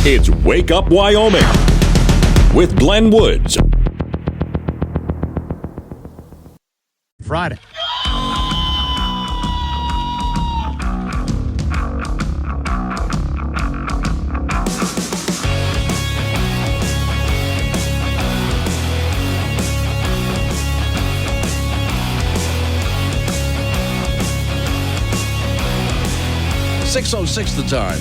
It's Wake Up Wyoming with Glenn Woods. Friday. .06 the time.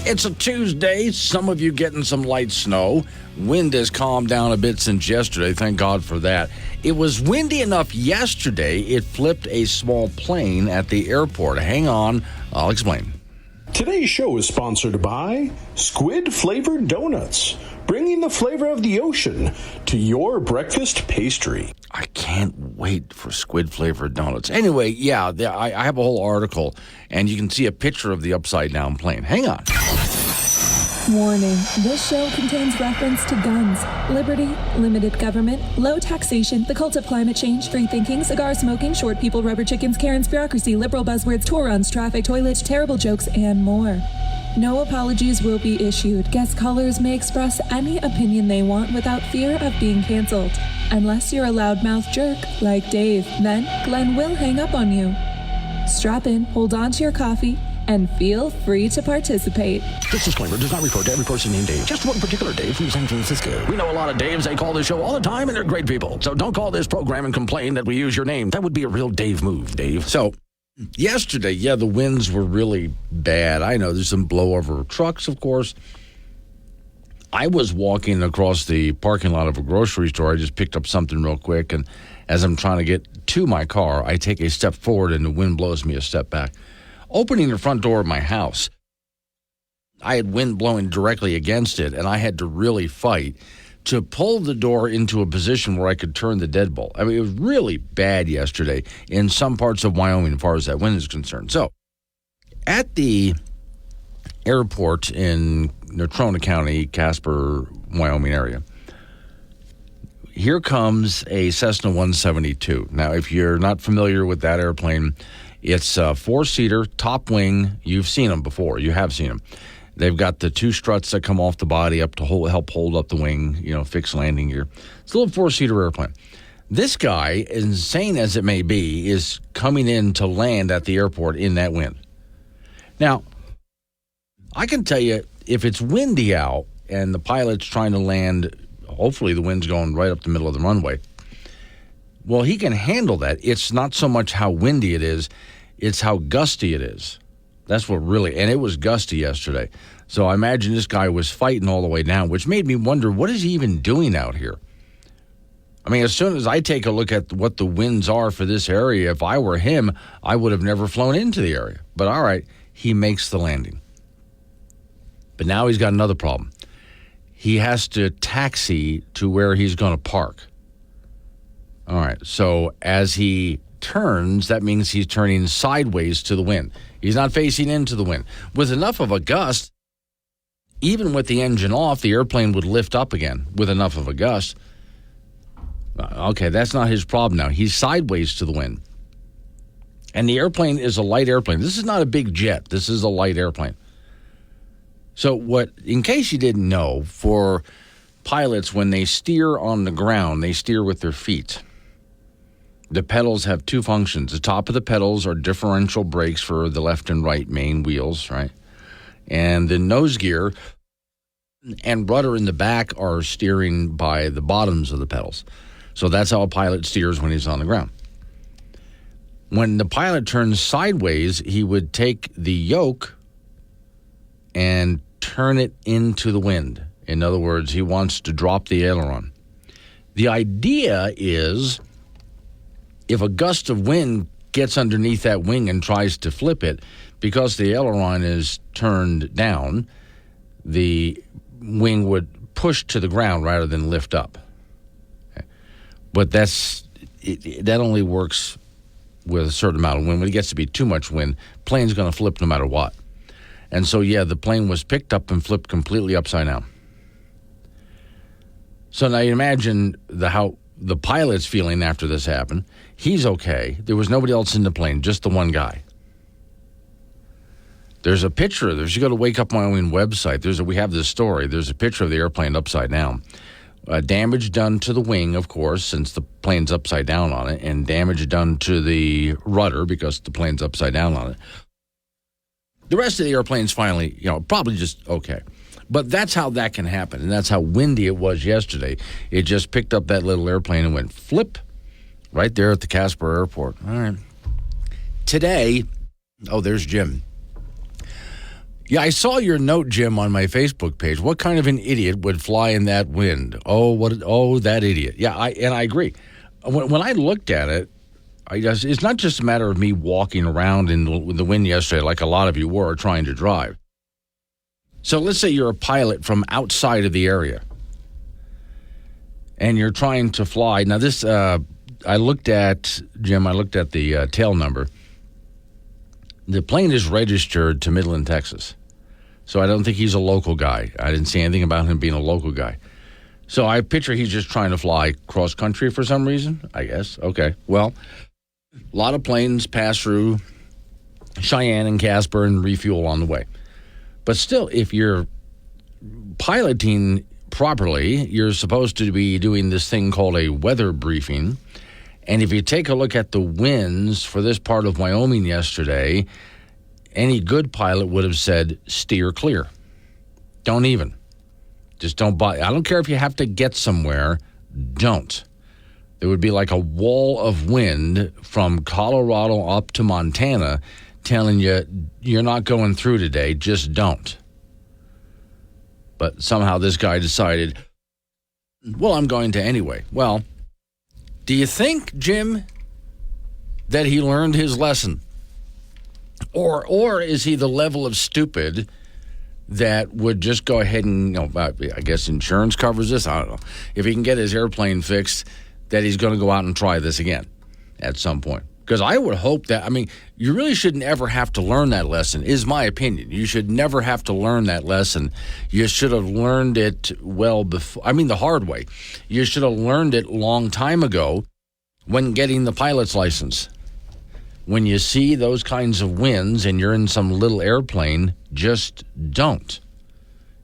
It's a Tuesday. Some of you getting some light snow. Wind has calmed down a bit since yesterday. Thank God for that. It was windy enough yesterday, it flipped a small plane at the airport. Hang on, I'll explain. Today's show is sponsored by Squid-flavored donuts, bringing the flavor of the ocean to your breakfast pastry. I can't wait for squid-flavored donuts. Anyway, yeah, I have a whole article, and you can see a picture of the upside-down plane. Hang on. Warning, this show contains reference to guns, liberty, limited government, low taxation, the cult of climate change, free thinking, cigar smoking, short people, rubber chickens, Karen's bureaucracy, liberal buzzwords, tour runs, traffic, toilets, terrible jokes, and more. No apologies will be issued. Guest callers may express any opinion they want without fear of being canceled. Unless you're a loudmouth jerk like Dave, then Glenn will hang up on you. Strap in, hold on to your coffee, and feel free to participate. This disclaimer does not refer to every person named Dave, just one particular Dave from San Francisco. We know a lot of Daves. They call this show all the time, and they're great people. So don't call this program and complain that we use your name. That would be a real Dave move, Dave. So, yesterday, the winds were really bad. I know there's some blowover trucks, of course. I was walking across the parking lot of a grocery store. I just picked up something real quick, and as I'm trying to get to my car, I take a step forward, and the wind blows me a step back. Opening the front door of my house, I had wind blowing directly against it, and I had to really fight to pull the door into a position where I could turn the deadbolt. I mean, it was really bad yesterday in some parts of Wyoming as far as that wind is concerned. So, at the airport in Natrona County, Casper, Wyoming area, here comes a Cessna 172. Now, if you're not familiar with that airplane, it's a four-seater, top wing. You've seen them before. You have seen them. They've got the two struts that come off the body up to help hold up the wing, fixed landing gear. It's a little four-seater airplane. This guy, insane as it may be, is coming in to land at the airport in that wind. Now, I can tell you, if it's windy out and the pilot's trying to land, hopefully the wind's going right up the middle of the runway, well, he can handle that. It's not so much how windy it is, it's how gusty it is. That's what really, and it was gusty yesterday. So I imagine this guy was fighting all the way down, which made me wonder, what is he even doing out here? I mean, as soon as I take a look at what the winds are for this area, if I were him, I would have never flown into the area. But all right, he makes the landing. But now he's got another problem. He has to taxi to where he's going to park. All right, so as he turns, that means he's turning sideways to the wind. He's not facing into the wind. With enough of a gust, even with the engine off, the airplane would lift up again with enough of a gust. Okay, that's not his problem now. He's sideways to the wind. And the airplane is a light airplane. This is not a big jet. This is a light airplane. So in case you didn't know, for pilots, when they steer on the ground, they steer with their feet. The pedals have two functions. The top of the pedals are differential brakes for the left and right main wheels, right? And the nose gear and rudder in the back are steering by the bottoms of the pedals. So that's how a pilot steers when he's on the ground. When the pilot turns sideways, he would take the yoke and turn it into the wind. In other words, he wants to drop the aileron. The idea is, if a gust of wind gets underneath that wing and tries to flip it, because the aileron is turned down, the wing would push to the ground rather than lift up. Okay. But that only works with a certain amount of wind. When it gets to be too much wind, plane's going to flip no matter what. And so, the plane was picked up and flipped completely upside down. So now you imagine how the pilot's feeling after this happened. He's okay. There was nobody else in the plane, just the one guy. There's a picture. There's, you go to Wake Up Wyoming website. We have this story. There's a picture of the airplane upside down. Damage done to the wing, of course, since the plane's upside down on it, and damage done to the rudder because the plane's upside down on it. The rest of the airplane's finally, probably just okay. But that's how that can happen, and that's how windy it was yesterday. It just picked up that little airplane and went flip right there at the Casper Airport. All right. Today, there's Jim. Yeah, I saw your note, Jim, on my Facebook page. What kind of an idiot would fly in that wind? That idiot. Yeah, I agree. When I looked at it, it's not just a matter of me walking around in the wind yesterday like a lot of you were trying to drive. So let's say you're a pilot from outside of the area, and you're trying to fly. Now this, I looked at the tail number. The plane is registered to Midland, Texas. So I don't think he's a local guy. I didn't see anything about him being a local guy. So I picture he's just trying to fly cross country for some reason, I guess. Okay. Well, a lot of planes pass through Cheyenne and Casper and refuel on the way. But still, if you're piloting properly, you're supposed to be doing this thing called a weather briefing. And if you take a look at the winds for this part of Wyoming yesterday, any good pilot would have said, steer clear. Don't even. Just don't buy. I don't care if you have to get somewhere. Don't. There would be like a wall of wind from Colorado up to Montana telling you, you're not going through today. Just don't. But somehow this guy decided, well, I'm going to anyway. Well, do you think, Jim, that he learned his lesson? Or is he the level of stupid that would just go ahead and, I guess insurance covers this? I don't know. If he can get his airplane fixed, that he's going to go out and try this again at some point. Because I would hope that, you really shouldn't ever have to learn that lesson, is my opinion. You should never have to learn that lesson. You should have learned it well before, the hard way. You should have learned it a long time ago when getting the pilot's license. When you see those kinds of winds and you're in some little airplane, just don't.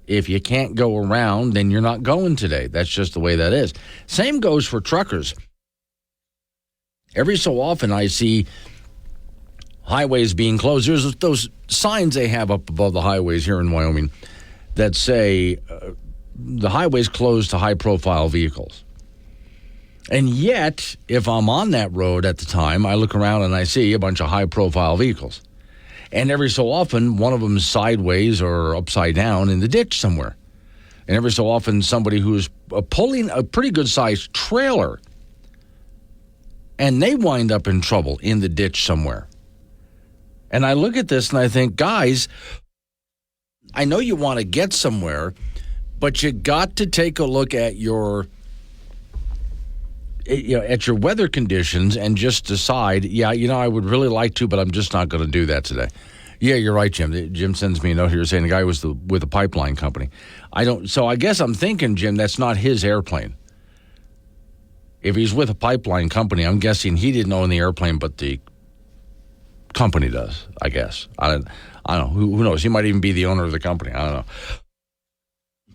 If you can't go around, then you're not going today. That's just the way that is. Same goes for truckers. Every so often I see highways being closed. There's those signs they have up above the highways here in Wyoming that say the highway's closed to high-profile vehicles. And yet, if I'm on that road at the time, I look around and I see a bunch of high-profile vehicles. And every so often, one of them is sideways or upside down in the ditch somewhere. And every so often, somebody who's pulling a pretty good-sized trailer, and they wind up in trouble in the ditch somewhere. And I look at this and I think, guys, I know you want to get somewhere, but you got to take a look at your weather conditions and just decide, I would really like to, but I'm just not going to do that today. Yeah, you're right, Jim. Jim sends me a note here saying the guy was with a pipeline company. So I guess I'm thinking, Jim, that's not his airplane. If he's with a pipeline company, I'm guessing he didn't own the airplane, but the company does, I guess. I don't know. Who knows? He might even be the owner of the company. I don't know.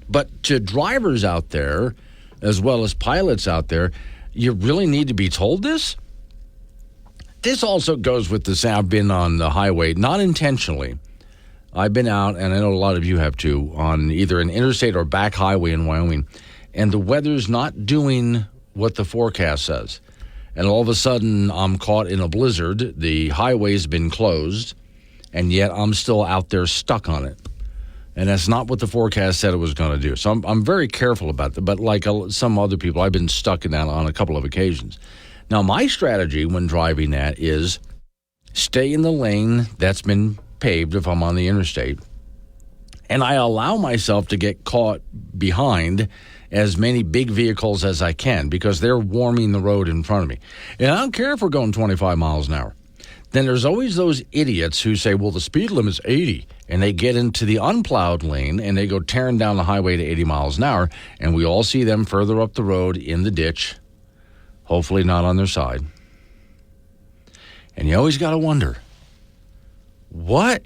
But to drivers out there, as well as pilots out there, you really need to be told this? This also goes with the I've been on the highway, not intentionally. I've been out, and I know a lot of you have too, on either an interstate or back highway in Wyoming, and the weather's not doing what the forecast says. And all of a sudden, I'm caught in a blizzard. The highway's been closed, and yet I'm still out there stuck on it. And that's not what the forecast said it was going to do. So I'm very careful about that. But like some other people, I've been stuck in that on a couple of occasions. Now, my strategy when driving that is stay in the lane that's been paved if I'm on the interstate. And I allow myself to get caught behind as many big vehicles as I can because they're warming the road in front of me. And I don't care if we're going 25 miles an hour. Then there's always those idiots who say, well, the speed limit's 80, and they get into the unplowed lane and they go tearing down the highway to 80 miles an hour, and we all see them further up the road in the ditch, hopefully not on their side. And you always got to wonder, what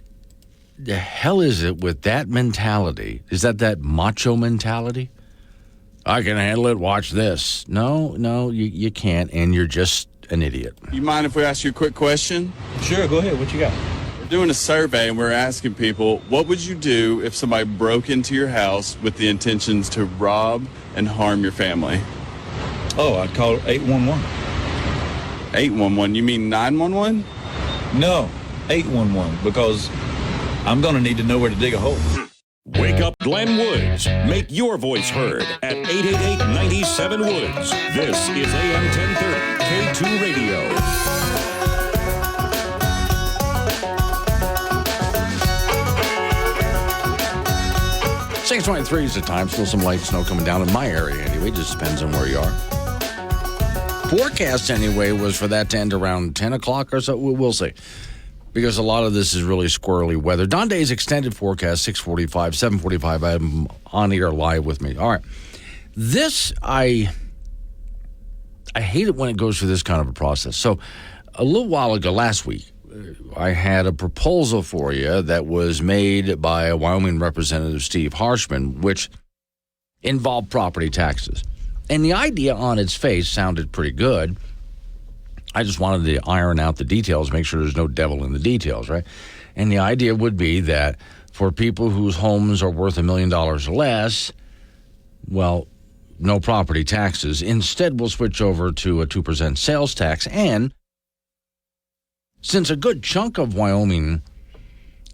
the hell is it with that mentality? Is that macho mentality? I can handle it. Watch this. No, you can't, and you're just an idiot. You mind if we ask you a quick question? Sure, go ahead. What you got? We're doing a survey, and we're asking people, what would you do if somebody broke into your house with the intentions to rob and harm your family? Oh, I'd call 811. 811? You mean 911? No, 811, because I'm going to need to know where to dig a hole. Wake up Glenn Woods. Make your voice heard at 888-97-WOODS. This is AM 1030, K2 Radio. 6:23 is the time. Still some light snow coming down in my area anyway. Just depends on where you are. Forecast anyway was for that to end around 10 o'clock or so. We'll see. Because a lot of this is really squirrely weather. Don Day's extended forecast, 6:45, 7:45. I'm on air live with me. All right. This, I hate it when it goes through this kind of a process. So a little while ago, last week, I had a proposal for you that was made by a Wyoming Representative, Steve Harshman, which involved property taxes. And the idea on its face sounded pretty good. I just wanted to iron out the details, make sure there's no devil in the details, right? And the idea would be that for people whose homes are worth $1 million or less, well, no property taxes. Instead, we'll switch over to a 2% sales tax. And since a good chunk of Wyoming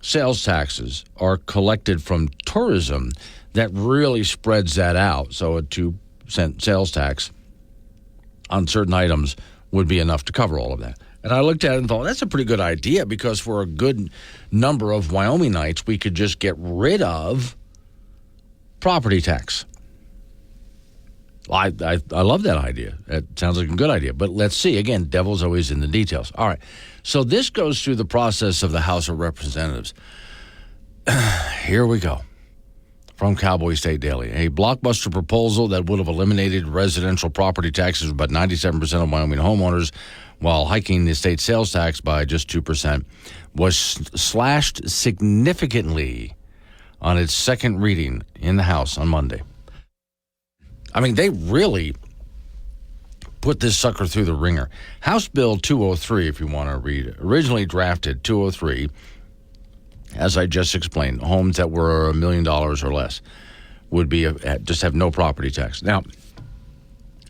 sales taxes are collected from tourism, that really spreads that out. So a 2% sales tax on certain items would be enough to cover all of that. And I looked at it and thought, that's a pretty good idea, because for a good number of Wyomingites, we could just get rid of property tax. I love that idea. It sounds like a good idea. But let's see. Again, devil's always in the details. All right. So this goes through the process of the House of Representatives. Here we go. From Cowboy State Daily. A blockbuster proposal that would have eliminated residential property taxes for about 97% of Wyoming homeowners while hiking the state sales tax by just 2% was slashed significantly on its second reading in the House on Monday. I mean, they really put this sucker through the ringer. House Bill 203, if you want to read it, originally drafted 203, as I just explained, homes that were $1 million or less would be just have no property tax. Now,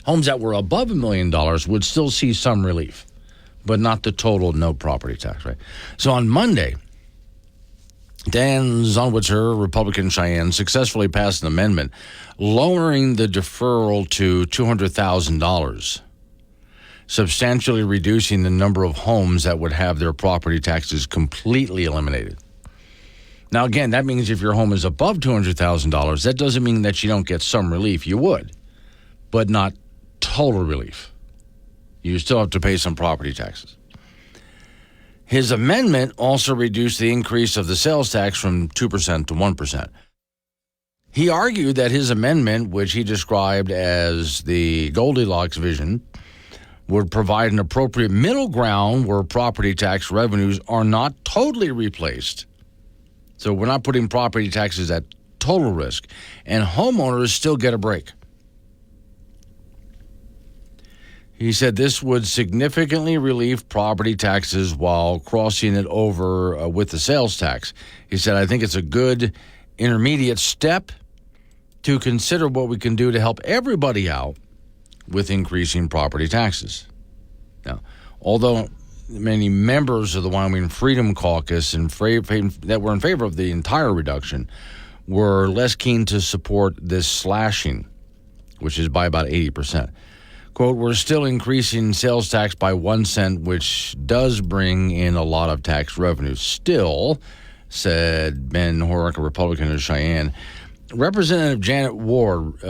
homes that were above $1 million would still see some relief, but not the total no property tax, right? So on Monday, Dan Zonwitzer, Republican Cheyenne, successfully passed an amendment lowering the deferral to $200,000, substantially reducing the number of homes that would have their property taxes completely eliminated. Now, again, that means if your home is above $200,000, that doesn't mean that you don't get some relief. You would, but not total relief. You still have to pay some property taxes. His amendment also reduced the increase of the sales tax from 2% to 1%. He argued that his amendment, which he described as the Goldilocks vision, would provide an appropriate middle ground where property tax revenues are not totally replaced. So we're not putting property taxes at total risk, and homeowners still get a break. He said this would significantly relieve property taxes while crossing it over with the sales tax. He said, I think it's a good intermediate step to consider what we can do to help everybody out with increasing property taxes. Now, although many members of the Wyoming Freedom Caucus that were in favor of the entire reduction were less keen to support this slashing, which is by about 80%. Quote, we're still increasing sales tax by 1 cent, which does bring in a lot of tax revenue. Still, said Ben Horick, a Republican of Cheyenne, Representative Janet Ward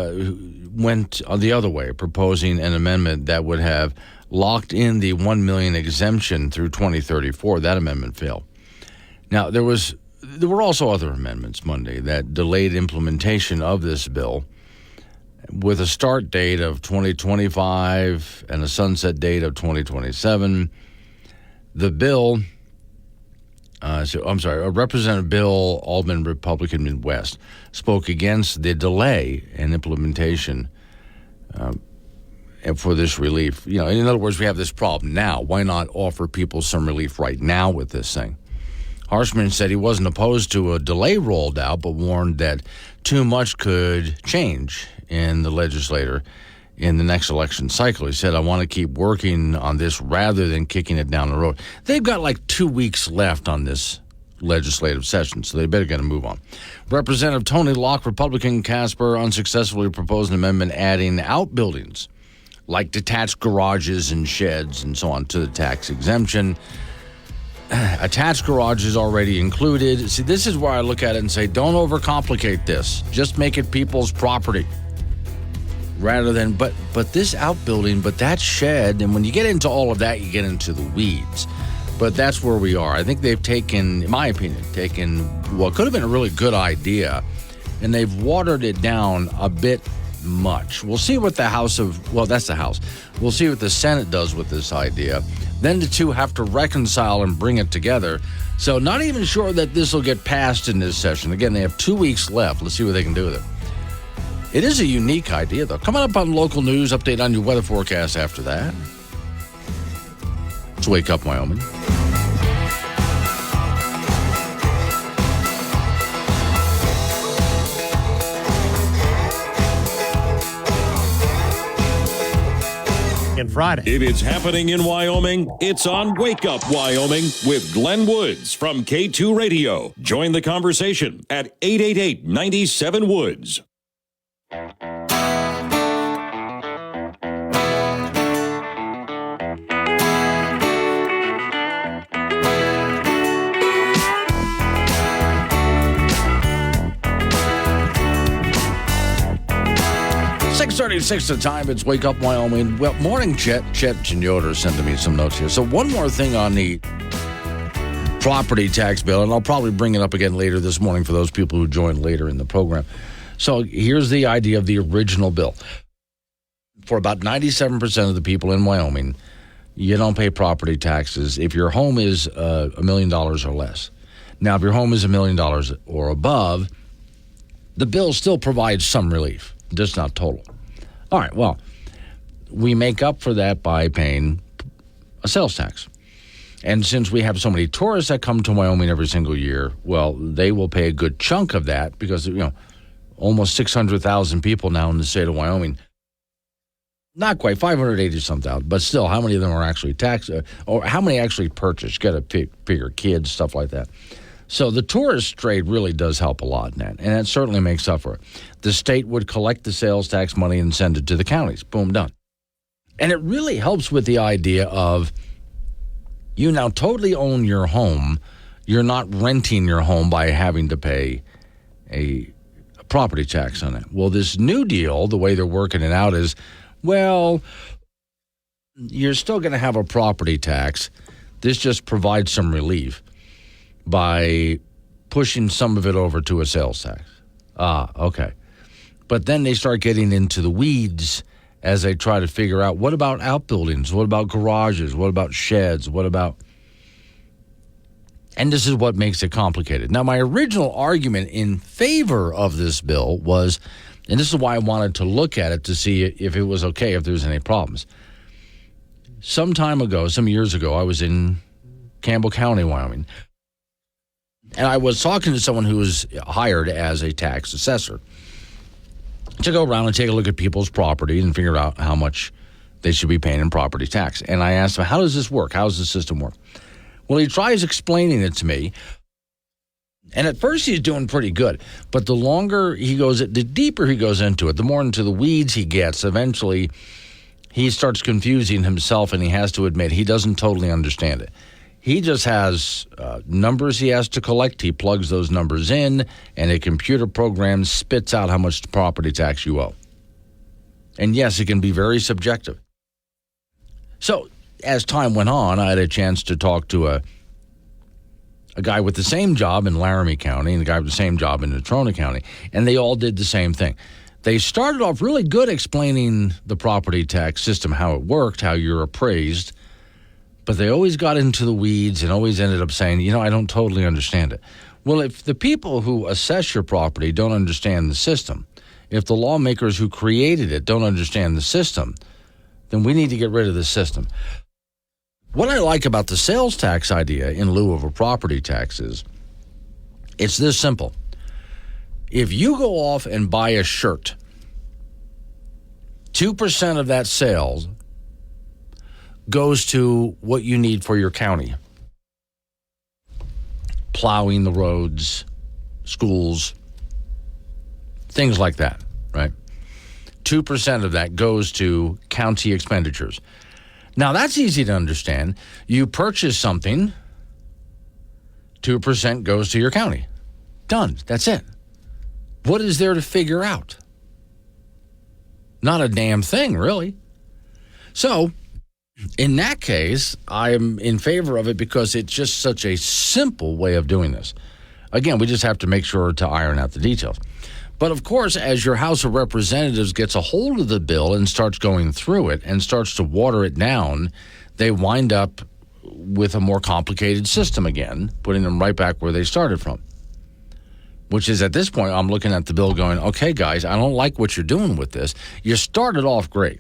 went the other way, proposing an amendment that would have locked in the $1 million exemption through 2034. That amendment failed. Now, there were also other amendments Monday that delayed implementation of this bill with a start date of 2025 and a sunset date of 2027. The bill Representative Bill Alderman, Republican Midwest, spoke against the delay in implementation for this relief. You know, in other words, we have this problem now. Why not offer people some relief right now with this thing? Harshman said he wasn't opposed to a delay rolled out, but warned that too much could change in the legislature in the next election cycle. He said, I want to keep working on this rather than kicking it down the road. They've got like 2 weeks left on this legislative session, so they better get to move on. Representative Tony Locke, Republican Casper, unsuccessfully proposed an amendment adding outbuildings like detached garages and sheds and so on to the tax exemption. Attached garage is already included. See, this is where I look at it and say, don't overcomplicate this. Just make it people's property. Rather than, but this outbuilding, but that shed, and when you get into all of that, you get into the weeds. But that's where we are. I think they've taken, in my opinion, what could have been a really good idea, and they've watered it down a bit much. We'll see what that's the House. We'll see what the Senate does with this idea. Then the two have to reconcile and bring it together. So not even sure that this will get passed in this session. Again, they have 2 weeks left. Let's see what they can do with it. It is a unique idea, though. Coming up on local news, update on your weather forecast after that. Let's Wake Up, Wyoming. And Friday. If it's happening in Wyoming, it's on Wake Up Wyoming with Glenn Woods from K2 Radio. Join the conversation at 888-97-WOODS. 6:36 the time. It's Wake Up Wyoming. Well, morning, Chet Yoder sending me some notes here. So one more thing on the property tax bill, and I'll probably bring it up again later this morning for those people who joined later in the program. So here's the idea of the original bill. For about 97% of the people in Wyoming, you don't pay property taxes if your home is $1 million or less. Now, if your home is $1 million or above, the bill still provides some relief, just not total. All right, well, we make up for that by paying a sales tax. And since we have so many tourists that come to Wyoming every single year, well, they will pay a good chunk of that because, you know, almost 600,000 people now in the state of Wyoming. Not quite, 580-something, but still, how many of them are actually taxed, or how many actually purchase, get a bigger kids, stuff like that. So the tourist trade really does help a lot in that, and that certainly makes up for it. The state would collect the sales tax money and send it to the counties. Boom, done. And it really helps with the idea of you now totally own your home. You're not renting your home by having to pay a property tax on it. Well, this new deal, the way they're working it out is, well, you're still going to have a property tax. This just provides some relief by pushing some of it over to a sales tax. Okay. But then they start getting into the weeds as they try to figure out, what about outbuildings? What about garages? What about sheds? What about... And this is what makes it complicated. Now, my original argument in favor of this bill was, and this is why I wanted to look at it to see if it was okay, if there's any problems. Some years ago, I was in Campbell County, Wyoming, and I was talking to someone who was hired as a tax assessor to go around and take a look at people's property and figure out how much they should be paying in property tax. And I asked him, how does this work? How does the system work? Well, he tries explaining it to me. And at first he's doing pretty good. But the deeper he goes into it, the more into the weeds he gets, eventually he starts confusing himself, and he has to admit he doesn't totally understand it. He just has numbers he has to collect. He plugs those numbers in, and a computer program spits out how much property tax you owe. And yes, it can be very subjective. So as time went on, I had a chance to talk to a guy with the same job in Laramie County and a guy with the same job in Natrona County, and they all did the same thing. They started off really good explaining the property tax system, how it worked, how you're appraised. But they always got into the weeds and always ended up saying, I don't totally understand it. Well, if the people who assess your property don't understand the system, if the lawmakers who created it don't understand the system, then we need to get rid of the system. What I like about the sales tax idea in lieu of a property tax is it's this simple. If you go off and buy a shirt, 2% of that sales goes to what you need for your county. Plowing the roads, schools, things like that, right? 2% of that goes to county expenditures. Now, that's easy to understand. You purchase something, 2% goes to your county. Done. That's it. What is there to figure out? Not a damn thing, really. So, in that case, I'm in favor of it because it's just such a simple way of doing this. Again, we just have to make sure to iron out the details. But of course, as your House of Representatives gets a hold of the bill and starts going through it and starts to water it down, they wind up with a more complicated system again, putting them right back where they started from. Which is, at this point, I'm looking at the bill going, okay, guys, I don't like what you're doing with this. You started off great.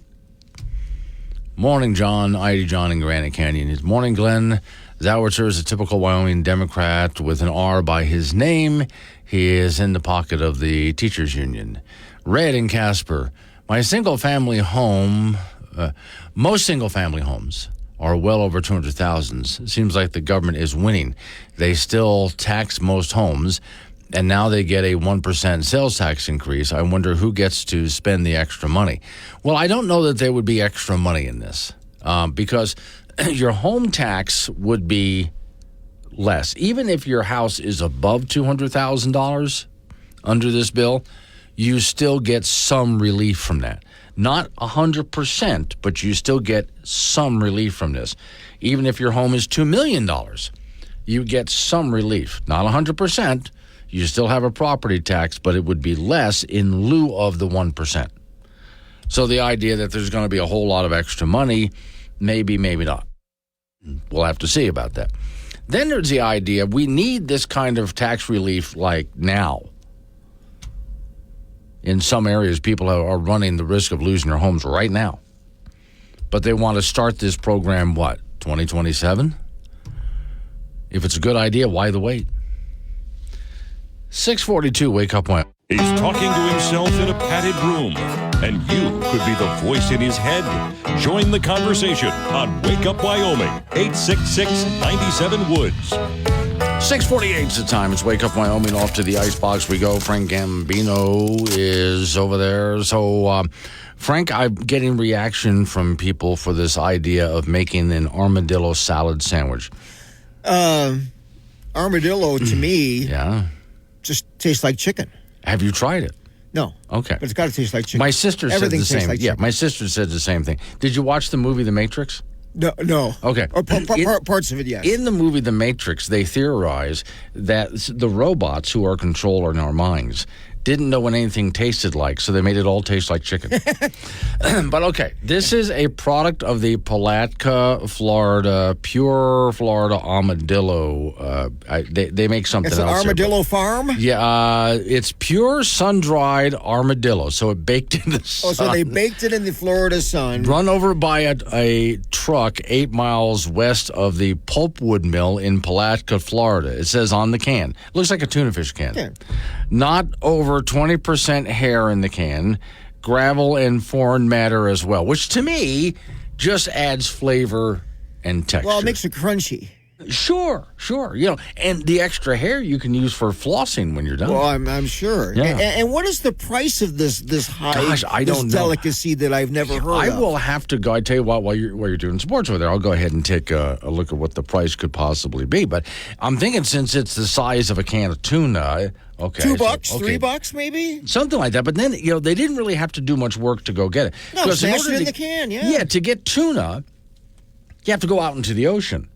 Morning, John, ID John in Granite Canyon. Morning, Glenn. Zowitzer is a typical Wyoming Democrat with an R by his name. He is in the pocket of the teachers union. Red and Casper. My single-family home, most single-family homes are well over 200,000. It seems like the government is winning. They still tax most homes, and now they get a 1% sales tax increase. I wonder who gets to spend the extra money. Well, I don't know that there would be extra money in this because your home tax would be less. Even if your house is above $200,000 under this bill, you still get some relief from that. Not 100%, but you still get some relief from this. Even if your home is $2 million, you get some relief. Not 100%. You still have a property tax, but it would be less in lieu of the 1%. So the idea that there's going to be a whole lot of extra money, maybe, maybe not. We'll have to see about that. Then there's the idea we need this kind of tax relief like now. In some areas, people are running the risk of losing their homes right now. But they want to start this program, 2027? If it's a good idea, why the wait? 642, Wake Up Wyoming. He's talking to himself in a padded room, and you could be the voice in his head. Join the conversation on Wake Up Wyoming, 866-97-WOODS. 6:48 is the time. It's Wake Up Wyoming. Off to the icebox we go. Frank Gambino is over there. So, Frank, I'm getting reaction from people for this idea of making an armadillo salad sandwich. Armadillo, to me, just tastes like chicken. Have you tried it? No. Okay. But it's got to taste like chicken. My sister said the same. Like my sister said the same thing. Did you watch the movie The Matrix? No. Okay. Or parts of it, yes. In the movie The Matrix, they theorize that the robots who are controlling our minds didn't know what anything tasted like, so they made it all taste like chicken. But okay, this is a product of the Palatka, Florida, pure Florida armadillo. They make something else. It's an armadillo farm? Yeah, it's pure sun-dried armadillo, so it baked in the sun. Oh, so they baked it in the Florida sun. Run over by a truck 8 miles west of the pulpwood mill in Palatka, Florida. It says on the can. It looks like a tuna fish can. Yeah. Not over 20% hair in the can, gravel and foreign matter as well, which to me just adds flavor and texture. Well, it makes it crunchy. Sure. And the extra hair you can use for flossing when you're done. Well, I'm sure. Yeah. And what is the price of this high don't know. delicacy that I've never heard of? I will have to go. I tell you what, while you're doing sports over there, I'll go ahead and take a look at what the price could possibly be. But I'm thinking since it's the size of a can of tuna, okay, $2, $3 maybe? Something like that. But then, they didn't really have to do much work to go get it. No, smash it in the can, yeah. Yeah, to get tuna, you have to go out into the ocean,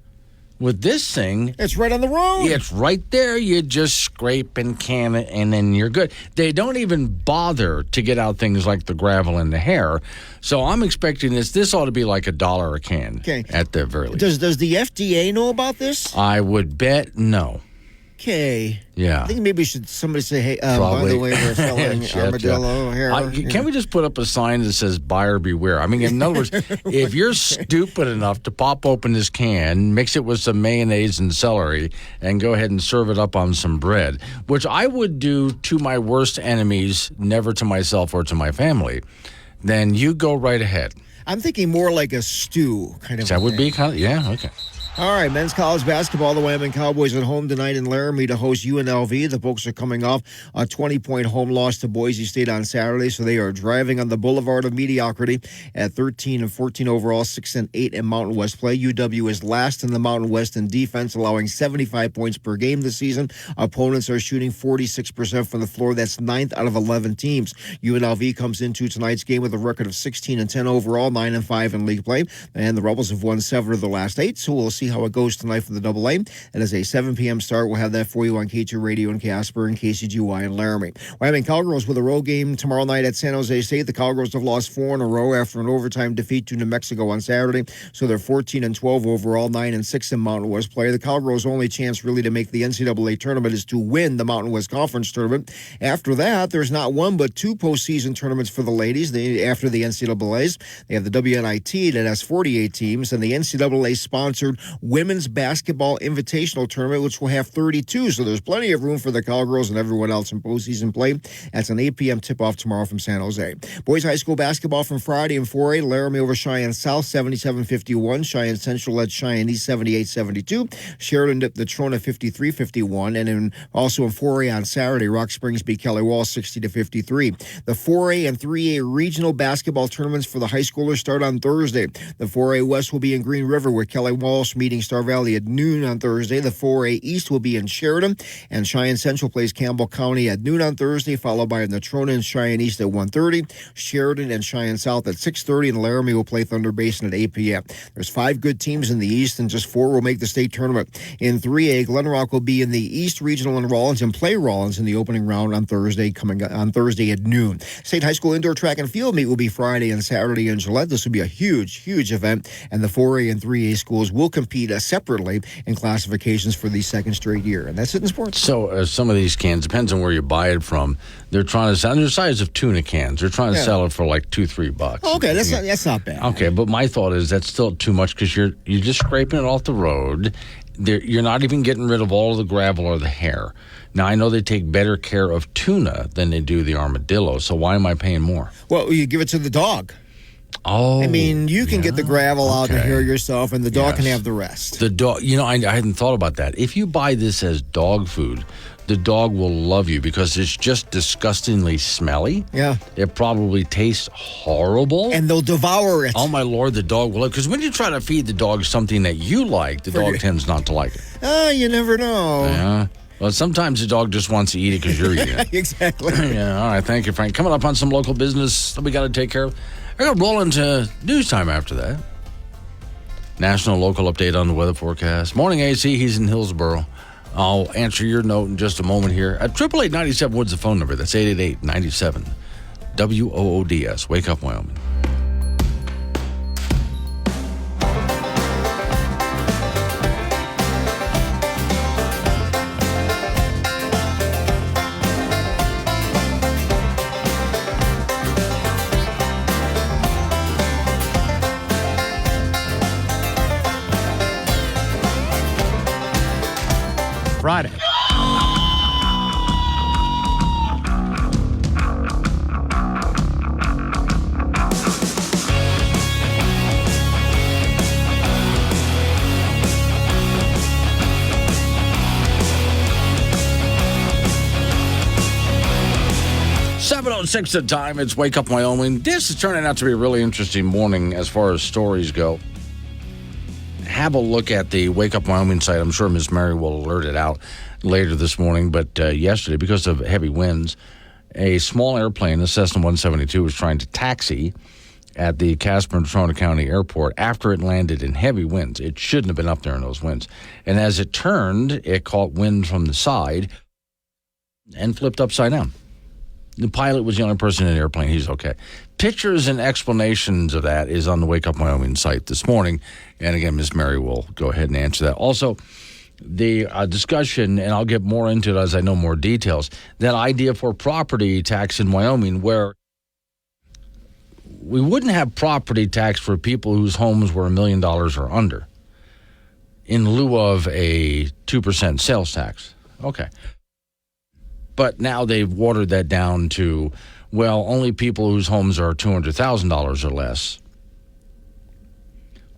With this thing, It's right on the road. it's right there. You just scrape and can it, and then you're good. They don't even bother to get out things like the gravel and the hair. So I'm expecting this ought to be like $1 a can at the very least. Does the FDA know about this? I would bet no. Okay. Yeah. I think maybe somebody say, hey, by Probably. the way, we're selling armadillo hair. Can we just put up a sign that says buyer beware? I mean, in other words, if you're stupid enough to pop open this can, mix it with some mayonnaise and celery, and go ahead and serve it up on some bread, which I would do to my worst enemies, never to myself or to my family, then you go right ahead. I'm thinking more like a stew kind of. That would be kind of, yeah, okay. All right, men's college basketball. The Wyoming Cowboys at home tonight in Laramie to host UNLV. The Pokes are coming off a 20-point home loss to Boise State on Saturday, so they are driving on the boulevard of mediocrity at 13-14 overall, 6-8 in Mountain West play. UW is last in the Mountain West in defense, allowing 75 points per game this season. Opponents are shooting 46% from the floor. That's 9th out of 11 teams. UNLV comes into tonight's game with a record of 16-10 overall, 9-5 in league play, and the Rebels have won 7 of the last 8, so we'll see how it goes tonight for the AA. It is a 7 p.m. start. We'll have that for you on K2 Radio in Casper and KCGY in Laramie. Wyoming Cowgirls with a road game tomorrow night at San Jose State. The Cowgirls have lost 4 in a row after an overtime defeat to New Mexico on Saturday, so they're 14-12 overall, 9-6 in Mountain West play. The Cowgirls' only chance really to make the NCAA tournament is to win the Mountain West Conference tournament. After that, there's not one but 2 postseason tournaments for the ladies. After the NCAAs, they have the WNIT that has 48 teams, and the NCAA-sponsored Women's Basketball Invitational Tournament, which will have 32. So there's plenty of room for the Cowgirls and everyone else in postseason play. That's an 8 p.m. tip-off tomorrow from San Jose. Boys High School basketball from Friday in 4A. Laramie over Cheyenne South, 77-51. Cheyenne Central led Cheyenne East, 78-72. Sheridan dipped the Trona, 53-51. And also in 4A on Saturday, Rock Springs beat Kelly Wall, 60-53. The 4A and 3A regional basketball tournaments for the high schoolers start on Thursday. The 4A West will be in Green River with Kelly Walsh meeting Star Valley at noon on Thursday. The 4A East will be in Sheridan, and Cheyenne Central plays Campbell County at noon on Thursday, followed by Natrona and Cheyenne East at 1:30, Sheridan and Cheyenne South at 6:30, and Laramie will play Thunder Basin at 8 p.m. There's 5 good teams in the East, and just 4 will make the state tournament. In 3A, Glen Rock will be in the East Regional in Rawlins and play Rawlins in the opening round on Thursday, on Thursday at noon. State High School indoor track and field meet will be Friday and Saturday in Gillette. This will be a huge event, and the 4A and 3A schools will compete separately in classifications for the second straight year. And that's it in sports. So some of these cans, depends on where you buy it from, they're trying to sell, they're the size of tuna cans. They're trying to sell it for like $2-3. Okay, that's not bad. Okay, but my thought is that's still too much because you're just scraping it off the road. You're not even getting rid of all of the gravel or the hair. Now, I know they take better care of tuna than they do the armadillo, so why am I paying more? Well, you give it to the dog. Oh, I mean, you can get the gravel out and hair yourself, and the dog can have the rest. The dog, I hadn't thought about that. If you buy this as dog food, the dog will love you because it's just disgustingly smelly. Yeah. It probably tastes horrible. And they'll devour it. Oh, my Lord, the dog will. Because when you try to feed the dog something that you like, the dog tends not to like it. Oh, you never know. Yeah. Well, sometimes the dog just wants to eat it because you're eating it. Exactly. Yeah. All right. Thank you, Frank. Coming up on some local business that we got to take care of. We're going to roll into news time after that. National local update on the weather forecast. Morning, AC. He's in Hillsboro. I'll answer your note in just a moment here. At 888-97 Woods, the phone number. That's 888-97 WOODS. Wake up, Wyoming. Friday. Six at a time. It's Wake Up Wyoming. This is turning out to be a really interesting morning as far as stories go. Have a look at the Wake Up Wyoming site. I'm sure Miss Mary will alert it out later this morning. But yesterday, because of heavy winds, a small airplane, a Cessna 172, was trying to taxi at the Casper-Natrona County Airport after it landed in heavy winds. It shouldn't have been up there in those winds. And as it turned, it caught wind from the side and flipped upside down. The pilot was the only person in the airplane. He's okay. Pictures and explanations of that is on the Wake Up Wyoming site this morning. And again, Miss Mary will go ahead and answer that. Also, the discussion, and I'll get more into it as I know more details, that idea for property tax in Wyoming where we wouldn't have property tax for people whose homes were $1 million or under in lieu of a 2% sales tax. Okay. But now they've watered that down to, well, only people whose homes are $200,000 or less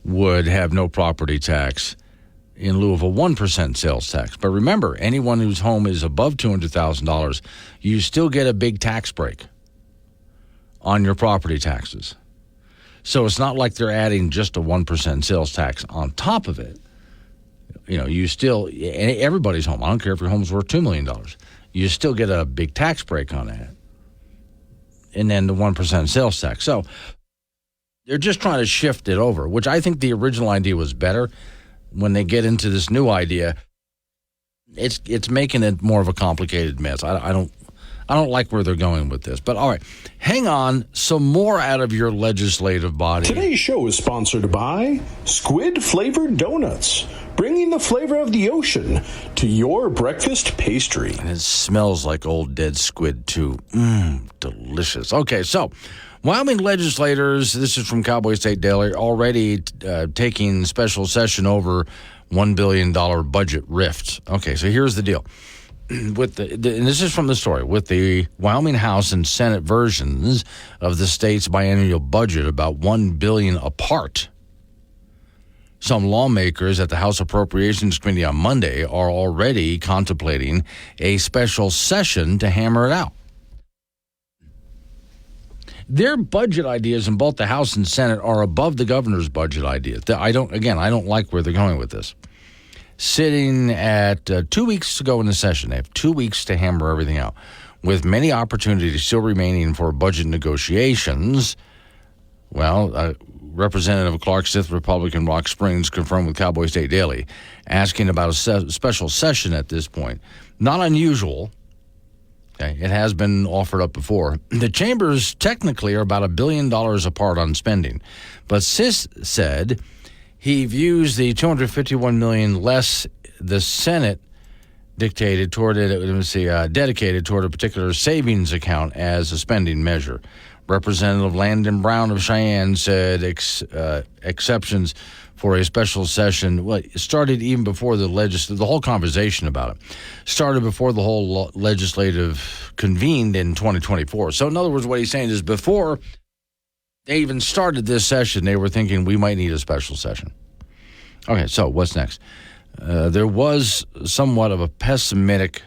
would have no property tax in lieu of a 1% sales tax. But remember, anyone whose home is above $200,000, you still get a big tax break on your property taxes. So it's not like they're adding just a 1% sales tax on top of it. You know, you still, everybody's home, I don't care if your home's worth $2 million, you still get a big tax break on that. And then the 1% sales tax. So they're just trying to shift it over, which I think the original idea was better. When they get into this new idea, it's making it more of a complicated mess. I don't like where they're going with this. But all right, hang on. Some more out of your legislative body. Today's show is sponsored by squid-flavored donuts, bringing the flavor of the ocean to your breakfast pastry. And it smells like old dead squid, too. Delicious. Okay, so Wyoming legislators, this is from Cowboy State Daily, already taking special session over $1 billion budget rift. Okay, so here's the deal. And this is from the story, with the Wyoming House and Senate versions of the state's biennial budget about $1 billion apart. Some lawmakers at the House Appropriations Committee on Monday are already contemplating a special session to hammer it out. Their budget ideas in both the House and Senate are above the governor's budget ideas. I don't like where they're going with this. Sitting at 2 weeks to go in the session, they have 2 weeks to hammer everything out, with many opportunities still remaining for budget negotiations. Well, Representative Clark Sith, Republican, Rock Springs, confirmed with Cowboy State Daily, asking about a special session at this point. Not unusual. Okay, it has been offered up before. The chambers technically are about $1 billion apart on spending, but Sis said he views the $251 million less the Senate dedicated toward a particular savings account as a spending measure. Representative Landon Brown of Cheyenne said exceptions for a special session, well, it started even before the whole conversation about it started before the whole legislative convened in 2024. So in other words, what he's saying is before they even started this session, they were thinking we might need a special session. Okay, so what's next? There was somewhat of a pessimistic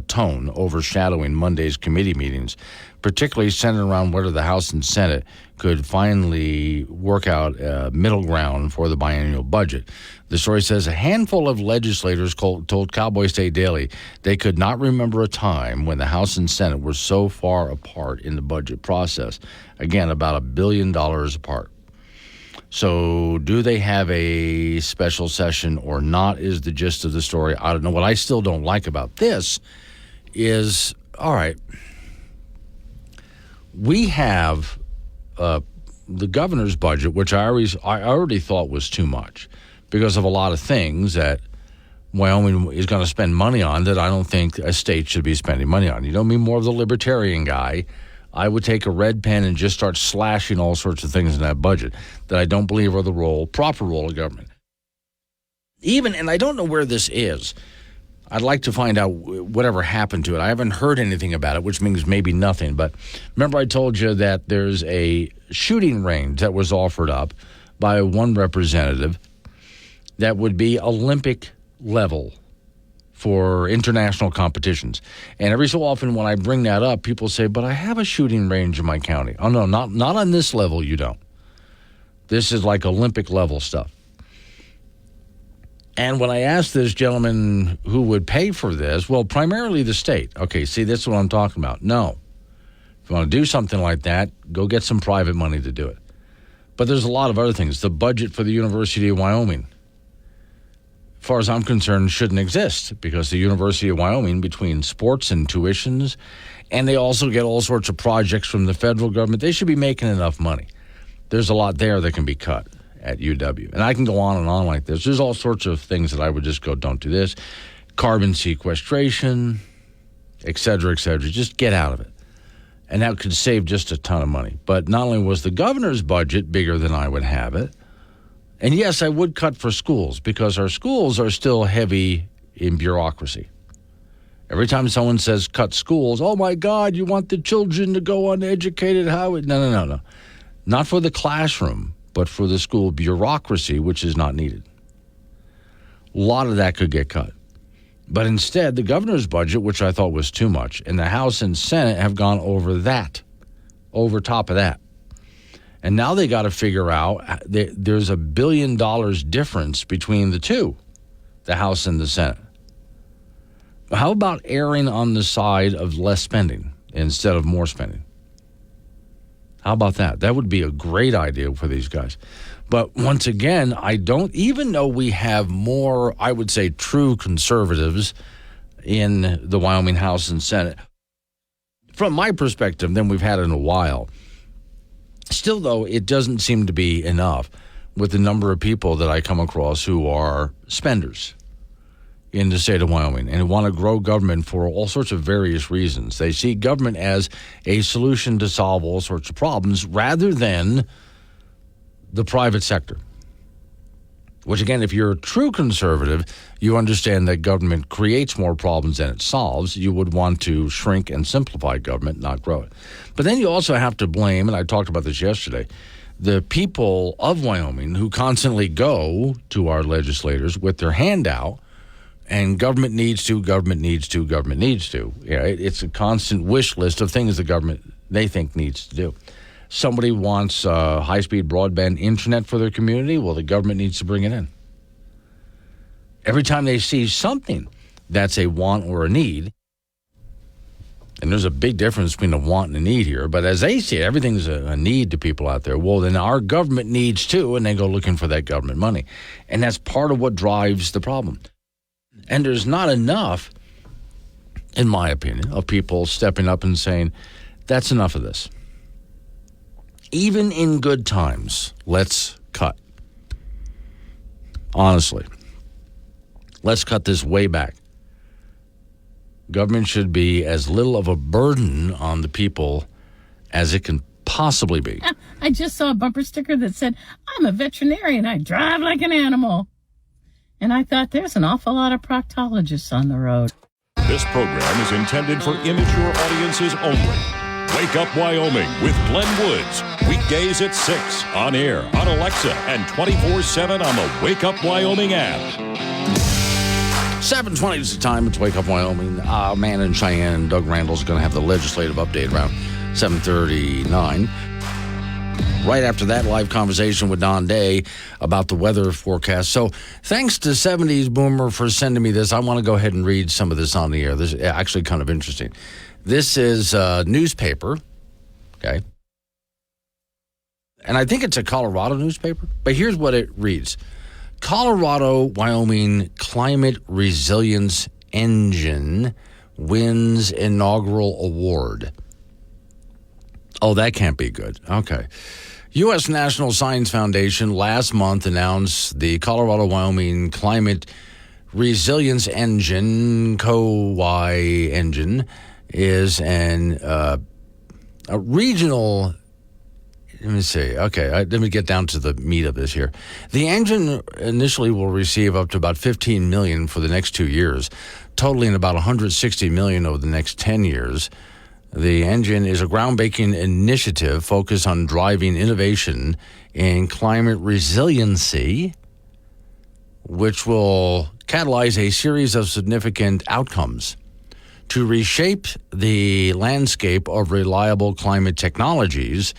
tone overshadowing Monday's committee meetings, particularly centered around whether the House and Senate could finally work out middle ground for the biennial budget. The story says a handful of legislators told Cowboy State Daily they could not remember a time when the House and Senate were so far apart in the budget process. Again, about $1 billion apart. So do they have a special session or not is the gist of the story. I don't know. What I still don't like about this is, all right, we have the governor's budget, which I already thought was too much because of a lot of things that Wyoming is going to spend money on that I don't think a state should be spending money on. You know me, more of the libertarian guy. I would take a red pen and just start slashing all sorts of things in that budget that I don't believe are the proper role of government. And I don't know where this is. I'd like to find out whatever happened to it. I haven't heard anything about it, which means maybe nothing. But remember I told you that there's a shooting range that was offered up by one representative that would be Olympic level for international competitions. And every so often when I bring that up, people say, but I have a shooting range in my county. Oh, no, not on this level, you don't. This is like Olympic level stuff. And when I asked this gentleman who would pay for this, well, primarily the state. Okay, see, that's what I'm talking about. No. If you want to do something like that, go get some private money to do it. But there's a lot of other things. The budget for the University of Wyoming, as far as I'm concerned, shouldn't exist because the University of Wyoming, between sports and tuitions, and they also get all sorts of projects from the federal government, they should be making enough money. There's a lot there that can be cut at UW. And I can go on and on like this. There's all sorts of things that I would just go, don't do this. Carbon sequestration, et cetera, just get out of it. And that could save just a ton of money. But not only was the governor's budget bigger than I would have it, and yes, I would cut for schools because our schools are still heavy in bureaucracy. Every time someone says cut schools, oh my God, you want the children to go uneducated? How? No. Not for the classroom, but for the school bureaucracy, which is not needed. A lot of that could get cut. But instead, the governor's budget, which I thought was too much, and the House and Senate have gone over over top of that. And now they got to figure out there's $1 billion difference between the two, the House and the Senate. How about erring on the side of less spending instead of more spending? How about that? That would be a great idea for these guys. But once again, I don't even know we have more, I would say, true conservatives in the Wyoming House and Senate, from my perspective, than we've had in a while. Still, though, it doesn't seem to be enough with the number of people that I come across who are spenders in the state of Wyoming and who want to grow government for all sorts of various reasons. They see government as a solution to solve all sorts of problems rather than the private sector. Which, again, if you're a true conservative, you understand that government creates more problems than it solves. You would want to shrink and simplify government, not grow it. But then you also have to blame, and I talked about this yesterday, the people of Wyoming who constantly go to our legislators with their hand out and government needs to. Yeah, it's a constant wish list of things the government, they think, needs to do. Somebody wants high-speed broadband internet for their community. Well, the government needs to bring it in. Every time they see something that's a want or a need, and there's a big difference between a want and a need here, but as they see it, everything's a need to people out there. Well, then our government needs too, and they go looking for that government money. And that's part of what drives the problem. And there's not enough, in my opinion, of people stepping up and saying, that's enough of this. Even in good times, let's cut. Honestly. Let's cut this way back. Government should be as little of a burden on the people as it can possibly be. I just saw a bumper sticker that said, I'm a veterinarian. I drive like an animal. And I thought, there's an awful lot of proctologists on the road. This program is intended for immature audiences only. Wake Up Wyoming with Glenn Woods. Weekdays at 6 on air, on Alexa, and 24/7 on the Wake Up Wyoming app. 7:20 is the time. It's Wake Up Wyoming. Man in Cheyenne, Doug Randall's going to have the legislative update around 7:39. Right after that, live conversation with Don Day about the weather forecast. So thanks to 70s Boomer for sending me this. I want to go ahead and read some of this on the air. This is actually kind of interesting. This is a newspaper, okay? And I think it's a Colorado newspaper, but here's what it reads. Colorado, Wyoming Climate Resilience Engine wins inaugural award. Oh, that can't be good. Okay. U.S. National Science Foundation last month announced the Colorado-Wyoming Climate Resilience Engine, COWI engine, is a regional. Let me see. Okay, let me get down to the meat of this here. The engine initially will receive up to about $15 million for the next 2 years, totaling about $160 million over the next 10 years. The engine is a groundbreaking initiative focused on driving innovation in climate resiliency, which will catalyze a series of significant outcomes to reshape the landscape of reliable climate technologies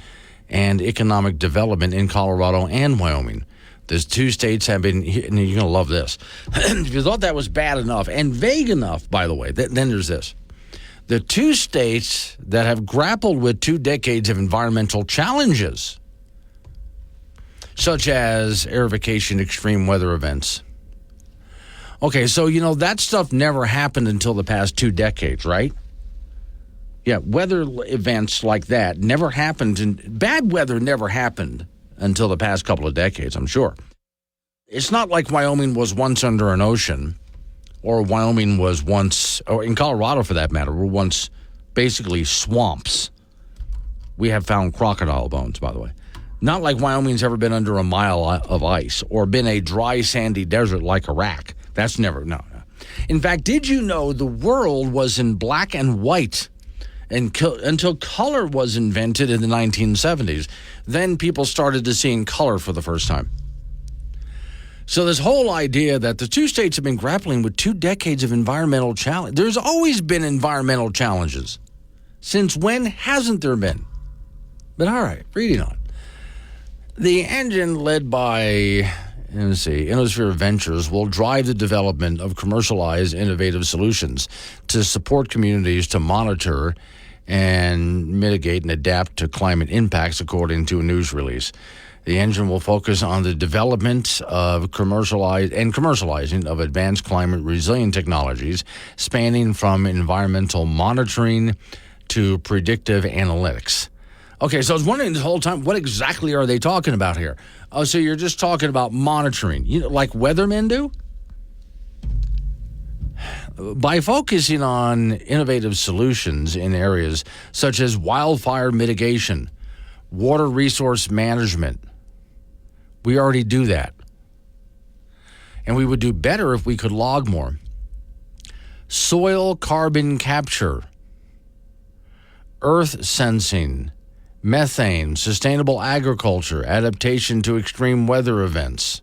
and economic development in Colorado and Wyoming. These two states have been, and you're going to love this. If you thought that was bad enough and vague enough, by the way, then there's this. The two states that have grappled with 2 decades of environmental challenges, such as airification, extreme weather events. Okay, so, that stuff never happened until the past 2 decades, right? Yeah, weather events like that never happened, and bad weather never happened until the past couple of decades, I'm sure. It's not like Wyoming was once under an ocean, or Wyoming was once, or in Colorado for that matter, were once basically swamps. We have found crocodile bones, by the way. Not like Wyoming's ever been under a mile of ice or been a dry, sandy desert like Iraq. That's never, no. In fact, did you know the world was in black and white until color was invented in the 1970s? Then people started to see in color for the first time. So this whole idea that the two states have been grappling with 2 decades of environmental challenge. There's always been environmental challenges. Since when hasn't there been? But all right, reading on. The engine led by, Innosphere Ventures will drive the development of commercialized innovative solutions to support communities to monitor and mitigate and adapt to climate impacts, according to a news release. The engine will focus on the development of commercializing of advanced climate resilient technologies, spanning from environmental monitoring to predictive analytics. Okay, so I was wondering this whole time, what exactly are they talking about here? Oh, so you're just talking about monitoring, like weathermen do? By focusing on innovative solutions in areas such as wildfire mitigation, water resource management, we already do that. And we would do better if we could log more. Soil carbon capture, earth sensing, methane, sustainable agriculture, adaptation to extreme weather events.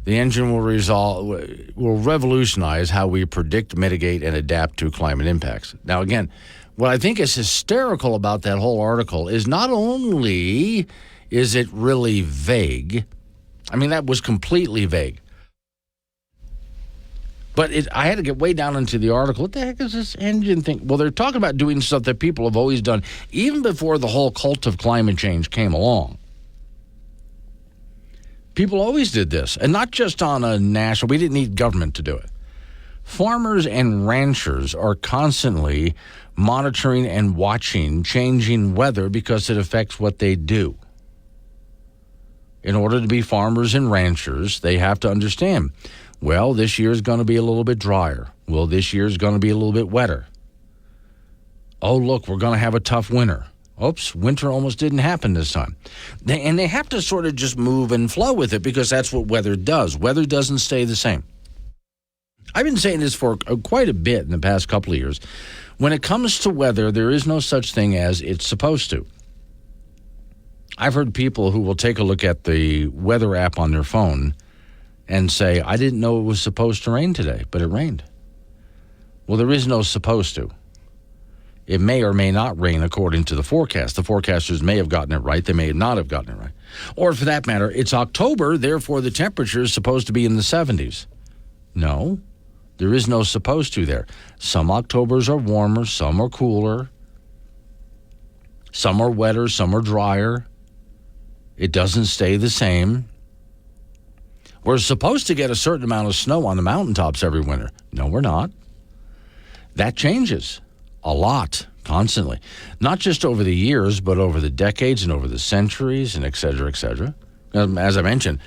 The engine will revolutionize how we predict, mitigate, and adapt to climate impacts. Now, again, what I think is hysterical about that whole article is not only is it really vague, that was completely vague. But I had to get way down into the article. What the heck is this engine thing? Well, they're talking about doing stuff that people have always done, even before the whole cult of climate change came along. People always did this, and not just on a national. We didn't need government to do it. Farmers and ranchers are constantly monitoring and watching changing weather because it affects what they do. In order to be farmers and ranchers, they have to understand, well, this year is going to be a little bit drier. Well, this year is going to be a little bit wetter. Oh, look, we're going to have a tough winter. Oops, winter almost didn't happen this time. And they have to sort of just move and flow with it because that's what weather does. Weather doesn't stay the same. I've been saying this for quite a bit in the past couple of years. When it comes to weather, there is no such thing as it's supposed to. I've heard people who will take a look at the weather app on their phone and say, I didn't know it was supposed to rain today, but it rained. Well, there is no supposed to. It may or may not rain according to the forecast. The forecasters may have gotten it right. They may not have gotten it right. Or for that matter, it's October, therefore the temperature is supposed to be in the 70s. No, there is no supposed to there. Some Octobers are warmer, some are cooler. Some are wetter, some are drier. It doesn't stay the same. We're supposed to get a certain amount of snow on the mountaintops every winter. No, we're not. That changes a lot, constantly. Not just over the years, but over the decades and over the centuries and et cetera, et cetera. As I mentioned,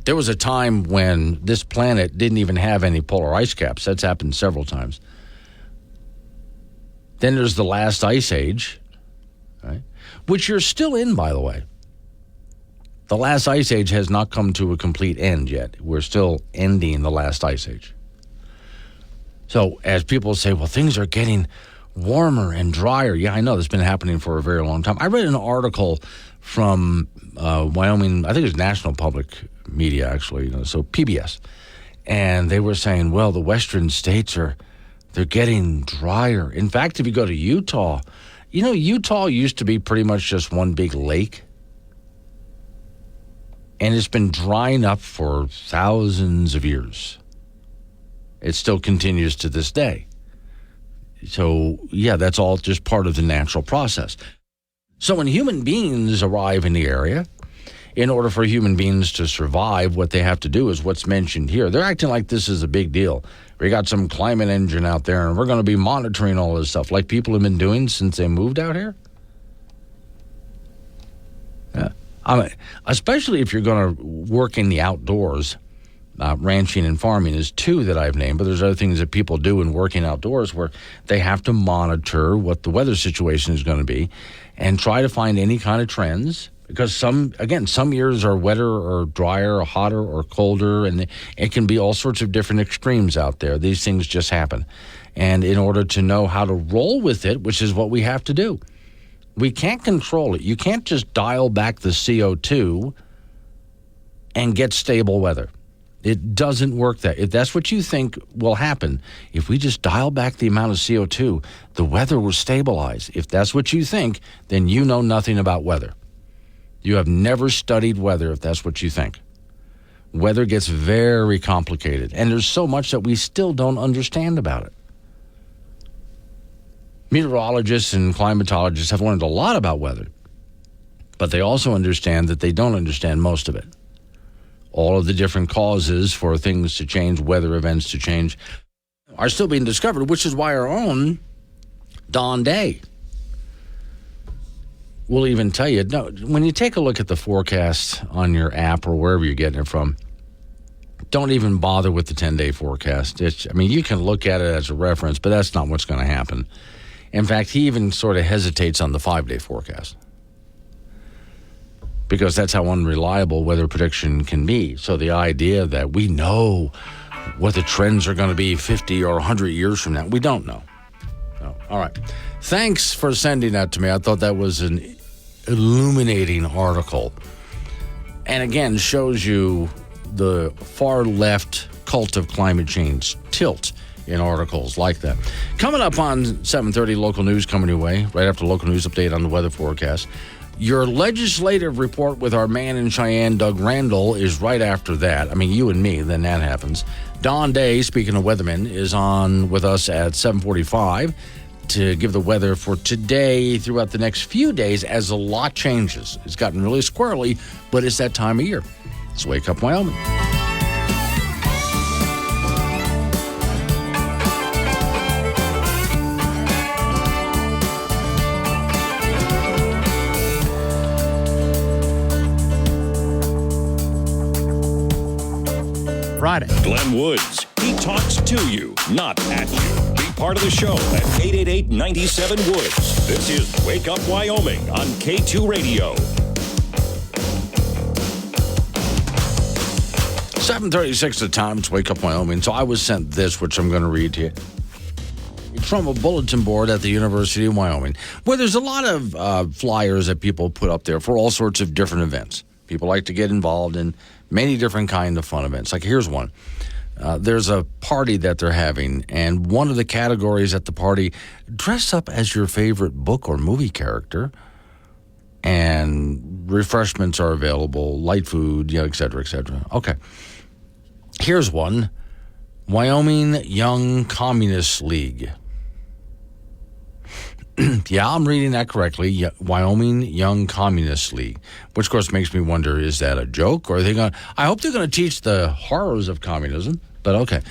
there was a time when this planet didn't even have any polar ice caps. That's happened several times. Then there's the last ice age, right? Which you're still in, by the way. The last ice age has not come to a complete end yet. We're still ending the last ice age. So as people say, well, things are getting warmer and drier. Yeah, I know that's been happening for a very long time. I read an article from Wyoming, I think it was National Public Media, actually, so PBS. And they were saying, well, the western states they're getting drier. In fact, if you go to Utah, Utah used to be pretty much just one big lake. And it's been drying up for thousands of years. It still continues to this day. So, yeah, that's all just part of the natural process. So when human beings arrive in the area, in order for human beings to survive, what they have to do is what's mentioned here. They're acting like this is a big deal. We got some climate engine out there, and we're going to be monitoring all this stuff like people have been doing since they moved out here. Yeah. Especially if you're going to work in the outdoors. Ranching and farming is two that I've named, but there's other things that people do in working outdoors where they have to monitor what the weather situation is going to be and try to find any kind of trends. Because some years are wetter or drier or hotter or colder, and it can be all sorts of different extremes out there. These things just happen. And in order to know how to roll with it, which is what we have to do, we can't control it. You can't just dial back the CO2 and get stable weather. It doesn't work that. If that's what you think will happen, if we just dial back the amount of CO2, the weather will stabilize. If that's what you think, then you know nothing about weather. You have never studied weather if that's what you think. Weather gets very complicated, and there's so much that we still don't understand about it. Meteorologists and climatologists have learned a lot about weather, but they also understand that they don't understand most of it. All of the different causes for things to change, weather events to change, are still being discovered, which is why our own Don Day will even tell you, no, when you take a look at the forecast on your app or wherever you're getting it from, don't even bother with the 10-day forecast. You can look at it as a reference, but that's not what's going to happen. In fact, he even sort of hesitates on the 5-day forecast because that's how unreliable weather prediction can be. So the idea that we know what the trends are going to be 50 or 100 years from now, we don't know. No. All right. Thanks for sending that to me. I thought that was an illuminating article. And again, shows you the far left cult of climate change tilt in articles like that. Coming up on 7:30, local news coming your way, right after local news update on the weather forecast. Your legislative report with our man in Cheyenne, Doug Randall, is right after that. You and me, then that happens. Don Day, speaking of weathermen, is on with us at 7:45 to give the weather for today throughout the next few days as a lot changes. It's gotten really squirrely, but it's that time of year. It's Wake Up Wyoming. Friday. Glenn Woods. He talks to you, not at you. Be part of the show at 888-97-WOODS. This is Wake Up Wyoming on K2 Radio. 7:36 the time. It's Wake Up Wyoming. So I was sent this, which I'm going to read to you. It's from a bulletin board at the University of Wyoming, where there's a lot of flyers that people put up there for all sorts of different events. People like to get involved in many different kind of fun events. Like here's one. There's a party that they're having, and one of the categories at the party, dress up as your favorite book or movie character, and refreshments are available, light food, et cetera, et cetera. Okay. Here's one. Wyoming Young Communist League. Yeah, I'm reading that correctly. Wyoming Young Communist League, which of course makes me wonder, is that a joke? Or are they going to, I hope they're going to teach the horrors of communism, but okay.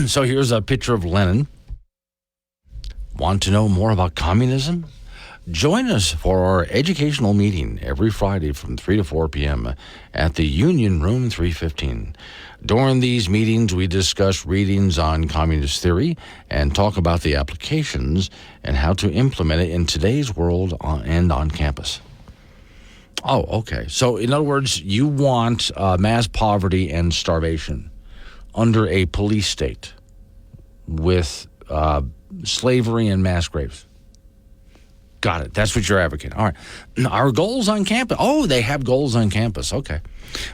So here's a picture of Lenin. Want to know more about communism? Join us for our educational meeting every Friday from 3 to 4 p.m. at the Union Room 315. During these meetings, we discuss readings on communist theory and talk about the applications and how to implement it in today's world and on campus. Oh, okay. So, in other words, you want mass poverty and starvation under a police state with slavery and mass graves. Got it. That's what you're advocating. All right. Our goals on campus. Oh, they have goals on campus. Okay.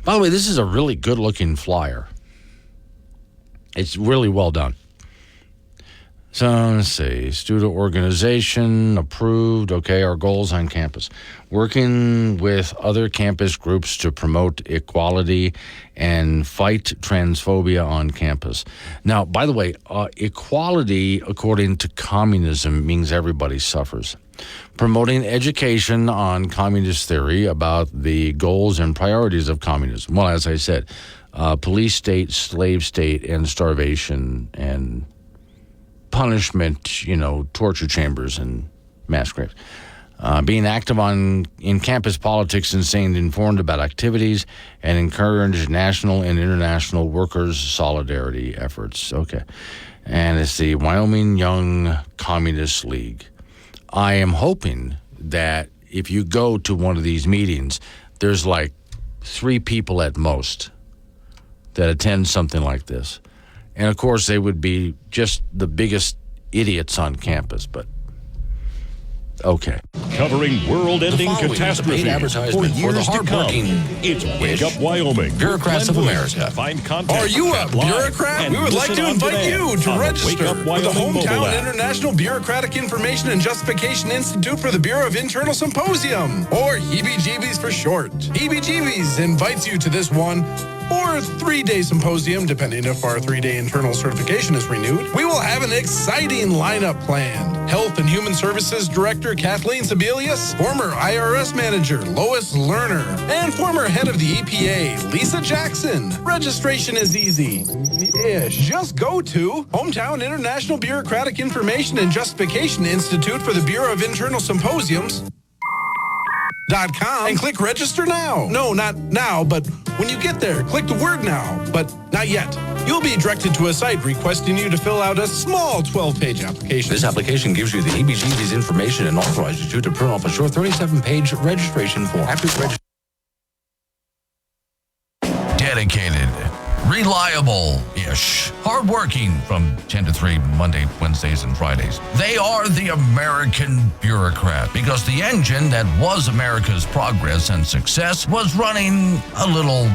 By the way, this is a really good-looking flyer. It's really well done. So let's see. Student organization approved. Okay, our goals on campus. Working with other campus groups to promote equality and fight transphobia on campus. Now, by the way, equality, according to communism, means everybody suffers. Promoting education on communist theory about the goals and priorities of communism. Well, as I said, police state, slave state, and starvation and punishment, torture chambers and mass graves. Being active in campus politics and staying informed about activities and encourage national and international workers' solidarity efforts. Okay. And it's the Wyoming Young Communist League. I am hoping that if you go to one of these meetings, there's like 3 people at most that attend something like this. And, of course, they would be just the biggest idiots on campus, but okay. Covering world-ending catastrophe for years to come. It's Wake Up Wyoming. Bureaucrats of America. Find contact. Are you a bureaucrat? We would like to invite you to register for the Hometown International Bureaucratic Information and Justification Institute for the Bureau of Internal Symposium, or EBGBs for short. EBGBs invites you to this one or 3-day symposium, depending if our 3-day internal certification is renewed. We will have an exciting lineup planned. Health and Human Services Director Kathleen Sebelius, former IRS Manager Lois Lerner, and former head of the EPA Lisa Jackson. Registration is easy-ish. Just go to Hometown International Bureaucratic Information and Justification Institute for the Bureau of Internal Symposiums .com and click register now. No, not now, but when you get there, click the word now, but not yet. You'll be directed to a site requesting you to fill out a small 12-page application. This application gives you the EBGB's information and authorizes you to print off a short 37-page registration form. After dedicated, reliable-ish, hardworking from 10 to 3 Monday, Wednesdays, and Fridays. They are the American bureaucrat, because the engine that was America's progress and success was running a little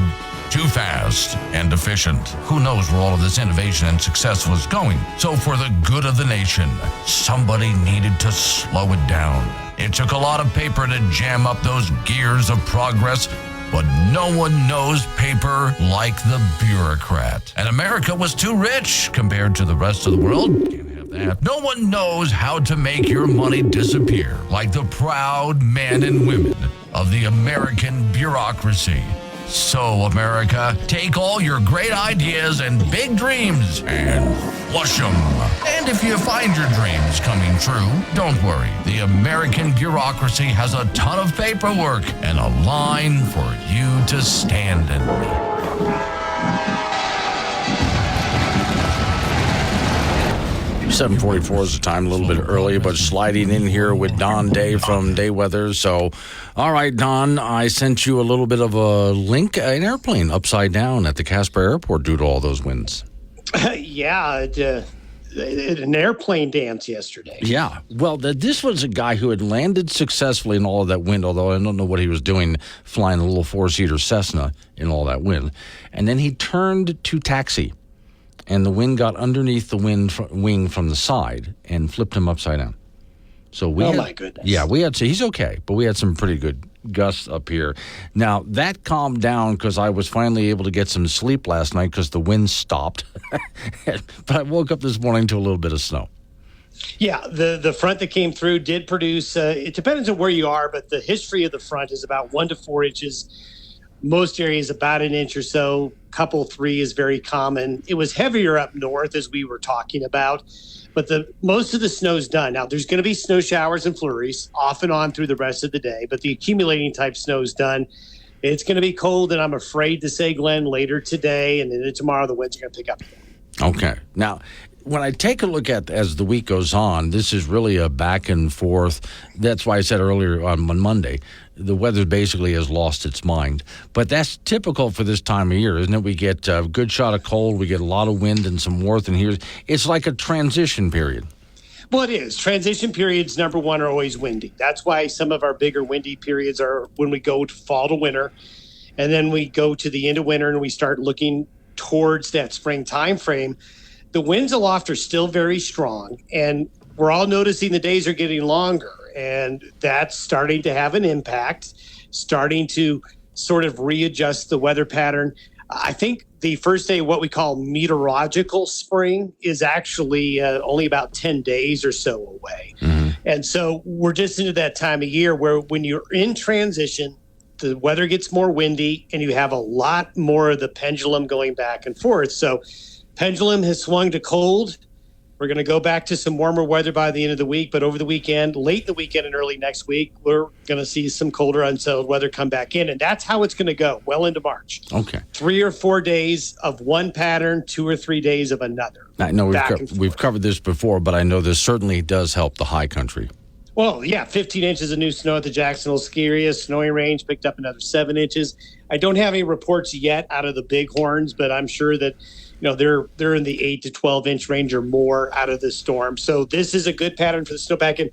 too fast and efficient. Who knows where all of this innovation and success was going? So for the good of the nation, somebody needed to slow it down. It took a lot of paper to jam up those gears of progress, but no one knows paper like the bureaucrat. And America was too rich compared to the rest of the world. Can't have that. No one knows how to make your money disappear like the proud men and women of the American bureaucracy. So, America, take all your great ideas and big dreams and flush them. And if you find your dreams coming true, don't worry. The American bureaucracy has a ton of paperwork and a line for you to stand in. 7:44 is the time, a little bit early, but sliding in here with Don Day from Day Weather. So, all right, Don, I sent you a little bit of a link, an airplane upside down at the Casper Airport due to all those winds. Yeah, an airplane dance yesterday. Yeah, well, this was a guy who had landed successfully in all of that wind, although I don't know what he was doing flying a little 4-seater Cessna in all that wind. And then he turned to taxi. And the wind got underneath the wing from the side and flipped him upside down. So my goodness. Yeah, he's okay, but we had some pretty good gusts up here. Now, that calmed down because I was finally able to get some sleep last night because the wind stopped. But I woke up this morning to a little bit of snow. Yeah, the front that came through did produce, it depends on where you are, but the history of the front is about 1 to 4 inches. Most areas about an inch or so. Couple 3 is very common. It was heavier up north, as we were talking about, but most of the snow's done. Now, there's going to be snow showers and flurries off and on through the rest of the day, but the accumulating type snow's done. It's going to be cold, and I'm afraid to say, Glenn, later today and then tomorrow the winds are going to pick up again. Okay. Now, when I take a look at as the week goes on, this is really a back and forth. That's why I said earlier on Monday, the weather basically has lost its mind. But that's typical for this time of year, isn't it? We get a good shot of cold, we get a lot of wind and some warmth, and it's like a transition period. Well, it is. Transition periods, number one, are always windy. That's why some of our bigger windy periods are when we go to fall to winter, and then we go to the end of winter and we start looking towards that spring time frame. the winds aloft are still very strong, and we're all noticing the days are getting longer, and that's starting to have an impact, starting to sort of readjust the weather pattern. I think the first day, what we call meteorological spring, is actually only about 10 days or so away. Mm-hmm. And so we're just into that time of year where when you're in transition, the weather gets more windy and you have a lot more of the pendulum going back and forth. So pendulum has swung to cold. We're going to go back to some warmer weather by the end of the week, but over the weekend, late in the weekend and early next week, we're going to see some colder, unsettled weather come back in, and that's how it's going to go well into March. Okay. 3 or 4 days of one pattern, 2 or 3 days of another. I know we've covered this before, but I know this certainly does help the high country. Well, yeah, 15 inches of new snow at the Jacksonville ski area. Snowing range picked up another 7 inches. I don't have any reports yet out of the Bighorns, but I'm sure that they're in the 8 to 12 inch range or more out of the storm. So this is a good pattern for the snowpack. And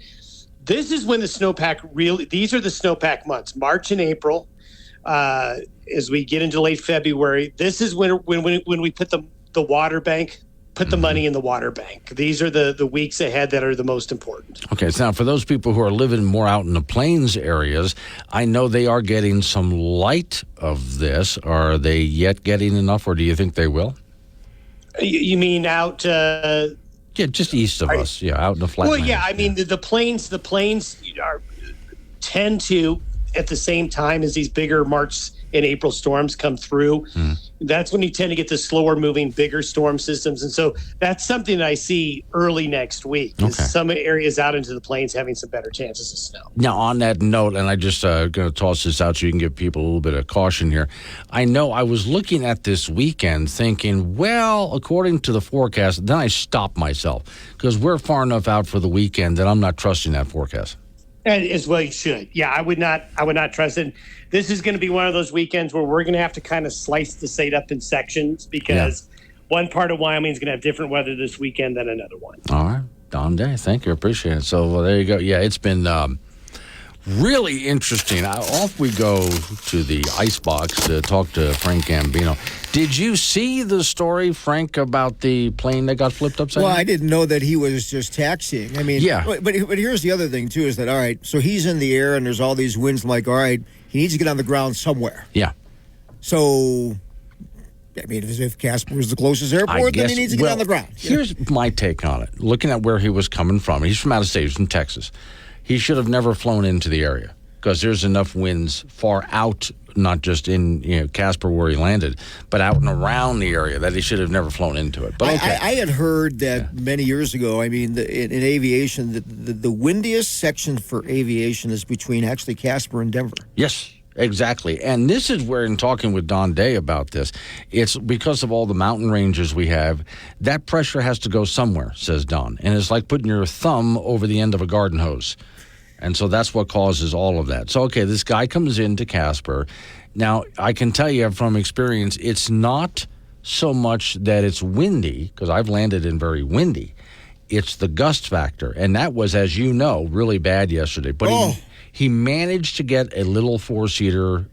this is when the snowpack these are the snowpack months, March and April. As we get into late February, this is when we put the water bank, put the money in the water bank. These are the weeks ahead that are the most important. Okay, so now for those people who are living more out in the plains areas, I know they are getting some light of this. Are they yet getting enough, or do you think they will? You mean out? Yeah, just east of us. Yeah, out in the flatlands. Well, yeah, I mean the plains tend to, at the same time as these bigger March and April storms come through, that's when you tend to get the slower moving, bigger storm systems. And so that's something that I see early next week. Okay. Some areas out into the plains having some better chances of snow. Now, on that note, and I just going to toss this out so you can give people a little bit of caution here. I know I was looking at this weekend thinking, well, according to the forecast, then I stopped myself because we're far enough out for the weekend that I'm not trusting that forecast. And as well you should. Yeah, I would not trust it. This is going to be one of those weekends where we're going to have to kind of slice the state up in sections because one part of Wyoming is going to have different weather this weekend than another one. All right. Don Day, thank you. Appreciate it. So there you go. Yeah, it's been really interesting. Off we go to the icebox to talk to Frank Gambino. Did you see the story, Frank, about the plane that got flipped upside down? Well, I didn't know that he was just taxiing. I mean, yeah. But here's the other thing, too, is that, all right, so he's in the air and there's all these winds. I'm like, all right, he needs to get on the ground somewhere. Yeah. So, I mean, if Casper is the closest airport, then he needs to get on the ground. Here's my take on it. Looking at where he was coming from, he's from out of state, he's from Texas. He should have never flown into the area because there's enough winds far out, not just in Casper where he landed, but out and around the area that he should have never flown into it. But okay. I had heard that many years ago. I mean, in aviation, the windiest section for aviation is between actually Casper and Denver. Yes. Exactly. And this is where, in talking with Don Day about this, it's because of all the mountain ranges we have, that pressure has to go somewhere, says Don. And it's like putting your thumb over the end of a garden hose. And so that's what causes all of that. So, okay, this guy comes into Casper. Now, I can tell you from experience, it's not so much that it's windy, because I've landed in very windy. It's the gust factor. And that was, as you know, really bad yesterday. But he managed to get a little four-seater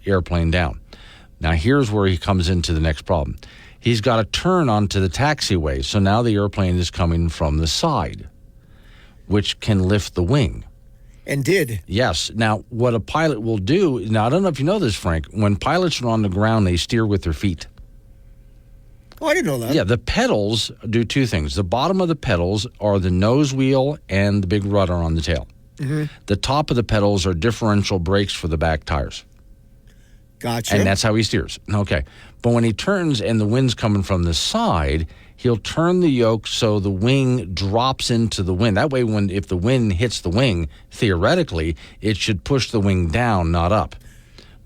airplane down. Now, here's where he comes into the next problem. He's got to turn onto the taxiway, so now the airplane is coming from the side, which can lift the wing. And did. Yes. Now, what a pilot will do, now I don't know if you know this, Frank, when pilots are on the ground, they steer with their feet. Oh, I didn't know that. Yeah, the pedals do two things. The bottom of the pedals are the nose wheel and the big rudder on the tail. Mm-hmm. The top of the pedals are differential brakes for the back tires. Gotcha. And that's how he steers. Okay. But when he turns and the wind's coming from the side, he'll turn the yoke so the wing drops into the wind. That way, if the wind hits the wing, theoretically, it should push the wing down, not up.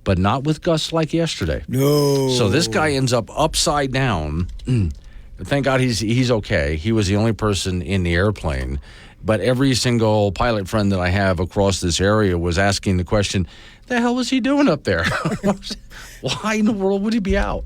But not with gusts like yesterday. No. So this guy ends up upside down. Thank God he's okay. He was the only person in the airplane. But every single pilot friend that I have across this area was asking the question, the hell was he doing up there? Why in the world would he be out?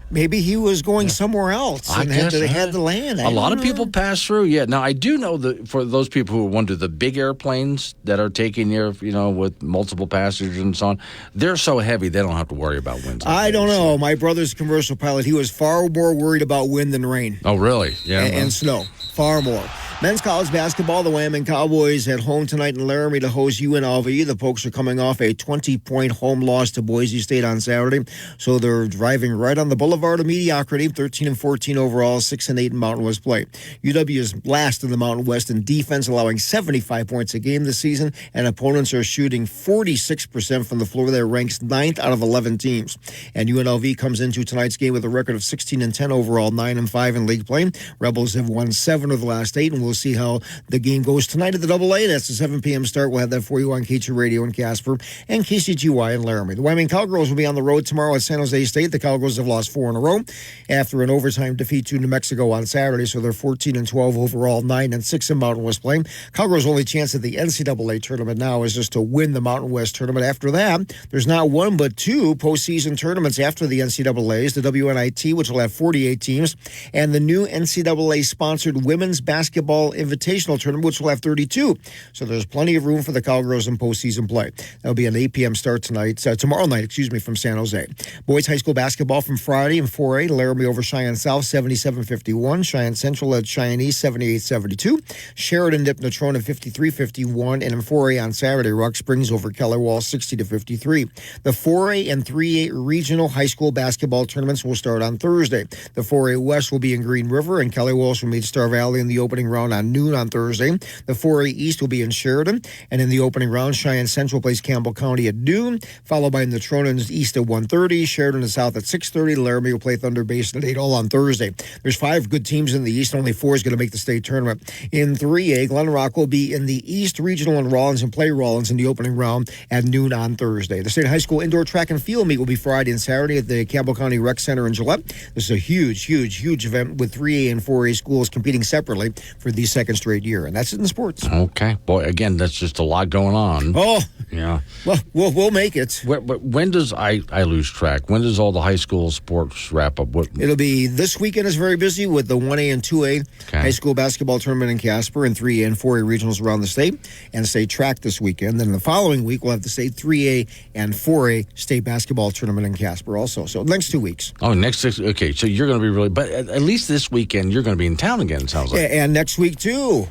Maybe he was going somewhere else and had to land. A lot of people pass through, yeah. Now, I do know that for those people who wonder, the big airplanes that are taking there, with multiple passengers and so on, they're so heavy they don't have to worry about winds. I don't know. My brother's a commercial pilot. He was far more worried about wind than rain. Oh, really? Yeah. And snow. Far more. Men's college basketball, the Wyoming Cowboys at home tonight in Laramie to host UNLV. The Pokes are coming off a 20-point home loss to Boise State on Saturday, so they're driving right on the boulevard of mediocrity, 13-14 overall, 6-8 in Mountain West play. UW is last in the Mountain West in defense, allowing 75 points a game this season, and opponents are shooting 46% from the floor. That ranks 9th out of 11 teams. And UNLV comes into tonight's game with a record of 16-10 overall, 9-5 in league play. Rebels have won 7 of the last 8, and we'll see how the game goes tonight at the AA. That's a 7 p.m. start. We'll have that for you on K2 Radio in Casper and KCGY in Laramie. The Wyoming Cowgirls will be on the road tomorrow at San Jose State. The Cowgirls have lost 4 in a row after an overtime defeat to New Mexico on Saturday, so they're 14-12 overall, 9-6 in Mountain West play. Cowgirls' only chance at the NCAA tournament now is just to win the Mountain West tournament. After that, there's not one but 2 postseason tournaments after the NCAAs, the WNIT, which will have 48 teams, and the new NCAA-sponsored Women's Basketball Invitational Tournament, which will have 32. So there's plenty of room for the Cowgirls in postseason play. That'll be an 8 p.m. start tomorrow night, from San Jose. Boys high school basketball from Friday in 4A, Laramie over Cheyenne South, 77-51. Cheyenne Central led Cheyenne East, 78-72. Sheridan nipped Natrona 53-51. And in 4A on Saturday, Rock Springs over Keller Wall, 60-53. The 4A and 3A regional high school basketball tournaments will start on Thursday. The 4A West will be in Green River, and Kelly Walsh will meet Star Valley in the opening round on noon on Thursday. The 4A East will be in Sheridan, and in the opening round, Cheyenne Central plays Campbell County at noon, followed by Natrona East at 1:30, Sheridan and South at 6:30. Laramie will play Thunder Basin at 8, all on Thursday. There's 5 good teams in the East, only 4 is going to make the state tournament. In 3A, Glen Rock will be in the East Regional in Rawlins and play Rawlins in the opening round at noon on Thursday. The state high school indoor track and field meet will be Friday and Saturday at the Campbell County Rec Center in Gillette. This is a huge event with 3A and 4A schools competing separately for the second straight year, and that's it in sports. Okay. Boy, again, that's just a lot going on. Oh, yeah. Well, we'll make it. When does I lose track? When does all the high school sports wrap up? It'll be this weekend is very busy with the 1A and 2A high school basketball tournament in Casper and 3A and 4A regionals around the state and state track this weekend. Then the following week, we'll have the state 3A and 4A state basketball tournament in Casper also. So next 2 weeks. Oh, okay. So you're going to be really, but at least this weekend, you're going to be in town again, it sounds like. Yeah, and next week too.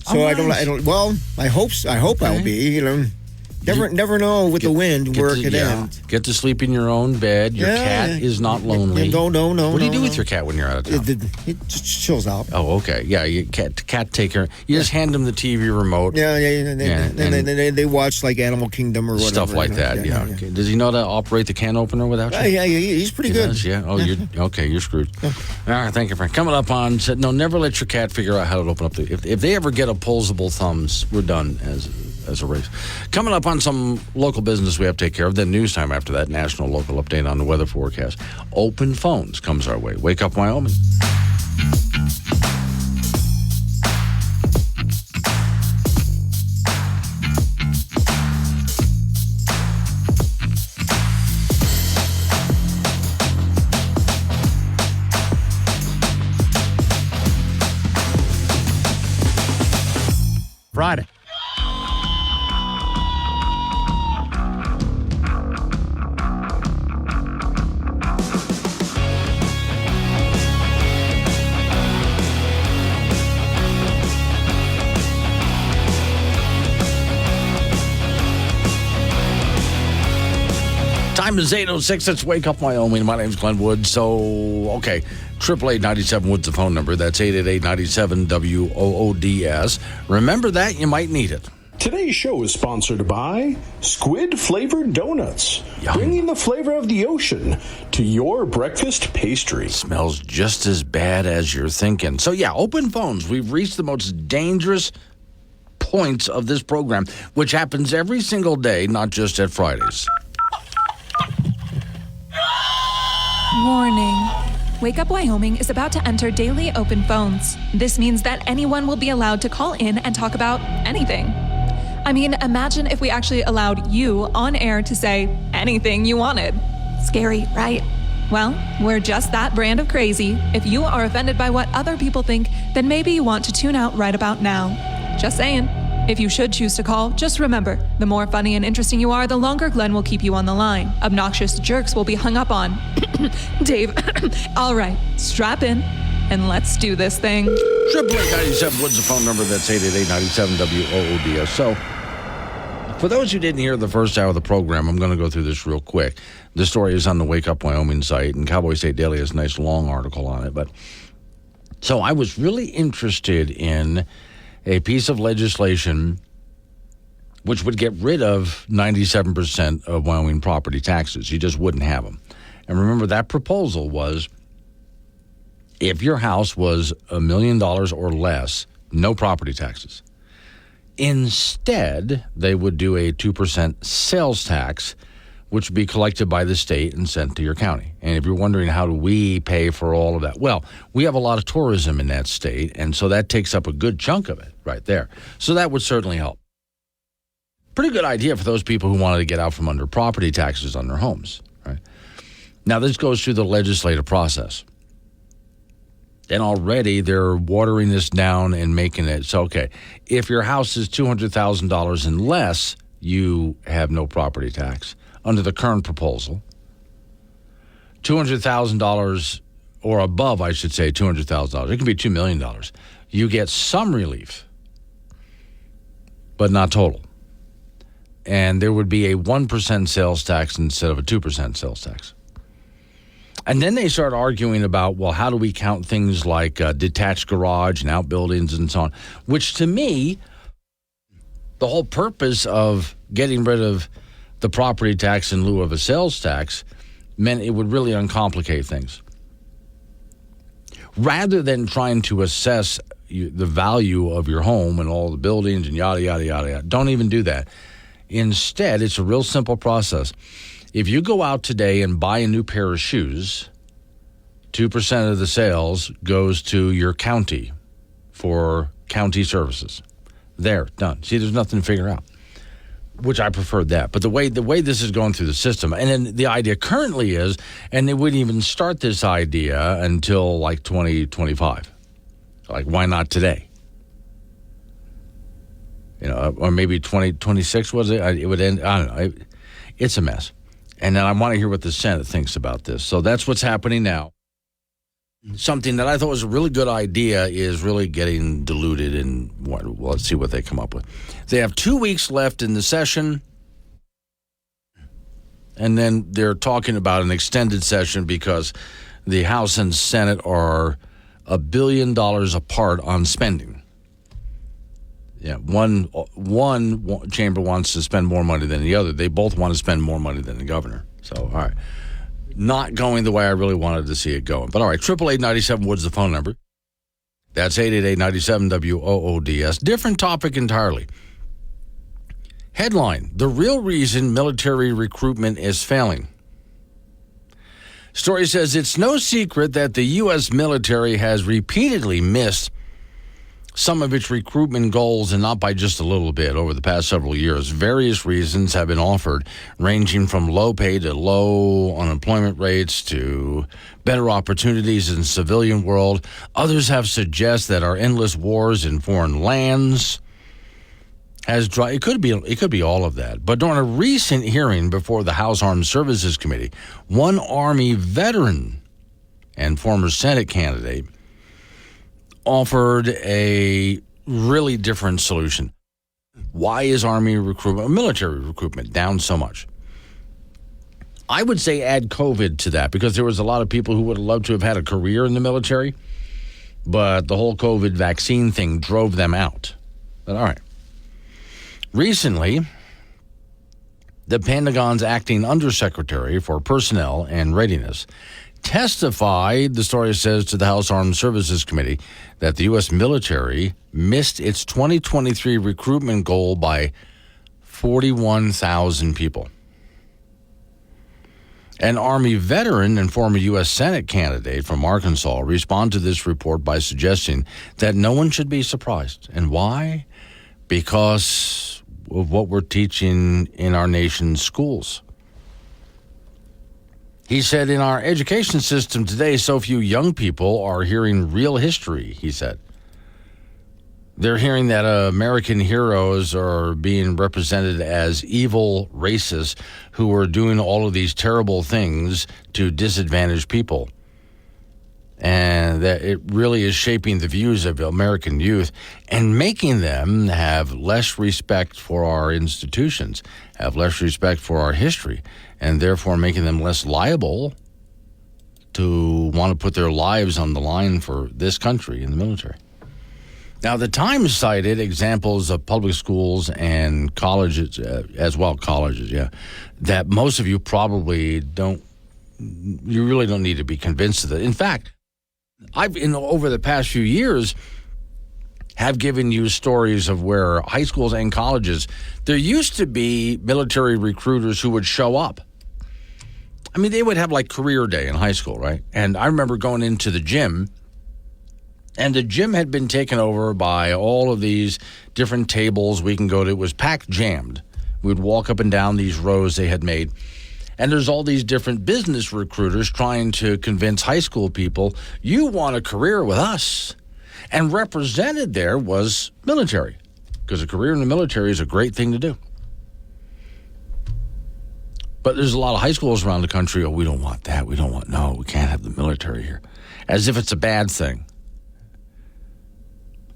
So nice. I don't. Well, I hope I'll be. Never know with the wind where it could end. Get to sleep in your own bed. Your cat is not lonely. No. What do you do with your cat when you're out of town? It just chills out. Oh, okay. Yeah, cat take care. You just hand them the TV remote. Yeah. They watch like Animal Kingdom or whatever. Stuff like that. Yeah. Okay. Does he know how to operate the can opener without you? Yeah. He's pretty good. Does, yeah. Oh, you're screwed. All right. Thank you, Frank. Coming up on said no. Never let your cat figure out how to open up if they ever get opposable thumbs, we're done as a race. Coming up on some local business we have to take care of. Then news time after that. National local update on the weather forecast. Open phones comes our way. Wake up, Wyoming. Friday. Time is 8:06. It's Wake Up Wyoming. My name's Glenn Woods. So, okay, 888-97 Woods, the phone number. That's 888-97-WOODS. Remember that. You might need it. Today's show is sponsored by squid-flavored donuts, bringing the flavor of the ocean to your breakfast pastry. Smells just as bad as you're thinking. So, yeah, open phones. We've reached the most dangerous points of this program, which happens every single day, not just at Fridays. Warning. Wake Up Wyoming is about to enter daily open phones. This means that anyone will be allowed to call in and talk about anything. I mean, imagine if we actually allowed you on air to say anything you wanted. Scary, right? Well, we're just that brand of crazy. If you are offended by what other people think, then maybe you want to tune out right about now. Just saying. If you should choose to call, just remember, the more funny and interesting you are, the longer Glenn will keep you on the line. Obnoxious jerks will be hung up on. Dave, all right, strap in, and let's do this thing. 888-97 Woods, the phone number. That's 888-97-WOODS. So, for those who didn't hear the first hour of the program, I'm going to go through this real quick. The story is on the Wake Up Wyoming site, and Cowboy State Daily has a nice long article on it. But so I was really interested in a piece of legislation which would get rid of 97% of Wyoming property taxes. You just wouldn't have them. And remember, that proposal was if your house was $1 million or less, no property taxes. Instead, they would do a 2% sales tax, which would be collected by the state and sent to your county. And if you're wondering how do we pay for all of that, well, we have a lot of tourism in that state, and so that takes up a good chunk of it right there. So that would certainly help. Pretty good idea for those people who wanted to get out from under property taxes on their homes, right? Now, this goes through the legislative process. And already they're watering this down and making it so, okay, if your house is $200,000 and less, you have no property tax. Under the current proposal, $200,000 or above, I should say, $200,000. It can be $2 million. You get some relief, but not total. And there would be a 1% sales tax instead of a 2% sales tax. And then they start arguing about, well, how do we count things like detached garage and outbuildings and so on, which to me, the whole purpose of getting rid of the property tax in lieu of a sales tax meant it would really uncomplicate things. Rather than trying to assess the value of your home and all the buildings and yada, yada, yada, yada, don't even do that. Instead, it's a real simple process. If you go out today and buy a new pair of shoes, 2% of the sales goes to your county for county services. There, done. See, there's nothing to figure out, which I preferred that. But the way this is going through the system, and then the idea currently is, and they wouldn't even start this idea until like 2025. Like, why not today? You know, or maybe 2026 was it? It would end. I don't know. It's a mess. And then I want to hear what the Senate thinks about this. So that's what's happening now. Something that I thought was a really good idea is really getting diluted, and well, let's see what they come up with. They have 2 weeks left in the session, and then they're talking about an extended session because the House and Senate are $1 billion apart on spending. Yeah, one chamber wants to spend more money than the other. They both want to spend more money than the governor. So, all right. Not going the way I really wanted to see it going. But all right, 888-97 Woods the phone number. That's 888-97-WOODS. Different topic entirely. Headline, the real reason military recruitment is failing. Story says it's no secret that the U.S. military has repeatedly missed some of its recruitment goals, and not by just a little bit, over the past several years. Various reasons have been offered, ranging from low pay to low unemployment rates to better opportunities in the civilian world. Others have suggested that our endless wars in foreign lands has it could be all of that. But during a recent hearing before the House Armed Services Committee, one Army veteran and former Senate candidate offered a really different solution. Why is Army recruitment, military recruitment, down so much? I would say add COVID to that, because there was a lot of people who would have loved to have had a career in the military, but the whole COVID vaccine thing drove them out. But all right. Recently, the Pentagon's acting undersecretary for Personnel and Readiness testified, the story says, to the House Armed Services Committee that the U.S. military missed its 2023 recruitment goal by 41,000 people. An Army veteran and former U.S. Senate candidate from Arkansas responded to this report by suggesting that no one should be surprised. And why? Because of what we're teaching in our nation's schools. He said, in our education system today, so few young people are hearing real history, he said. They're hearing that American heroes are being represented as evil racists who are doing all of these terrible things to disadvantaged people. And that it really is shaping the views of American youth and making them have less respect for our institutions, have less respect for our history, and therefore making them less liable to want to put their lives on the line for this country in the military. Now, the Times cited examples of public schools and colleges, that most of you probably you really don't need to be convinced of that. In fact, over the past few years, have given you stories of where high schools and colleges, there used to be military recruiters who would show up. I mean, they would have like career day in high school, right? And I remember going into the gym, and the gym had been taken over by all of these different tables we can go to. It was packed, jammed. We'd walk up and down these rows they had made. And there's all these different business recruiters trying to convince high school people, you want a career with us. And represented there was military, because a career in the military is a great thing to do. But there's a lot of high schools around the country, we don't want that. We can't have the military here. As if it's a bad thing.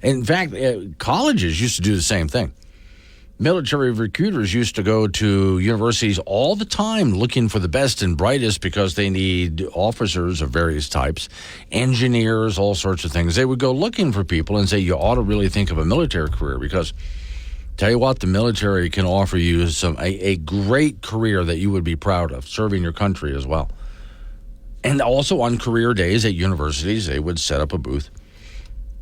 In fact, colleges used to do the same thing. Military recruiters used to go to universities all the time looking for the best and brightest because they need officers of various types, engineers, all sorts of things. They would go looking for people and say, you ought to really think of a military career because, tell you what, the military can offer you a great career that you would be proud of, serving your country as well. And also on career days at universities, they would set up a booth.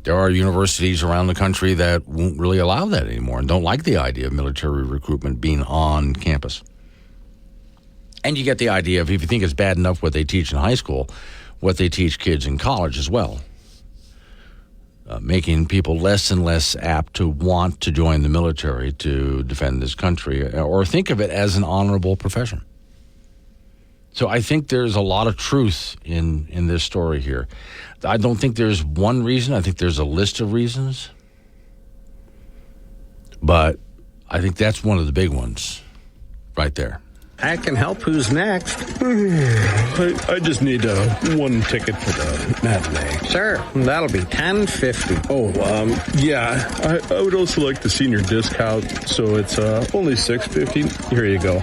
There are universities around the country that won't really allow that anymore and don't like the idea of military recruitment being on campus. And you get the idea of, if you think it's bad enough what they teach in high school, what they teach kids in college as well. Making people less and less apt to want to join the military to defend this country or think of it as an honorable profession. So I think there's a lot of truth in this story here. I don't think there's one reason. I think there's a list of reasons. But I think that's one of the big ones right there. I can help. Who's next? I just need one ticket for the matinee. Sure, that'll be $10.50. I would also like the senior discount, so it's only $6.50. Here you go.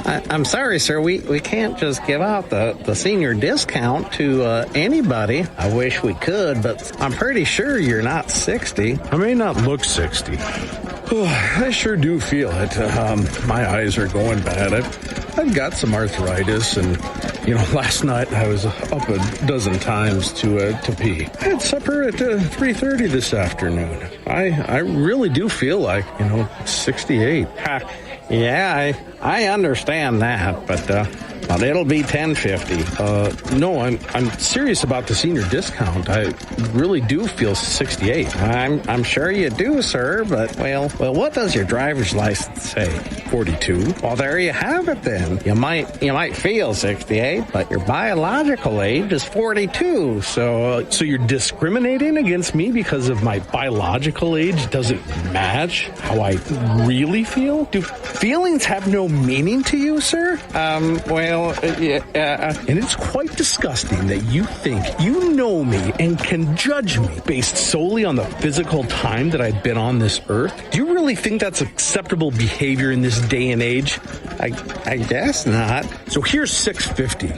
I'm sorry, sir. We can't just give out the senior discount to anybody. I wish we could, but I'm pretty sure you're not 60. I may not look 60. I sure do feel it. My eyes are going bad. I've got some arthritis, and last night I was up a dozen times to pee. I had supper at 3:30 this afternoon. I really do feel like 68. Yeah, I understand that, but it'll be $10.50. No, I'm serious about the senior discount. I really do feel 68. I'm sure you do, sir, but well, what does your driver's license say? 42. Well, there you have it then. You might feel 68, but your biological age is 42. So you're discriminating against me because of my biological age doesn't match how I really feel? Do feelings have no meaning to you, sir? And it's quite disgusting that you think you know me and can judge me based solely on the physical time that I've been on this earth. Do you really think that's acceptable behavior in this day and age? I guess not. So here's $6.50.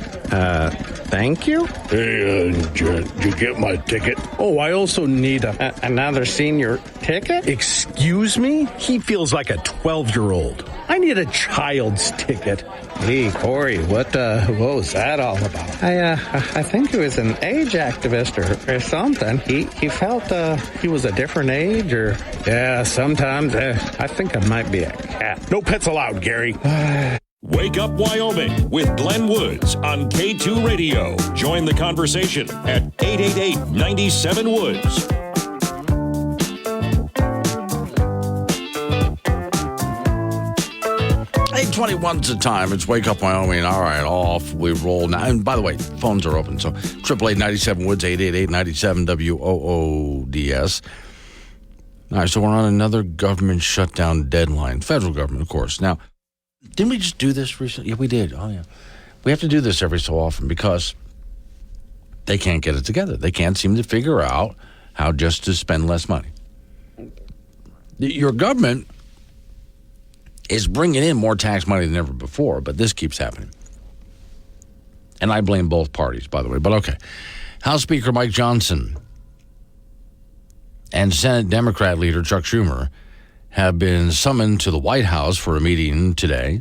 Thank you. Hey, did you get my ticket? Oh, I also need another senior ticket? Excuse me? He feels like a 12-year-old. I need a child's ticket. Hey, Corey, what was that all about? I think he was an age activist or something. He felt he was a different age or... Yeah, sometimes I think I might be a cat. No pets allowed, Gary. Wake Up Wyoming with Glenn Woods on K2 Radio. Join the conversation at 888-97-WOODS. 8:21's the time. It's Wake Up Wyoming. All right, off we roll now. And by the way, phones are open. So 888-97-WOODS, 888-97-WOODS. All right, so we're on another government shutdown deadline. Federal government, of course. Now, didn't we just do this recently? Yeah, we did. Oh, yeah. We have to do this every so often because they can't get it together. They can't seem to figure out how just to spend less money. Your government is bringing in more tax money than ever before, but this keeps happening. And I blame both parties, by the way, but okay. House Speaker Mike Johnson and Senate Democrat leader Chuck Schumer have been summoned to the White House for a meeting today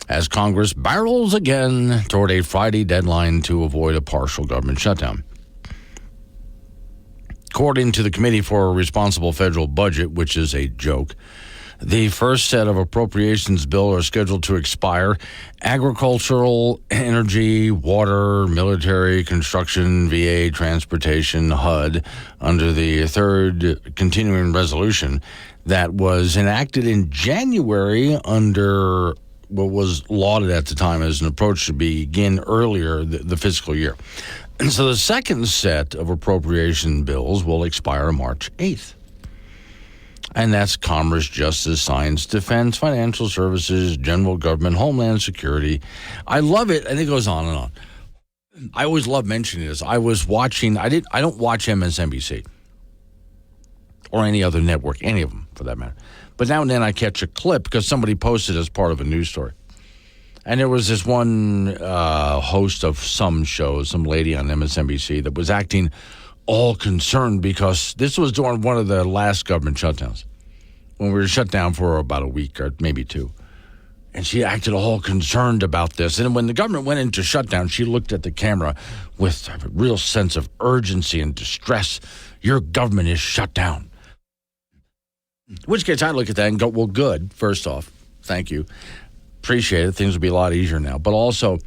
as Congress barrels again toward a Friday deadline to avoid a partial government shutdown. According to the Committee for a Responsible Federal Budget, which is a joke, the first set of appropriations bill are scheduled to expire. Agricultural, energy, water, military, construction, VA, transportation, HUD, under the third continuing resolution that was enacted in January under what was lauded at the time as an approach to begin earlier the fiscal year. And so the second set of appropriation bills will expire March 8th. And that's commerce, justice, science, defense, financial services, general government, homeland security. I love it, and it goes on and on. I always love mentioning this. I was watching, I don't watch MSNBC or any other network, any of them for that matter. But now and then I catch a clip because somebody posted as part of a news story. And there was this one host of some show, some lady on MSNBC that was acting all concerned because this was during one of the last government shutdowns when we were shut down for about a week or maybe two. And she acted all concerned about this. And when the government went into shutdown, she looked at the camera with a real sense of urgency and distress. Your government is shut down. In which case I look at that and go, well, good. First off, thank you. Appreciate it. Things will be a lot easier now. But also,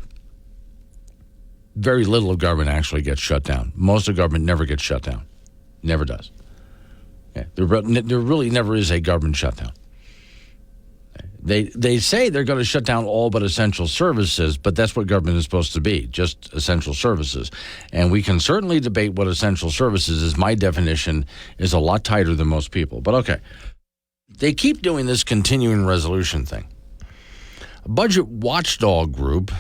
very little of government actually gets shut down. Most of government never gets shut down. Never does. Yeah, there really never is a government shutdown. They say they're going to shut down all but essential services, but that's what government is supposed to be, just essential services. And we can certainly debate what essential services is. My definition is a lot tighter than most people. But okay, they keep doing this continuing resolution thing. A budget watchdog group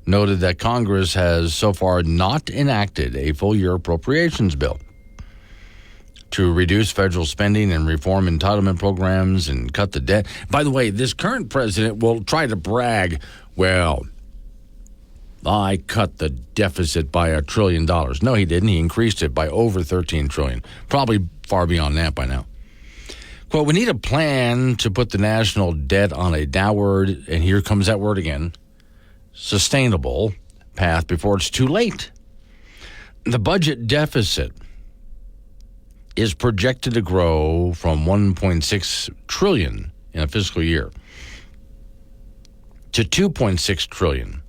noted that Congress has so far not enacted a full-year appropriations bill to reduce federal spending and reform entitlement programs and cut the debt. By the way, this current president will try to brag, well, I cut the deficit by $1 trillion. No, he didn't. He increased it by over $13 trillion, probably far beyond that by now. Quote, we need a plan to put the national debt on a downward, and here comes that word again, sustainable path before it's too late. The budget deficit is projected to grow from $1.6 trillion in a fiscal year to $2.6 trillion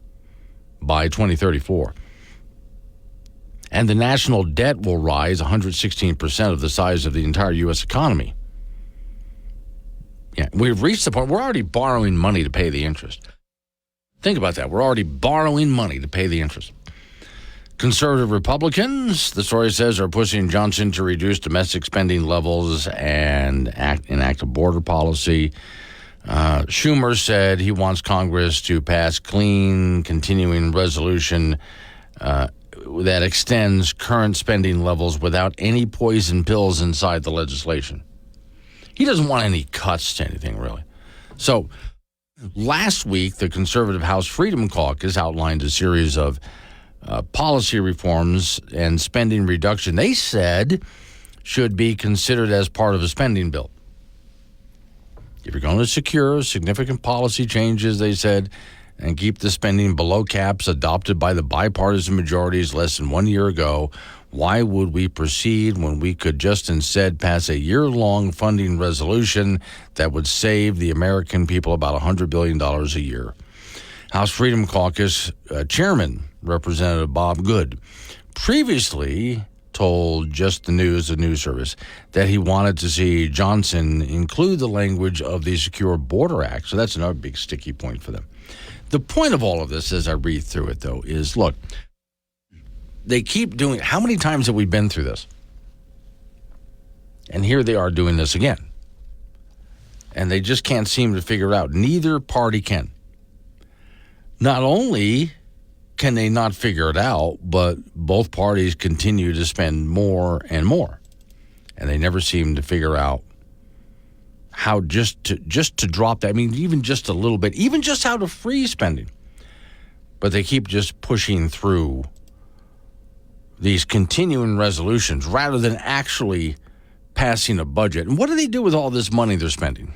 by 2034. And the national debt will rise 116% of the size of the entire U.S. economy. Yeah, we've reached the point, we're already borrowing money to pay the interest. Think about that. We're already borrowing money to pay the interest. Conservative Republicans, the story says, are pushing Johnson to reduce domestic spending levels and enact a border policy. Schumer said he wants Congress to pass clean, continuing resolution that extends current spending levels without any poison pills inside the legislation. He doesn't want any cuts to anything, really. So last week, the Conservative House Freedom Caucus outlined a series of policy reforms and spending reduction they said should be considered as part of a spending bill. If you're going to secure significant policy changes, they said, and keep the spending below caps adopted by the bipartisan majorities less than 1 year ago, Why would we proceed when we could just instead pass a year-long funding resolution that would save the American people about $100 billion a year? House Freedom Caucus Chairman Representative Bob Good previously told Just the News Service, that he wanted to see Johnson include the language of the Secure Border Act. So that's another big sticky point for them. The point of all of this, as I read through it, though, is, look, they keep doing, how many times have we been through this? And here they are doing this again. And they just can't seem to figure out. Neither party can. Not only can they not figure it out, but both parties continue to spend more and more. And they never seem to figure out how just to drop that. I mean, even just a little bit, even just how to freeze spending. But they keep just pushing through these continuing resolutions rather than actually passing a budget. And what do they do with all this money they're spending?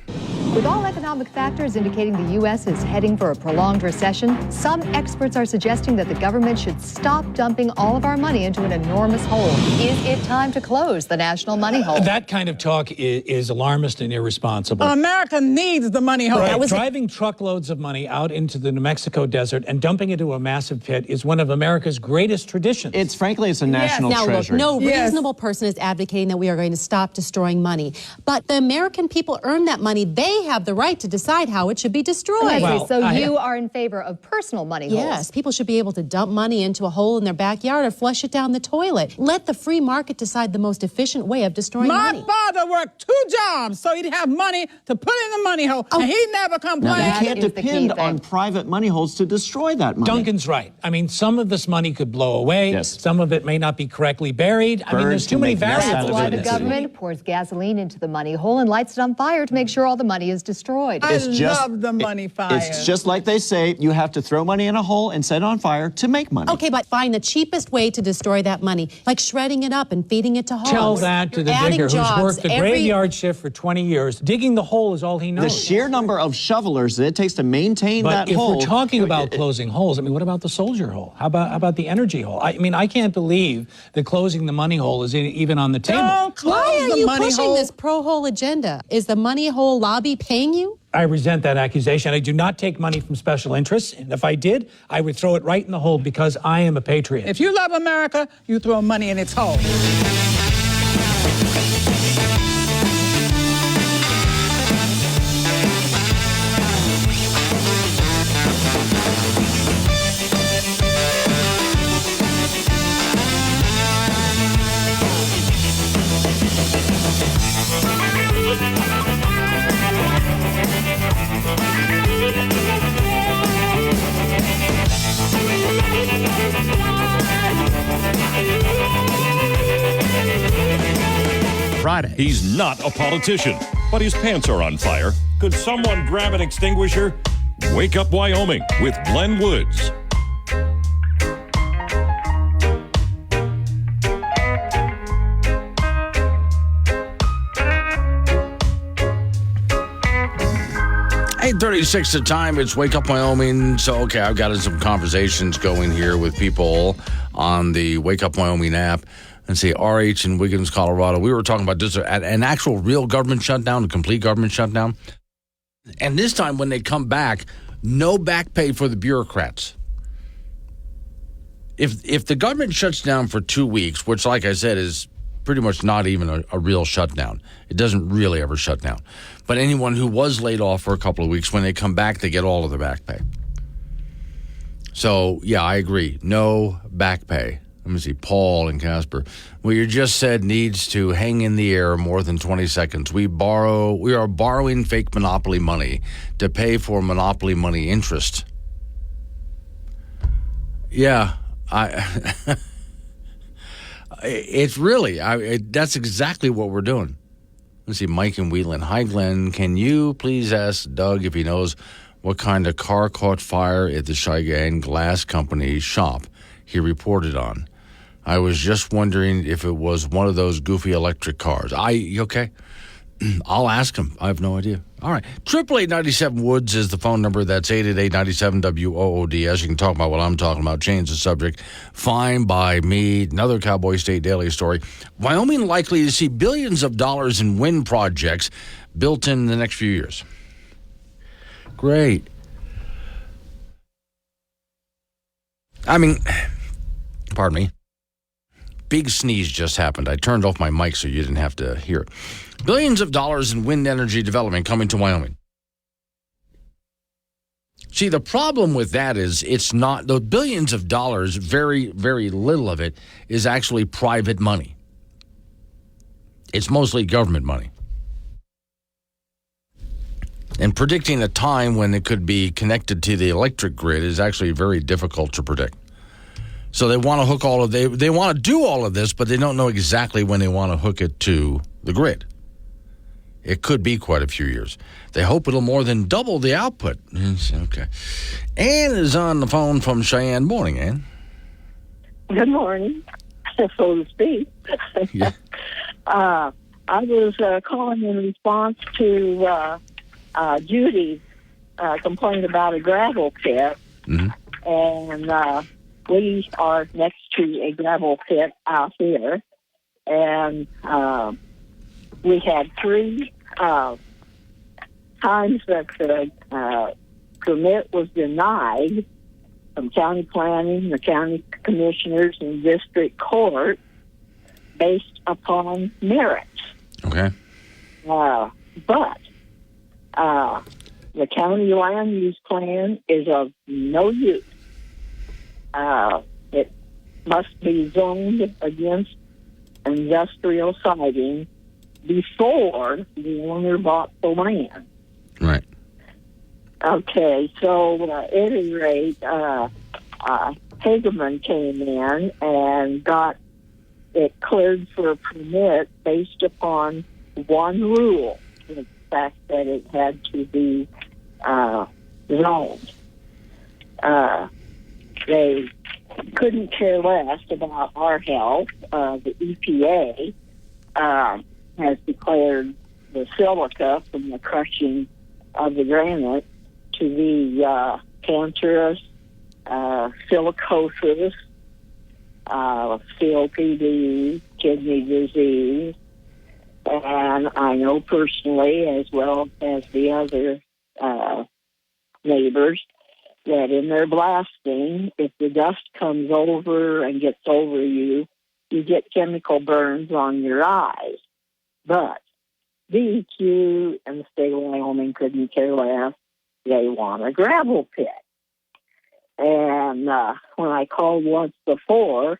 With all economic factors indicating the U.S. is heading for a prolonged recession, some experts are suggesting that the government should stop dumping all of our money into an enormous hole. Is it time to close the national money hole? That kind of talk is alarmist and irresponsible. America needs the money hole. Right. Driving truckloads of money out into the New Mexico desert and dumping it into a massive pit is one of America's greatest traditions. It's a national treasure. Now, look, no reasonable person is advocating that we are going to stop destroying money. But the American people earn that money. They have the right to decide how it should be destroyed. Well, so you are in favor of personal money holes? Yes, people should be able to dump money into a hole in their backyard or flush it down the toilet. Let the free market decide the most efficient way of destroying money. My father worked 2 jobs so he'd have money to put in the money hole, and he never complained. Now, you can't depend on private money holes to destroy that money. Duncan's right. I mean, some of this money could blow away. Yes. Some of it may not be correctly buried. I mean, there's too many variables. That's why the government pours gasoline into the money hole and lights it on fire to make sure all the money is destroyed. I love the money fire. It's just like they say, you have to throw money in a hole and set it on fire to make money. Okay, but find the cheapest way to destroy that money, like shredding it up and feeding it to hogs. Tell that to the digger who's worked the graveyard shift for 20 years. Digging the hole is all he knows. The sheer number of shovelers that it takes to maintain that hole. But if we're talking about closing holes, I mean, what about the soldier hole? How about the energy hole? I mean, I can't believe that closing the money hole is even on the table. Why are you pushing this pro-hole agenda? Is the money hole lobby paying you? I resent that accusation. I do not take money from special interests. And if I did, I would throw it right in the hole because I am a patriot. If you love America, you throw money in its hole. Friday. He's not a politician, but his pants are on fire. Could someone grab an extinguisher? Wake Up Wyoming with Glenn Woods. .36 the time. It's Wake Up Wyoming. So, okay, I've got some conversations going here with people on the Wake Up Wyoming app. And say RH in Wiggins, Colorado. We were talking about just an actual real government shutdown, a complete government shutdown. And this time when they come back, no back pay for the bureaucrats. If the government shuts down for 2 weeks, which, like I said, is pretty much not even a real shutdown. It doesn't really ever shut down. But anyone who was laid off for a couple of weeks, when they come back, they get all of the back pay. So, yeah, I agree. No back pay. Let me see, Paul and Casper. What you just said needs to hang in the air more than 20 seconds. We are borrowing fake monopoly money to pay for monopoly money interest. Yeah, it's really, that's exactly what we're doing. Let's see, Mike and Wheatland. Hi, Glenn. Can you please ask Doug if he knows what kind of car caught fire at the Cheyenne Glass Company shop he reported on? I was just wondering if it was one of those goofy electric cars. Okay? I'll ask him. I have no idea. All right. 888-97-WOODS is the phone number. That's 888-97-WOODS. You can talk about what I'm talking about. Change the subject. Fine by me. Another Cowboy State Daily story. Wyoming likely to see billions of dollars in wind projects built in the next few years. Great. I mean, pardon me. Big sneeze just happened. I turned off my mic so you didn't have to hear it. Billions of dollars in wind energy development coming to Wyoming. See, the problem with that is it's not, the billions of dollars, very, very little of it is actually private money. It's mostly government money. And predicting a time when it could be connected to the electric grid is actually very difficult to predict. So they want to hook they want to do all of this, but they don't know exactly when they want to hook it to the grid. It could be quite a few years. They hope it'll more than double the output. Okay. Ann is on the phone from Cheyenne. Morning, Ann. Good morning, so to speak. Yeah. I was calling in response to Judy's complaint about a gravel pit. Mm-hmm. And we are next to a gravel pit out here. And we had 3 times that the permit was denied from county planning, the county commissioners, and district court based upon merits. Okay. But the county land use plan is of no use. It must be zoned against industrial siting before the owner bought the land. Right. Okay, so at any rate, Hageman came in and got it cleared for a permit based upon one rule, the fact that it had to be zoned. They couldn't care less about our health. The EPA has declared the silica from the crushing of the granite to be cancerous, silicosis, COPD, kidney disease, and I know personally, as well as the other neighbors, that in their blasting, if the dust comes over and gets over you, you get chemical burns on your eyes. But DEQ and the state of Wyoming couldn't care less. They want a gravel pit. And when I called once before,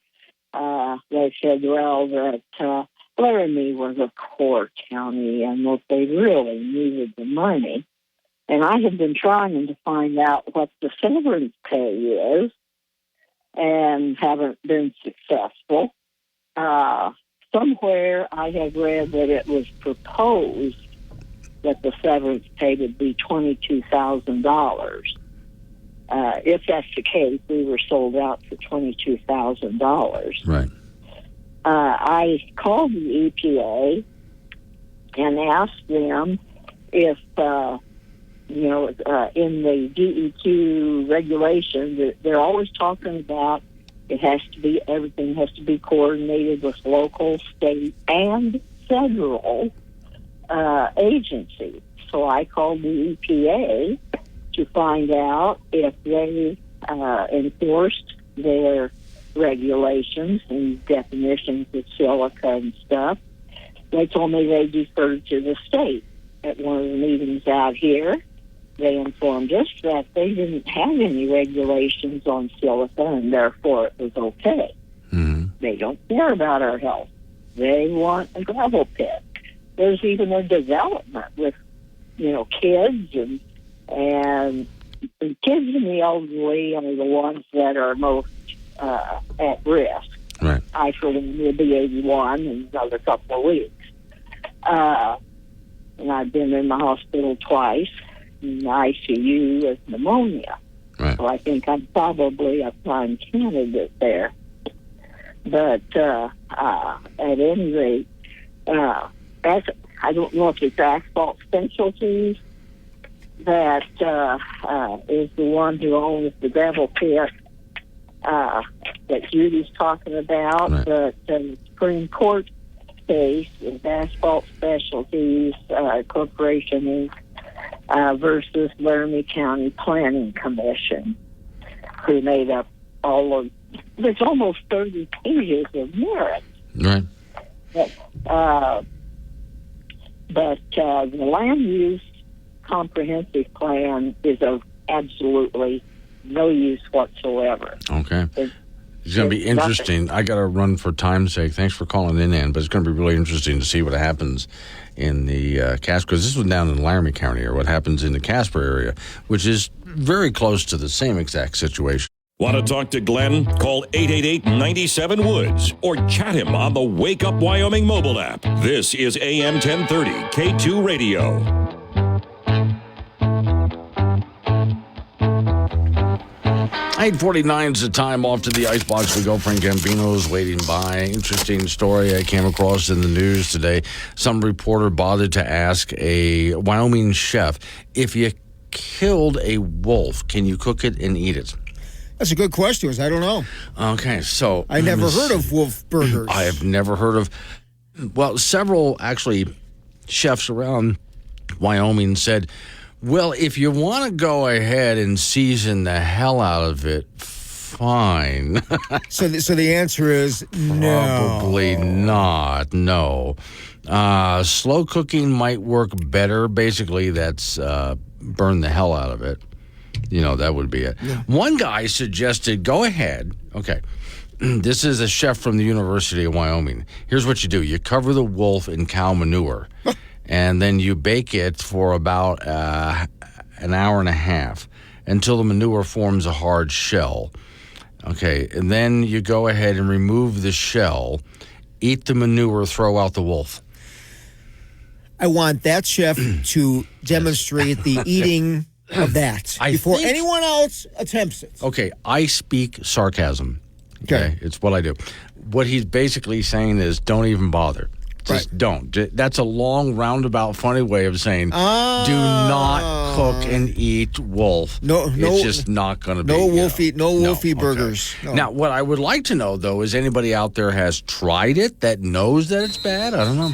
they said, well, that Laramie was a poor county and that they really needed the money. And I have been trying to find out what the severance pay is and haven't been successful. Somewhere I have read that it was proposed that the severance pay would be $22,000. If that's the case, we were sold out for $22,000. Right. I called the EPA and asked them if, in the DEQ regulations, they're always talking about everything has to be coordinated with local, state, and federal agencies. So I called the EPA to find out if they enforced their regulations and definitions of silica and stuff. They told me they deferred to the state. At one of the meetings out here, they informed us that they didn't have any regulations on silica and therefore it was okay. Mm-hmm. They don't care about our health. They want a gravel pit. There's even a development with, kids and the kids and the elderly are the ones that are most at risk. Right. I, for one, will be 81 in another couple of weeks. And I've been in the hospital twice in the ICU with pneumonia. Right. So I think I'm probably a prime candidate there. But at any rate, I don't know if it's Asphalt Specialties that is the one who owns the gravel pit that Judy's talking about. Right. But the Supreme Court case is Asphalt Specialties Corporation Inc. Versus Laramie County Planning Commission, who made up there's almost 30 pages of merit. Right. But the land use comprehensive plan is of absolutely no use whatsoever. Okay. It's going to be interesting. I got to run for time's sake. Thanks for calling in, Ann, but it's going to be really interesting to see what happens in the Casper, because this was down in Laramie County, or what happens in the Casper area, which is very close to the same exact situation. Want to talk to Glenn? Call 888-97-WOODS or chat him on the Wake Up Wyoming mobile app. This is AM 1030 K2 Radio. $8:49 is the time. Off to the icebox we go. Frank Gambino's waiting by. Interesting story I came across in the news today. Some reporter bothered to ask a Wyoming chef, if you killed a wolf, can you cook it and eat it? That's a good question. I don't know. Okay, so I never heard of wolf burgers. I have never heard of. Well, several actually chefs around Wyoming said, well, if you want to go ahead and season the hell out of it, fine. So the answer is no. Probably not. No. Slow cooking might work better. Basically, that's burn the hell out of it. That would be it. Yeah. One guy suggested, go ahead. Okay. This is a chef from the University of Wyoming. Here's what you do. You cover the wolf in cow manure, and then you bake it for about an hour and a half until the manure forms a hard shell. Okay. And then you go ahead and remove the shell, eat the manure, throw out the wolf. I want that chef to demonstrate the eating of that before anyone else attempts it. Okay, I speak sarcasm. Okay, it's what I do. What he's basically saying is, don't even bother. Just don't. That's a long, roundabout, funny way of saying, do not cook and eat wolf. It's just not going to be. No wolfy burgers. Okay. No. Now, what I would like to know, though, is anybody out there has tried it that knows that it's bad? I don't know.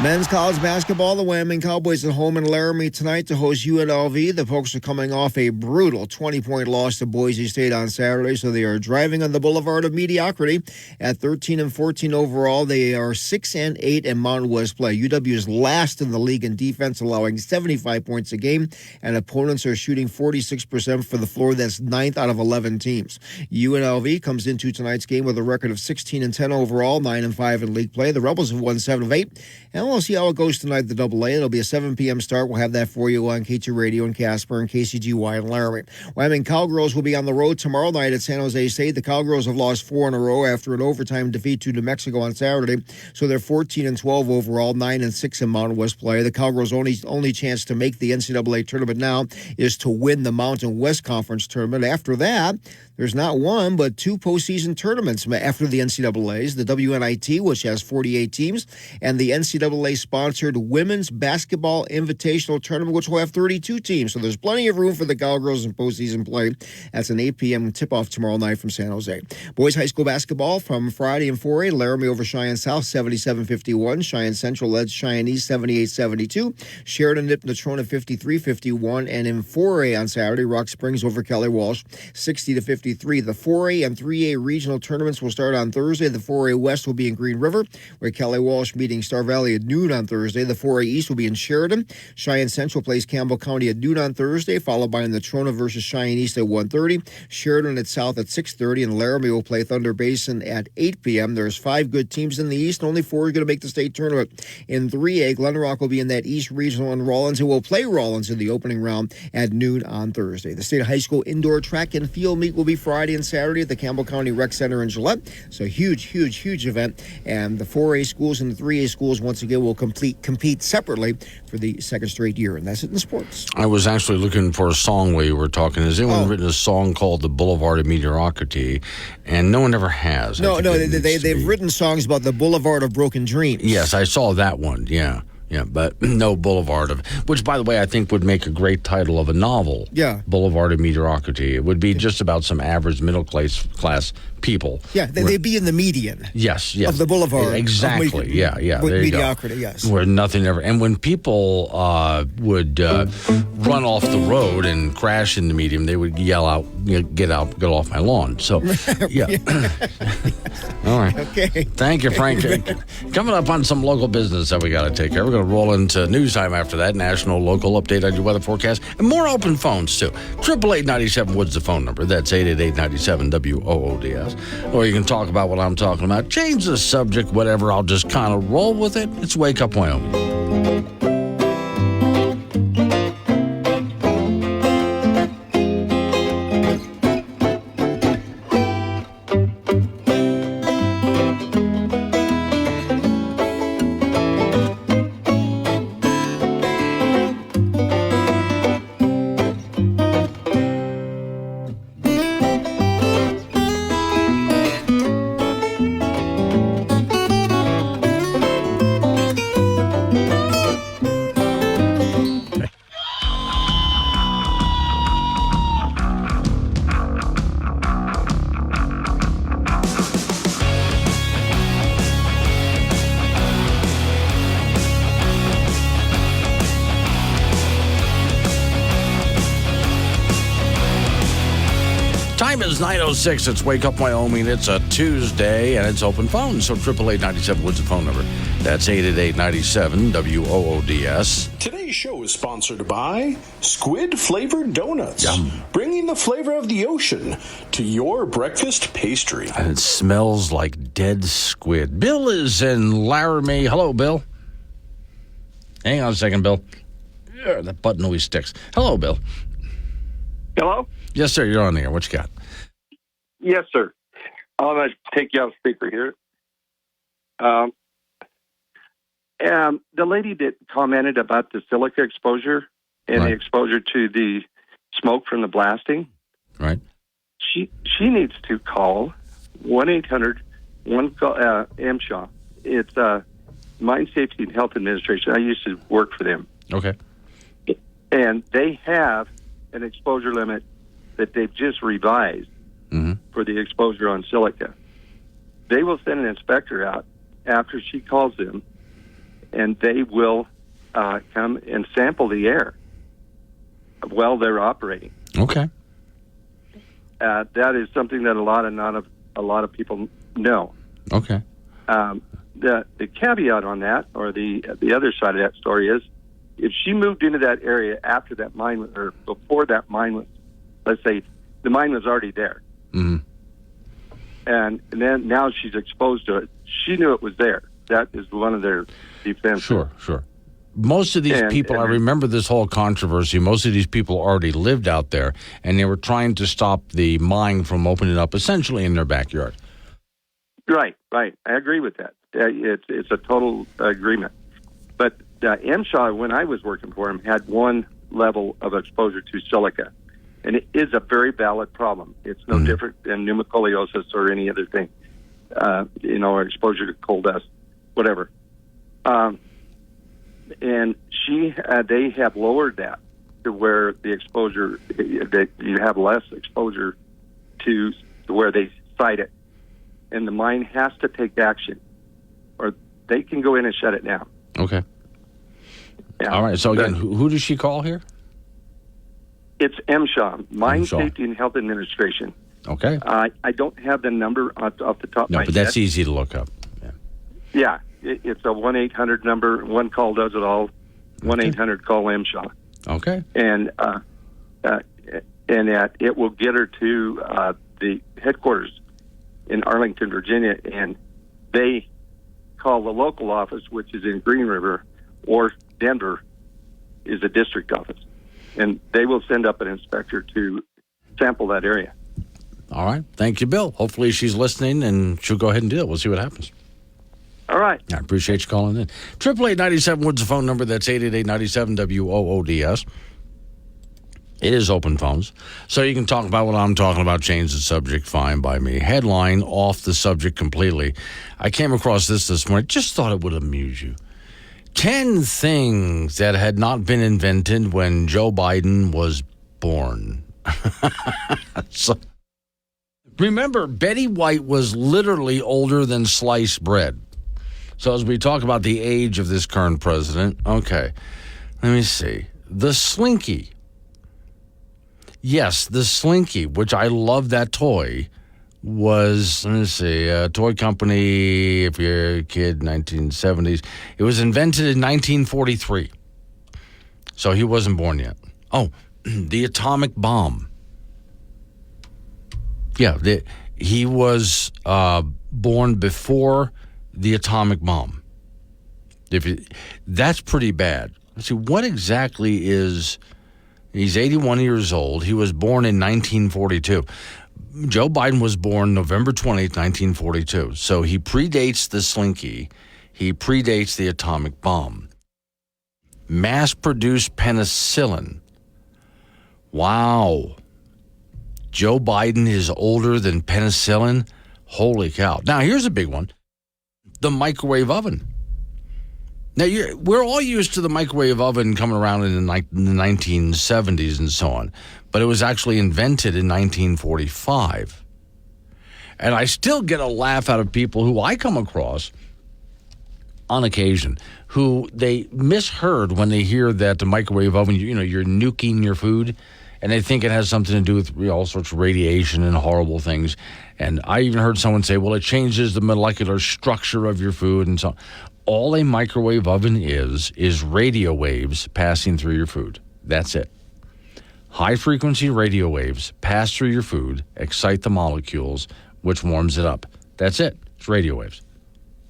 Men's college basketball, the Wyoming Cowboys at home in Laramie tonight to host UNLV. The Pokes are coming off a brutal 20-point loss to Boise State on Saturday, so they are driving on the boulevard of mediocrity. At 13-14 overall, they are 6-8 in Mountain West play. UW is last in the league in defense, allowing 75 points a game, and opponents are shooting 46% for the floor. That's 9th out of 11 teams. UNLV comes into tonight's game with a record of 16-10 overall, 9-5 in league play. The Rebels have won 7 of 8. And we'll see how it goes tonight at the AA. It'll be a 7 p.m. start. We'll have that for you on K2 Radio in Casper and KCGY in Laramie. Wyoming Cowgirls will be on the road tomorrow night at San Jose State. The Cowgirls have lost 4 in a row after an overtime defeat to New Mexico on Saturday. So they're 14-12 overall, 9-6 in Mountain West play. The Cowgirls' only chance to make the NCAA tournament now is to win the Mountain West Conference tournament. After that, there's not one, but 2 postseason tournaments after the NCAAs, the WNIT, which has 48 teams, and the NCAA-sponsored Women's Basketball Invitational Tournament, which will have 32 teams. So there's plenty of room for the Cowgirls in postseason play. That's an 8 p.m. tip-off tomorrow night from San Jose. Boys high school basketball from Friday in 4A, Laramie over Cheyenne South, 77-51. Cheyenne Central led Cheyenne East, 78-72. Sheridan nipped Natrona, 53-51. And in 4A on Saturday, Rock Springs over Kelly Walsh, 60-53. The 4A and 3A regional tournaments will start on Thursday. The 4A West will be in Green River, where Kelly Walsh meeting Star Valley at noon on Thursday. The 4A East will be in Sheridan. Cheyenne Central plays Campbell County at noon on Thursday, followed by Natrona versus Cheyenne East at 1:30. Sheridan at South at 6:30, and Laramie will play Thunder Basin at 8 p.m. There's 5 good teams in the East, and only 4 are going to make the state tournament. In 3A, Glen Rock will be in that East Regional, and Rawlins, who will play Rawlins in the opening round at noon on Thursday. The state high school indoor track and field meet will be Friday and Saturday at the Campbell County Rec Center in Gillette. So huge event. And the 4A schools and the 3A schools, once again, will compete separately for the second straight year. And that's it in sports. I was actually looking for a song while you were talking. Has anyone written a song called The Boulevard of Mediocrity? And no one ever has. No, they've written songs about the Boulevard Boulevard of Broken Dreams. Yes, I saw that one. Yeah, but no Boulevard of, which, by the way, I think would make a great title of a novel. Yeah. Boulevard of Mediocrity. It would be just about some average middle class people. Yeah, they'd be in the median. Yes. Of the boulevard. Exactly. Yeah. There you mediocrity, go. yes. Where nothing ever. And when people would run off the road and crash in the median, they would yell out, get off my lawn. So, yeah. All right. Okay. Thank you, Frank. Coming up on some local business that we got to take care of. We're going to roll into news time after that. National, local update on your weather forecast. And more open phones, too. 888-97 Woods the phone number. That's 888-97-WOODS. Or you can talk about what I'm talking about. Change the subject, whatever. I'll just kind of roll with it. It's Wake Up Wyoming. Time is 9:06. It's Wake Up Wyoming. It's a Tuesday, and it's open phone. So 888-97 Woods the phone number. That's 888-97-WOODS. Today's show is sponsored by Squid-Flavored Donuts, Yum. bringing the flavor of the ocean to your breakfast pastry. And it smells like dead squid. Bill is in Laramie. Hello, Bill. Hang on a second, Bill. Yeah, that button always sticks. Hello, Bill. Hello? Yes, sir. You're on the air. What you got? Yes, sir. I'm going to take you off speaker here. And the lady that commented about the silica exposure and the exposure to the smoke from the blasting, right? She needs to call 1-800-MSHA. It's Mine Safety and Health Administration. I used to work for them. Okay. And they have an exposure limit that they've just revised for the exposure on silica. They will send an inspector out after she calls them, and they will come and sample the air while they're operating. Okay. That is something that a lot of people know. Okay. The caveat on that, or the other side of that story is, if she moved into that area after that mine or before that mine was, let's say the mine was already there, and then now she's exposed to it. She knew it was there. That is one of their defenses. Sure. Most of these people, I remember this whole controversy. Most of these people already lived out there, and they were trying to stop the mine from opening up essentially in their backyard. Right. I agree with that. It's a total agreement. But MSHA, when I was working for him, had one level of exposure to silica. And it is a very valid problem. It's no different than pneumoconiosis or any other thing, or exposure to coal dust, whatever. And they have lowered that to where the exposure, that you have less exposure to where they cite it. And the mine has to take action, or they can go in and shut it down. Okay. Yeah. All right. So again, who does she call here? It's MSHA, Mine Safety and Health Administration. Okay. I don't have the number off the top of my head. No, but that's easy to look up. Yeah, it's a 1-800 number. One call does it all. 1-800-CALL MSHA. Okay. And it will get her to the headquarters in Arlington, Virginia, and they call the local office, which is in Green River, or Denver is a district office. And they will send up an inspector to sample that area. All right. Thank you, Bill. Hopefully she's listening, and she'll go ahead and do it. We'll see what happens. All right. I appreciate you calling in. 888-97 Woods the phone number. That's 888-97-WOODS. It is open phones. So you can talk about what I'm talking about, change the subject, fine by me. Headline, off the subject completely. I came across this morning, just thought it would amuse you. 10 things that had not been invented when Joe Biden was born. So, remember, Betty White was literally older than sliced bread. So as we talk about the age of this current president, okay, let me see. The Slinky. Yes, the Slinky, which I love that toy, was, let me see, a toy company, if you're a kid, 1970s. It was invented in 1943. So he wasn't born yet. Oh, the atomic bomb. Yeah, he was born before the atomic bomb. That's pretty bad. Let's see, what exactly is... He's 81 years old. He was born in 1942. Joe Biden was born November 20th, 1942. So he predates the Slinky. He predates the atomic bomb. Mass-produced penicillin. Wow. Joe Biden is older than penicillin? Holy cow. Now, here's a big one. The microwave oven. Now, we're all used to the microwave oven coming around in the 1970s and so on, but it was actually invented in 1945. And I still get a laugh out of people who I come across on occasion, who they misheard when they hear that the microwave oven, you're nuking your food, and they think it has something to do with all sorts of radiation and horrible things. And I even heard someone say, well, it changes the molecular structure of your food and so on. All a microwave oven is radio waves passing through your food. That's it. High-frequency radio waves pass through your food, excite the molecules, which warms it up. That's it. It's radio waves.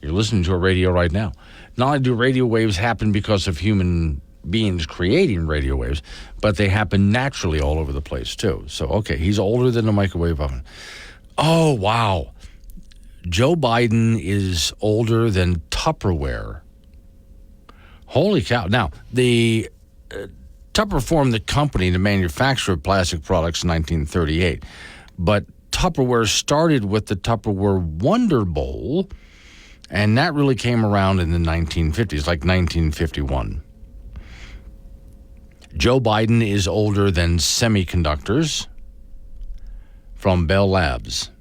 You're listening to a radio right now. Not only do radio waves happen because of human beings creating radio waves, but they happen naturally all over the place, too. So, okay, he's older than a microwave oven. Oh, wow. Joe Biden is older than Tupperware. Holy cow. Now, the Tupperware formed the company to manufacture plastic products in 1938. But Tupperware started with the Tupperware Wonder Bowl, and that really came around in the 1950s, like 1951. Joe Biden is older than semiconductors from Bell Labs.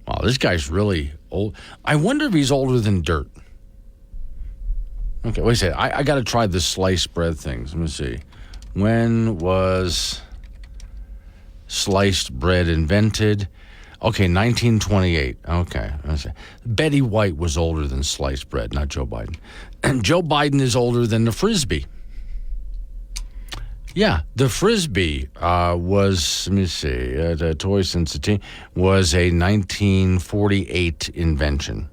Wow, this guy's really old. I wonder if he's older than dirt. Okay, wait a second. I got to try this sliced bread thing. Let me see. When was sliced bread invented? Okay, 1928. Okay. Betty White was older than sliced bread, not Joe Biden. And Joe Biden is older than the Frisbee. Yeah, the Frisbee was, let me see, the toy since the teen, was a 1948 invention.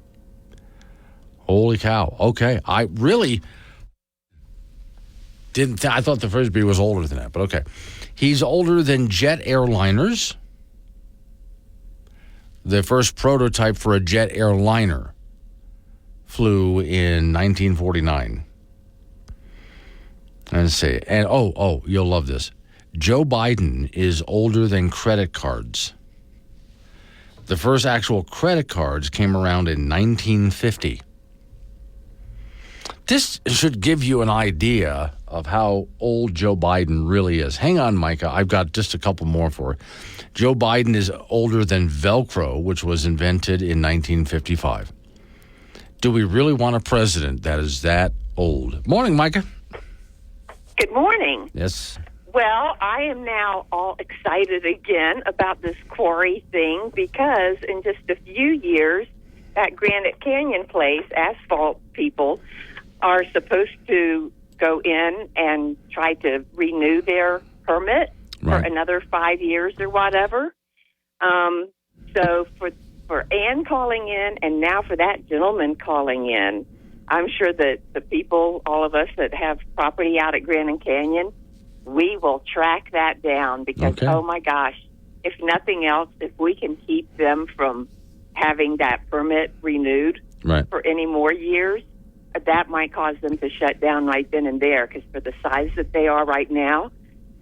Holy cow. Okay, I really didn't, I thought the Frisbee was older than that, but okay. He's older than jet airliners. The first prototype for a jet airliner flew in 1949. Let's see. And you'll love this. Joe Biden is older than credit cards. The first actual credit cards came around in 1950. This should give you an idea of how old Joe Biden really is. Hang on, Micah. I've got just a couple more for you. Joe Biden is older than Velcro, which was invented in 1955. Do we really want a president that is that old? Morning, Micah. Good morning. Yes. Well, I am now all excited again about this quarry thing because in just a few years, that Granite Canyon place, asphalt people are supposed to go in and try to renew their permit for another 5 years or whatever. So for Ann calling in and now for that gentleman calling in, I'm sure that the people, all of us that have property out at Granite Canyon, we will track that down because, oh my gosh, if nothing else, if we can keep them from having that permit renewed for any more years, that might cause them to shut down right then and there because for the size that they are right now,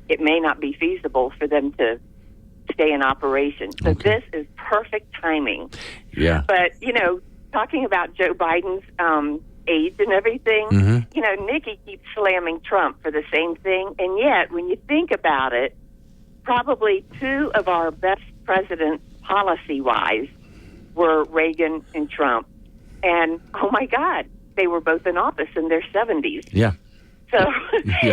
it may not be feasible for them to stay in operation. So this is perfect timing. Yeah. But, talking about Joe Biden's age and everything, Nikki keeps slamming Trump for the same thing. And yet, when you think about it, probably two of our best presidents policy-wise were Reagan and Trump. And, oh, my God, they were both in office in their 70s. Yeah. So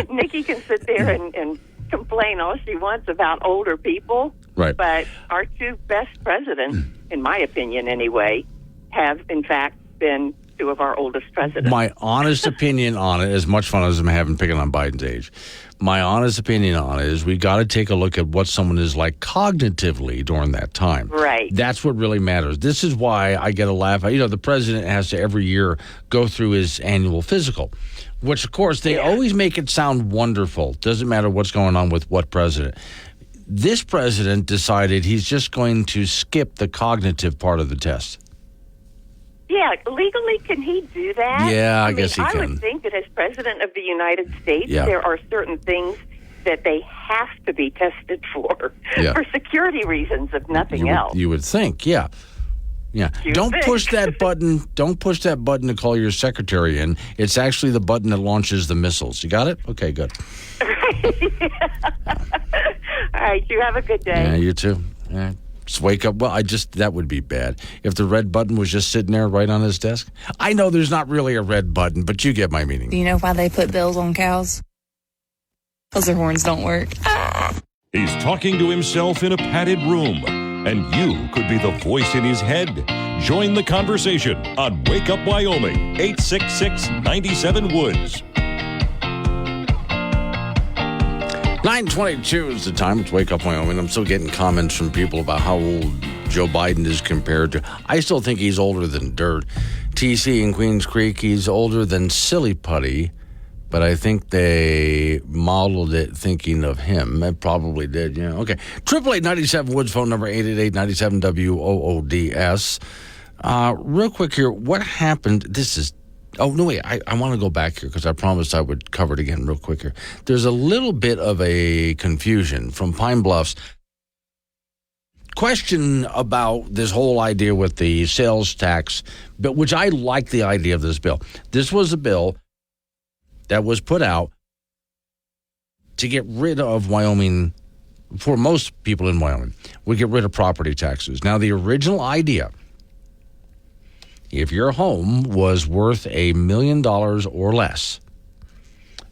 Nikki can sit there and complain all she wants about older people. Right. But our two best presidents, in my opinion anyway, have, in fact, been two of our oldest presidents. My honest opinion on it, as much fun as I'm having picking on Biden's age, my honest opinion on it is we got to take a look at what someone is like cognitively during that time. Right. That's what really matters. This is why I get a laugh. The president has to every year go through his annual physical, which, of course, they always make it sound wonderful. Doesn't matter what's going on with what president. This president decided he's just going to skip the cognitive part of the test. Yeah, legally, can he do that? Yeah, I guess he I can. would think that as President of the United States, Yeah. there are certain things that they have to be tested for security reasons, if nothing else. You would think, yeah. Yeah. Don't push that button. Don't push that button to call your secretary in. It's actually the button that launches the missiles. You got it? Okay, good. All right, you have a good day. Yeah, you too. Yeah. Just wake up. Well, that would be bad. If the red button was just sitting there right on his desk. I know there's not really a red button, but you get my meaning. Do you know why they put bells on cows? Because their horns don't work. He's talking to himself in a padded room, and you could be the voice in his head. Join the conversation on Wake Up Wyoming, 866-97-WOODS. 9:22 is the time. It's Wake Up Wyoming. I'm still getting comments from people about how old Joe Biden is compared to. I still think he's older than dirt. TC in Queens Creek, he's older than Silly Putty, but I think they modeled it thinking of him. They probably did, yeah. Okay. 888-97-WOODS, phone number 888-97-WOODS. Real quick here, what happened? Oh, no, wait, I want to go back here because I promised I would cover it again real quick here. There's a little bit of a confusion from Pine Bluffs. Question about this whole idea with the sales tax, but which I like the idea of this bill. This was a bill that was put out to get rid of Wyoming, for most people in Wyoming, we get rid of property taxes. Now, the original idea, if your home was worth $1 million or less,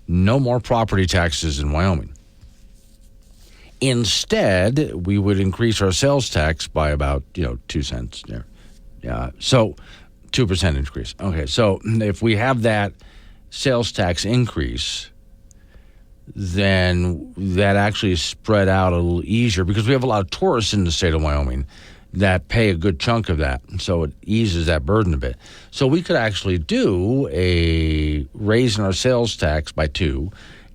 no more property taxes in Wyoming. Instead, we would increase our sales tax by about 2 cents there. Yeah, so 2% increase. Okay, so if we have that sales tax increase, then that actually is spread out a little easier because we have a lot of tourists in the state of Wyoming that pay a good chunk of that, so it eases that burden a bit. So we could actually do a raise in our sales tax by 2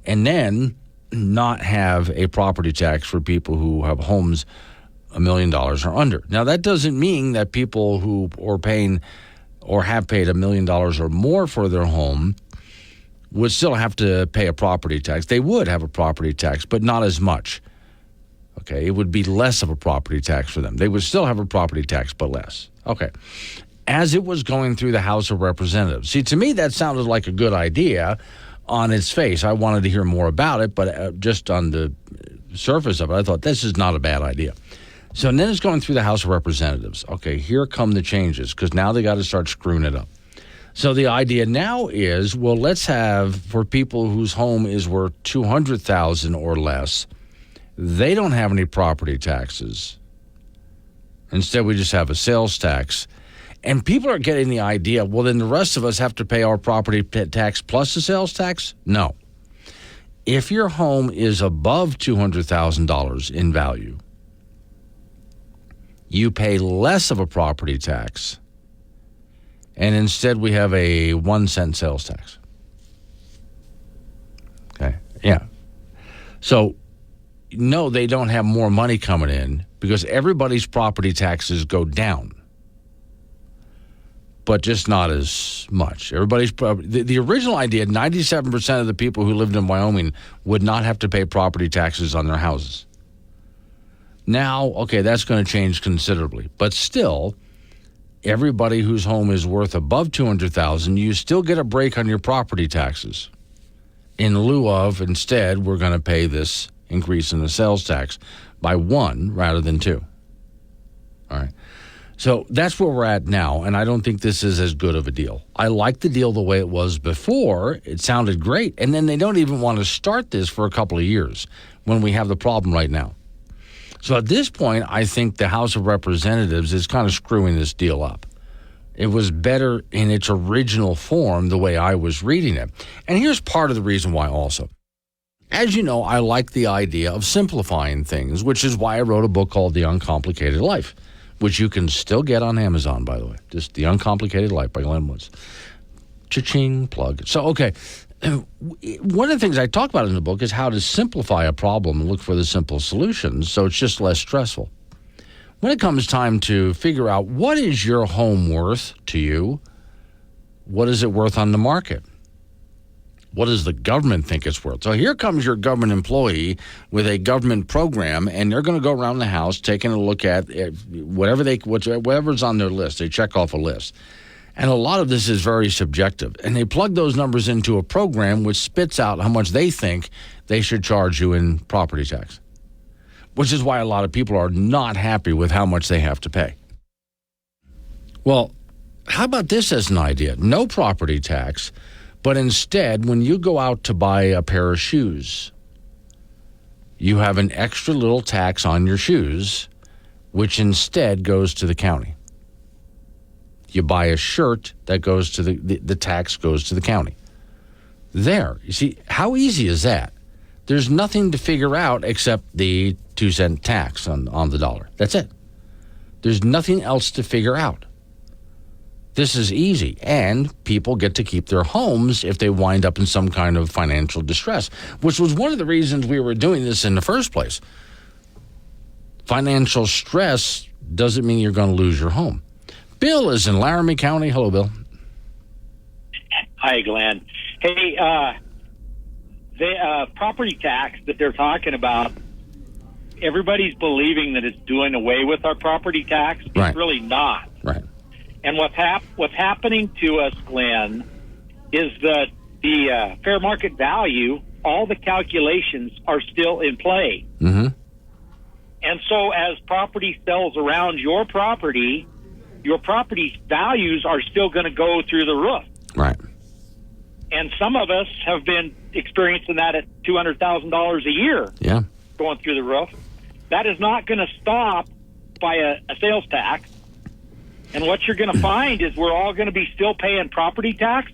and then not have a property tax for people who have homes $1 million or under. Now, that doesn't mean that people who are paying or have paid $1 million or more for their home would still have to pay a property tax. They would have a property tax, but not as much. Okay, it would be less of a property tax for them. They would still have a property tax, but less. Okay. As it was going through the House of Representatives. See, to me, that sounded like a good idea on its face. I wanted to hear more about it, but just on the surface of it, I thought this is not a bad idea. So then it's going through the House of Representatives. Okay, here come the changes, because now they got to start screwing it up. So the idea now is, well, let's have, for people whose home is worth $200,000 or less, they don't have any property taxes. Instead, we just have a sales tax. And people are getting the idea, well, then the rest of us have to pay our property tax plus the sales tax? No. If your home is above $200,000 in value, you pay less of a property tax, and instead we have a 1 cent sales tax. Okay, yeah. So, no, they don't have more money coming in because everybody's property taxes go down. but just not as much. The original idea, 97% of the people who lived in Wyoming would not have to pay property taxes on their houses. Now, okay, that's going to change considerably, but still, everybody whose home is worth above $200,000, you still get a break on your property taxes. In lieu of, instead, we're going to pay this increase in the sales tax by 1 rather than 2. All right. So that's where we're at now, and I don't think this is as good of a deal. I like the deal the way it was before. It sounded great, and then they don't even want to start this for a couple of years when we have the problem right now. So at this point, I think the House of Representatives is kind of screwing this deal up. It was better in its original form the way I was reading it. And here's part of the reason why also. As you know, I like the idea of simplifying things, which is why I wrote a book called The Uncomplicated Life, which you can still get on Amazon, by the way. Just The Uncomplicated Life by Glenn Woods. Cha-ching, plug. So, okay, one of the things I talk about in the book is how to simplify a problem and look for the simple solutions so it's just less stressful. When it comes time to figure out what is your home worth to you, what is it worth on the market? What does the government think it's worth? So here comes your government employee with a government program, and they're going to go around the house taking a look at whatever's on their list. They check off a list. And a lot of this is very subjective. And they plug those numbers into a program which spits out how much they think they should charge you in property tax, which is why a lot of people are not happy with how much they have to pay. Well, how about this as an idea? No property tax. But instead, when you go out to buy a pair of shoes, you have an extra little tax on your shoes, which instead goes to the county. You buy a shirt, that goes to the tax goes to the county. There. You see, how easy is that? There's nothing to figure out except the 2-cent tax on the dollar. That's it. There's nothing else to figure out. This is easy, and people get to keep their homes if they wind up in some kind of financial distress, which was one of the reasons we were doing this in the first place. Financial stress doesn't mean you're going to lose your home. Bill is in Laramie County. Hello, Bill. Hi, Glenn. Hey, the property tax that they're talking about, everybody's believing that it's doing away with our property tax. Right. It's really not. Right. And what's happening to us, Glenn, is that the fair market value, all the calculations are still in play. Mm-hmm. And so as property sells around your property's values are still going to go through the roof. Right. And some of us have been experiencing that at $200,000 a year. Yeah. Going through the roof. That is not going to stop by a sales tax. And what you're going to find is we're all going to be still paying property tax,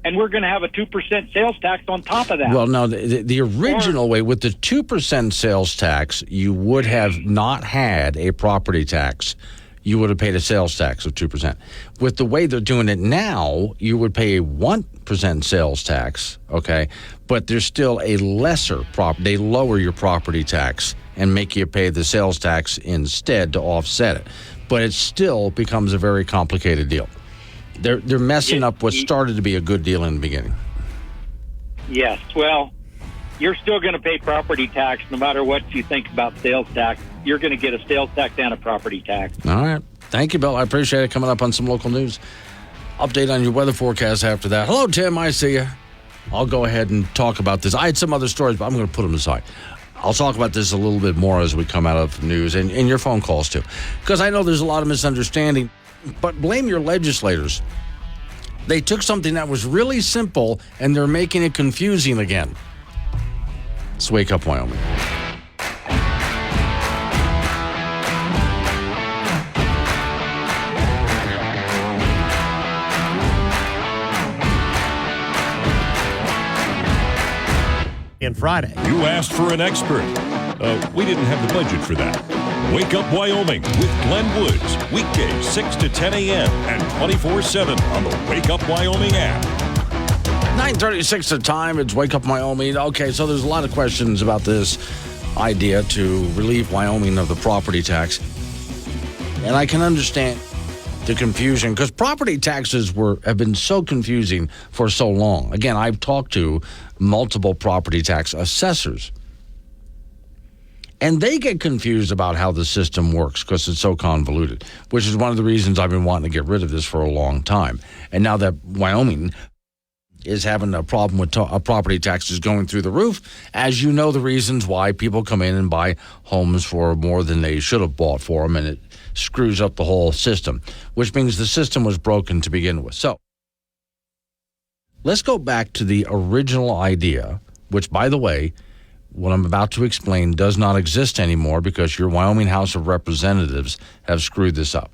and we're going to have a 2% sales tax on top of that. Well, no, the original way, with the 2% sales tax, you would have not had a property tax. You would have paid a sales tax of 2%. With the way they're doing it now, you would pay a 1% sales tax, okay? But there's still a lesser they lower your property tax and make you pay the sales tax instead to offset it. But it still becomes a very complicated deal. They're messing up what started to be a good deal in the beginning. Yes, well, you're still going to pay property tax no matter what you think about sales tax. You're going to get a sales tax and a property tax. All right. Thank you, Bill. I appreciate it. Coming up on some local news. Update on your weather forecast after that. Hello, Tim. I see you. I'll go ahead and talk about this. I had some other stories, but I'm going to put them aside. I'll talk about this a little bit more as we come out of news and your phone calls, too. Because I know there's a lot of misunderstanding, but blame your legislators. They took something that was really simple, and they're making it confusing again. Let's wake up, Wyoming. And Friday. You asked for an expert. We didn't have the budget for that. Wake Up Wyoming with Glenn Woods. Weekdays 6 to 10 a.m. and 24/7 on the Wake Up Wyoming app. 9:36 the time. It's Wake Up Wyoming. Okay, so there's a lot of questions about this idea to relieve Wyoming of the property tax. And I can understand the confusion, because property taxes have been so confusing for so long. Again, I've talked to multiple property tax assessors, and they get confused about how the system works because it's so convoluted, which is one of the reasons I've been wanting to get rid of this for a long time. And now that Wyoming is having a problem with property taxes going through the roof, as you know, the reasons why people come in and buy homes for more than they should have bought for them, and it screws up the whole system, which means the system was broken to begin with. So let's go back to the original idea, which, by the way, what I'm about to explain does not exist anymore because your Wyoming House of Representatives have screwed this up.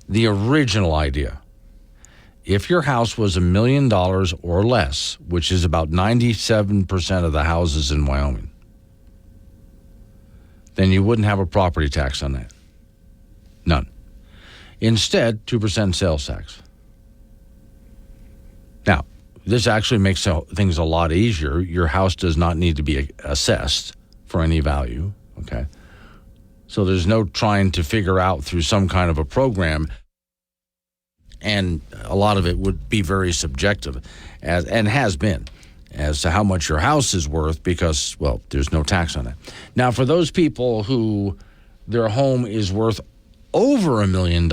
The original idea: if your house was $1 million or less, which is about 97% of the houses in Wyoming, then you wouldn't have a property tax on that. None. Instead, 2% sales tax. Now, this actually makes things a lot easier. Your house does not need to be assessed for any value, okay? So there's no trying to figure out through some kind of a program, and a lot of it would be very subjective, and has been, as to how much your house is worth because, well, there's no tax on it. Now, for those people who their home is worth over $1 million,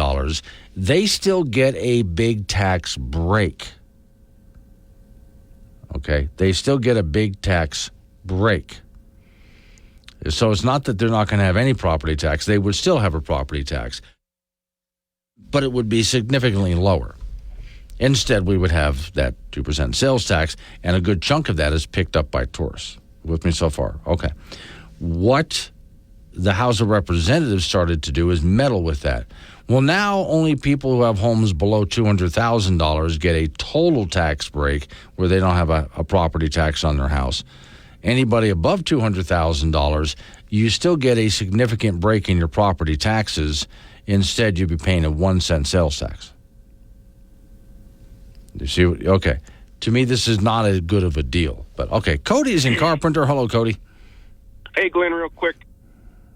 they still get a big tax break. Okay? They still get a big tax break. So it's not that they're not going to have any property tax. They would still have a property tax, but it would be significantly lower. Instead, we would have that 2% sales tax, and a good chunk of that is picked up by tourists. With me so far? Okay. What the House of Representatives started to do is meddle with that. Well, now only people who have homes below $200,000 get a total tax break where they don't have a property tax on their house. Anybody above $200,000, you still get a significant break in your property taxes. Instead, you'd be paying a 1-cent sales tax. You see? Okay. To me, this is not as good of a deal. But, okay. Cody's in Carpenter. Hello, Cody. Hey, Glenn, real quick.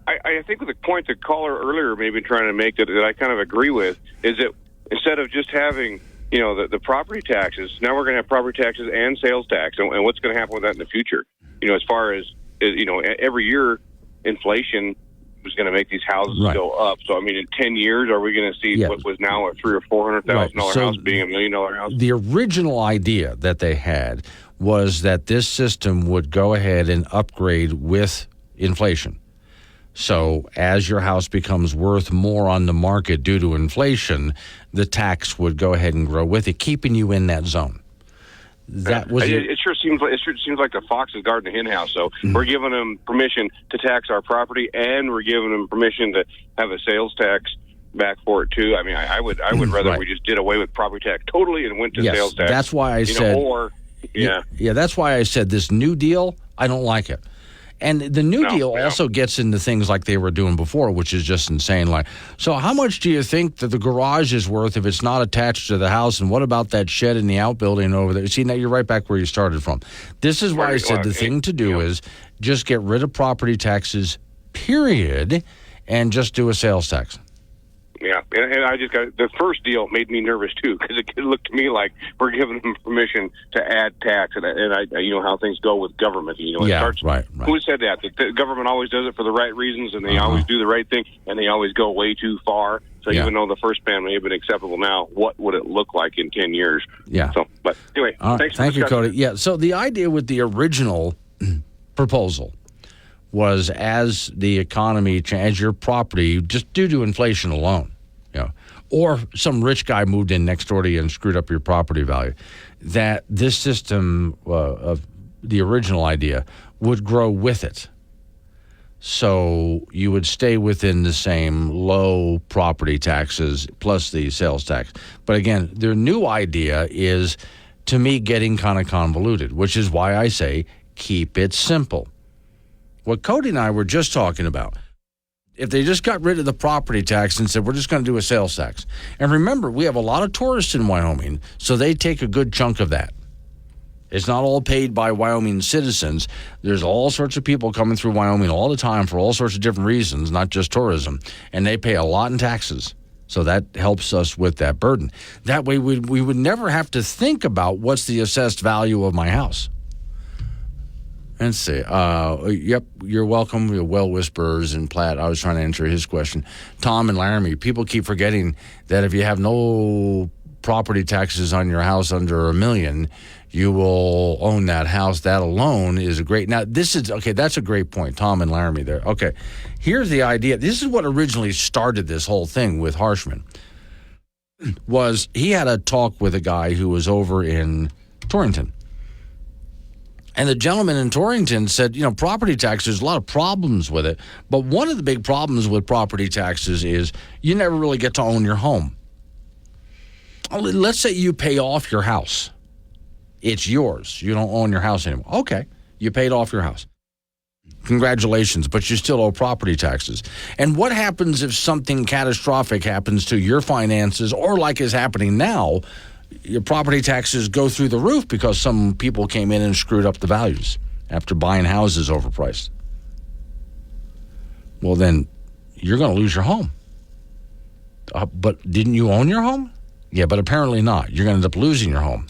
I think the point the caller earlier maybe trying to make that I kind of agree with is that instead of just having, the property taxes, now we're going to have property taxes and sales tax. And what's going to happen with that in the future? As far as, every year inflation was going to make these houses go up. So, in 10 years, are we going to see what was now a $300,000 or $400,000 house being $1 million house? The original idea that they had was that this system would go ahead and upgrade with inflation. So as your house becomes worth more on the market due to inflation, the tax would go ahead and grow with it, keeping you in that zone. That was it sure seems like the fox is guarding the hen house. So we're giving them permission to tax our property, and we're giving them permission to have a sales tax back for it too. I would rather we just did away with property tax totally and went to sales tax. That's why I said. That's why I said this new deal. I don't like it. And the new deal also gets into things like they were doing before, which is just insane. Like, so how much do you think that the garage is worth if it's not attached to the house? And what about that shed in the outbuilding over there? See, now you're right back where you started from. This is why I said the thing to do is just get rid of property taxes, period, and just do a sales tax. Yeah, and I just got the first deal made me nervous too because it looked to me like we're giving them permission to add tax, and I how things go with government. Right. Who said that? The government always does it for the right reasons, and they always do the right thing, and they always go way too far. So even though the first ban may have been acceptable now, what would it look like in 10 years? Yeah. So, but anyway, thanks. Thank you, Cody. Yeah. So the idea with the original proposal was as the economy changed, your property, just due to inflation alone, or some rich guy moved in next door to you and screwed up your property value, that this system of the original idea would grow with it. So you would stay within the same low property taxes plus the sales tax. But again, their new idea is, to me, getting kind of convoluted, which is why I say keep it simple. What Cody and I were just talking about, if they just got rid of the property tax and said, we're just going to do a sales tax. And remember, we have a lot of tourists in Wyoming, so they take a good chunk of that. It's not all paid by Wyoming citizens. There's all sorts of people coming through Wyoming all the time for all sorts of different reasons, not just tourism. And they pay a lot in taxes. So that helps us with that burden. That way we would never have to think about what's the assessed value of my house. Let's see. Yep, you're welcome. You're well whisperers and Platt. I was trying to answer his question. Tom and Laramie, people keep forgetting that if you have no property taxes on your house under $1 million, you will own that house. That alone is a great. Now, that's a great point, Tom and Laramie there. Okay, here's the idea. This is what originally started this whole thing with Harshman, was he had a talk with a guy who was over in Torrington. And the gentleman in Torrington said, property taxes, there's a lot of problems with it. But one of the big problems with property taxes is you never really get to own your home. Let's say you pay off your house. It's yours. You don't own your house anymore. Okay, you paid off your house. Congratulations, but you still owe property taxes. And what happens if something catastrophic happens to your finances, or like is happening now, your property taxes go through the roof because some people came in and screwed up the values after buying houses overpriced? Well, then you're going to lose your home. But didn't you own your home? Yeah, but apparently not. You're going to end up losing your home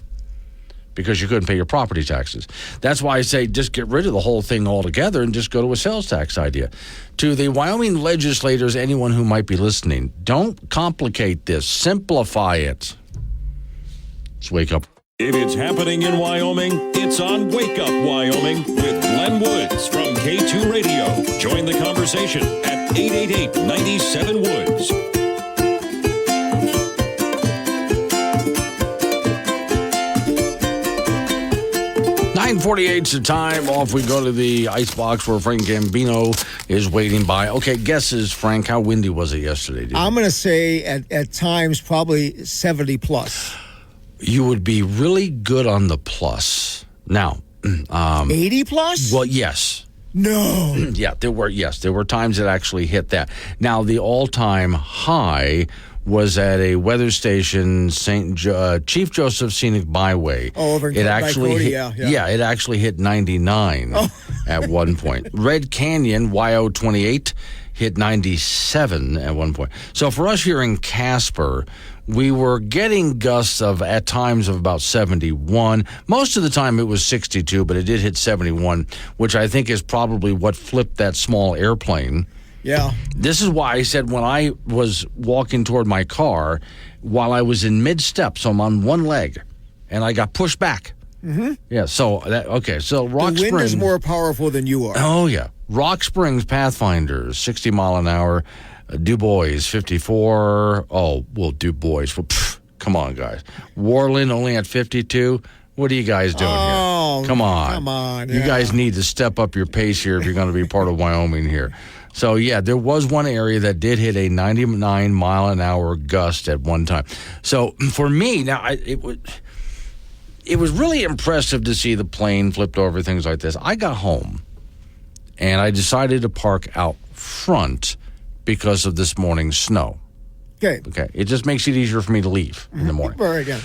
because you couldn't pay your property taxes. That's why I say just get rid of the whole thing altogether and just go to a sales tax idea. To the Wyoming legislators, anyone who might be listening, don't complicate this. Simplify it. Let's wake up. If it's happening in Wyoming, it's on Wake Up Wyoming with Glenn Woods from K2 Radio. Join the conversation at 888-97-WOODS. .48's the time. Off we go to the icebox where Frank Gambino is waiting by. Okay, guesses, Frank. How windy was it yesterday? I'm going to say at times probably 70 plus. You would be really good on the plus. Now, 80 plus? Well, yes. No. Yeah, there were times it actually hit that. Now, the all-time high was at a weather station, Chief Joseph Scenic Byway. Oh, over in it it actually hit 99 at one point. Red Canyon, YO28, hit 97 at one point. So for us here in Casper, we were getting gusts at times of about 71. Most of the time it was 62, but it did hit 71, which I think is probably what flipped that small airplane. Yeah. This is why I said when I was walking toward my car, while I was in mid-step, so I'm on one leg, and I got pushed back. Mm-hmm. Yeah, so Rock Springs. The wind is more powerful than you are. Oh, yeah. Rock Springs Pathfinders, 60 mile an hour. Du Bois, 54. Oh, well, Du Bois. Well, come on, guys. Warland only at 52. What are you guys doing here? Come on. Yeah. You guys need to step up your pace here if you're going to be part of Wyoming here. So, yeah, there was one area that did hit a 99 mile an hour gust at one time. So, for me, now, it was really impressive to see the plane flipped over, things like this. I got home, and I decided to park out front because of this morning's snow. Okay. It just makes it easier for me to leave in the morning. Very good.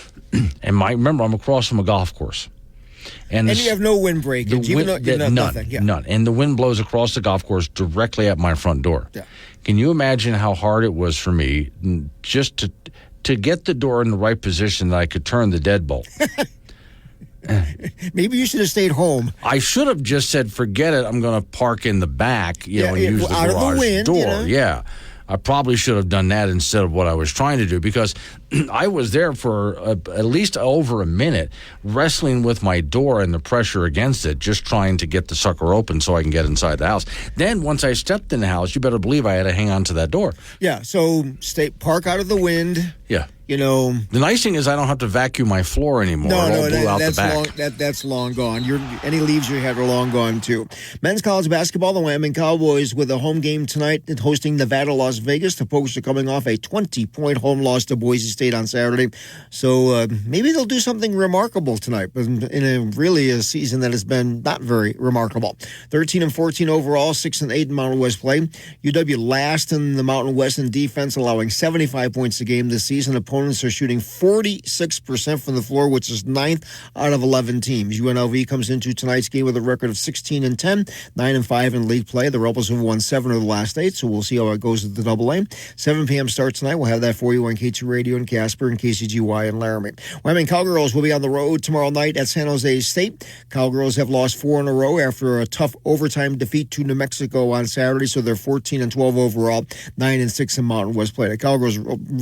And remember, I'm across from a golf course. And you have no wind breakage. None. And the wind blows across the golf course directly at my front door. Yeah. Can you imagine how hard it was for me just to get the door in the right position that I could turn the deadbolt? Maybe you should have stayed home. I should have just said, forget it, I'm going to park in the back, and use the out garage of the wind, door. Yeah. I probably should have done that instead of what I was trying to do, because I was there for at least over a minute wrestling with my door and the pressure against it, just trying to get the sucker open so I can get inside the house. Then once I stepped in the house, you better believe I had to hang on to that door. Yeah, so park out of the wind. Yeah. The nice thing is I don't have to vacuum my floor anymore. That's long gone. Any leaves you had are long gone, too. Men's college basketball, the Wyoming Cowboys with a home game tonight hosting Nevada, Las Vegas. The Pokes are coming off a 20-point home loss to Boise State on Saturday. So maybe they'll do something remarkable tonight, but in a season that has been not very remarkable. 13-14 overall, 6-8 in Mountain West play. UW last in the Mountain West in defense, allowing 75 points a game this season. Opponents are shooting 46% from the floor, which is 9th out of 11 teams. UNLV comes into tonight's game with a record of 16-10, 9-5 in league play. The Rebels have won 7 of the last 8, so we'll see how it goes at the AA. 7 p.m. start tonight. We'll have that for you on K2 Radio in Casper and KCGY in Laramie. Wyoming Cowgirls will be on the road tomorrow night at San Jose State. Cowgirls have lost 4 in a row after a tough overtime defeat to New Mexico on Saturday, so they're 14-12 overall, 9-6 in Mountain West play. The Cowgirls'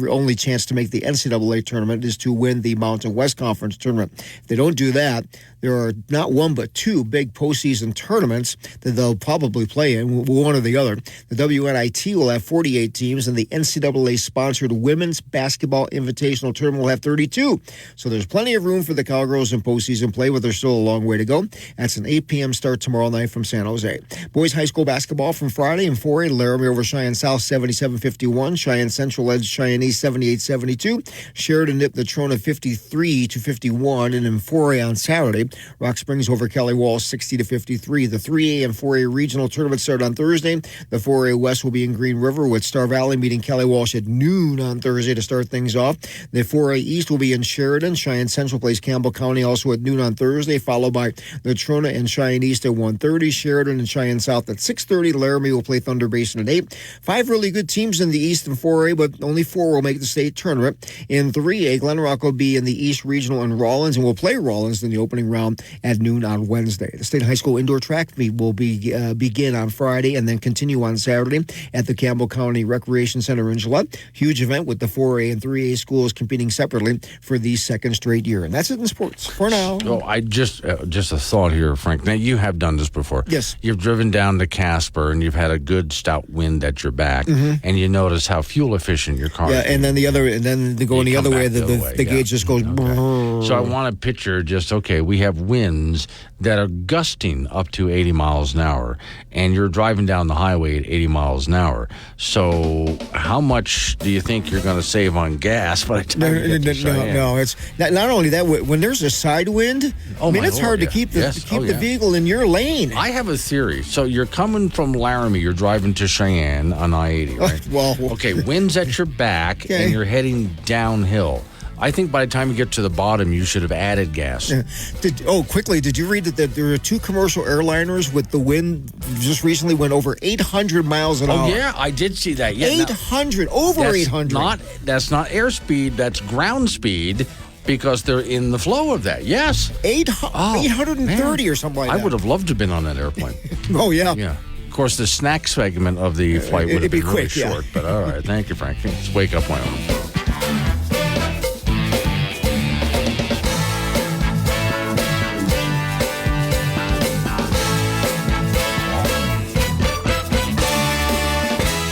only chance to make the NCAA tournament is to win the Mountain West Conference tournament. If they don't do that, there are not one but 2 big postseason tournaments that they'll probably play in, one or the other. The WNIT will have 48 teams, and the NCAA-sponsored Women's Basketball Invitational Tournament will have 32. So there's plenty of room for the Cowgirls in postseason play, but there's still a long way to go. That's an 8 p.m. start tomorrow night from San Jose. Boys high school basketball from Friday in 4A, Laramie over Cheyenne South 77-51. Cheyenne Central edged Cheyenne East 78-72. Sheridan nipped the Trona 53-51. And in 4A on Saturday, Rock Springs over Kelly Walls 60-53. The 3A and 4A regional tournament start on Thursday. The 4A West will be in Green River with Star Valley meeting Kelly Walsh at noon on Thursday to start things off. The 4A East will be in Sheridan. Cheyenne Central plays Campbell County also at noon on Thursday, followed by the Trona and Cheyenne East at 1:30. Sheridan and Cheyenne South at 6:30. Laramie will play Thunder Basin at 8. 5 really good teams in the East in 4A, but only 4 will make the state tournament. In 3A, Glen Rock will be in the East Regional in Rawlins and will play Rawlins in the opening round at noon on Wednesday. The state high school indoor track meet will begin on Friday and then continue on Saturday at the Campbell County Recreation Center in Gillette. Huge event with the 4A and 3A schools competing separately for the second straight year. And that's it in sports for now. Oh, I just a thought here, Frank. Now, you have done this before. Yes. You've driven down to Casper and you've had a good stout wind at your back, and you notice how fuel efficient your car is. Yeah, and then the other way, the gauge just goes. Okay. So I want to picture we have winds that are gusting up to 80 miles an hour, and you're driving down the highway at 80 miles an hour. So how much do you think you're going to save on gas by the time you get to Cheyenne? No, it's not only that. When there's a side wind, it's hard to keep the vehicle in your lane. I have a theory. So you're coming from Laramie, you're driving to Cheyenne on I-80, right? Wind's at your back, and you're heading downhill. I think by the time you get to the bottom, you should have added gas. Quickly, did you read that there are 2 commercial airliners with the wind just recently went over 800 miles an hour? Oh, yeah, I did see that. Yeah, 800, over 800. That's not airspeed, that's ground speed, because they're in the flow of that. Yes. 830 or something like that. I would have loved to have been on that airplane. Oh, yeah. Yeah. Of course, the snack segment of the flight would have been really short, but all right. Thank you, Frank. Let's wake up, Wyoming.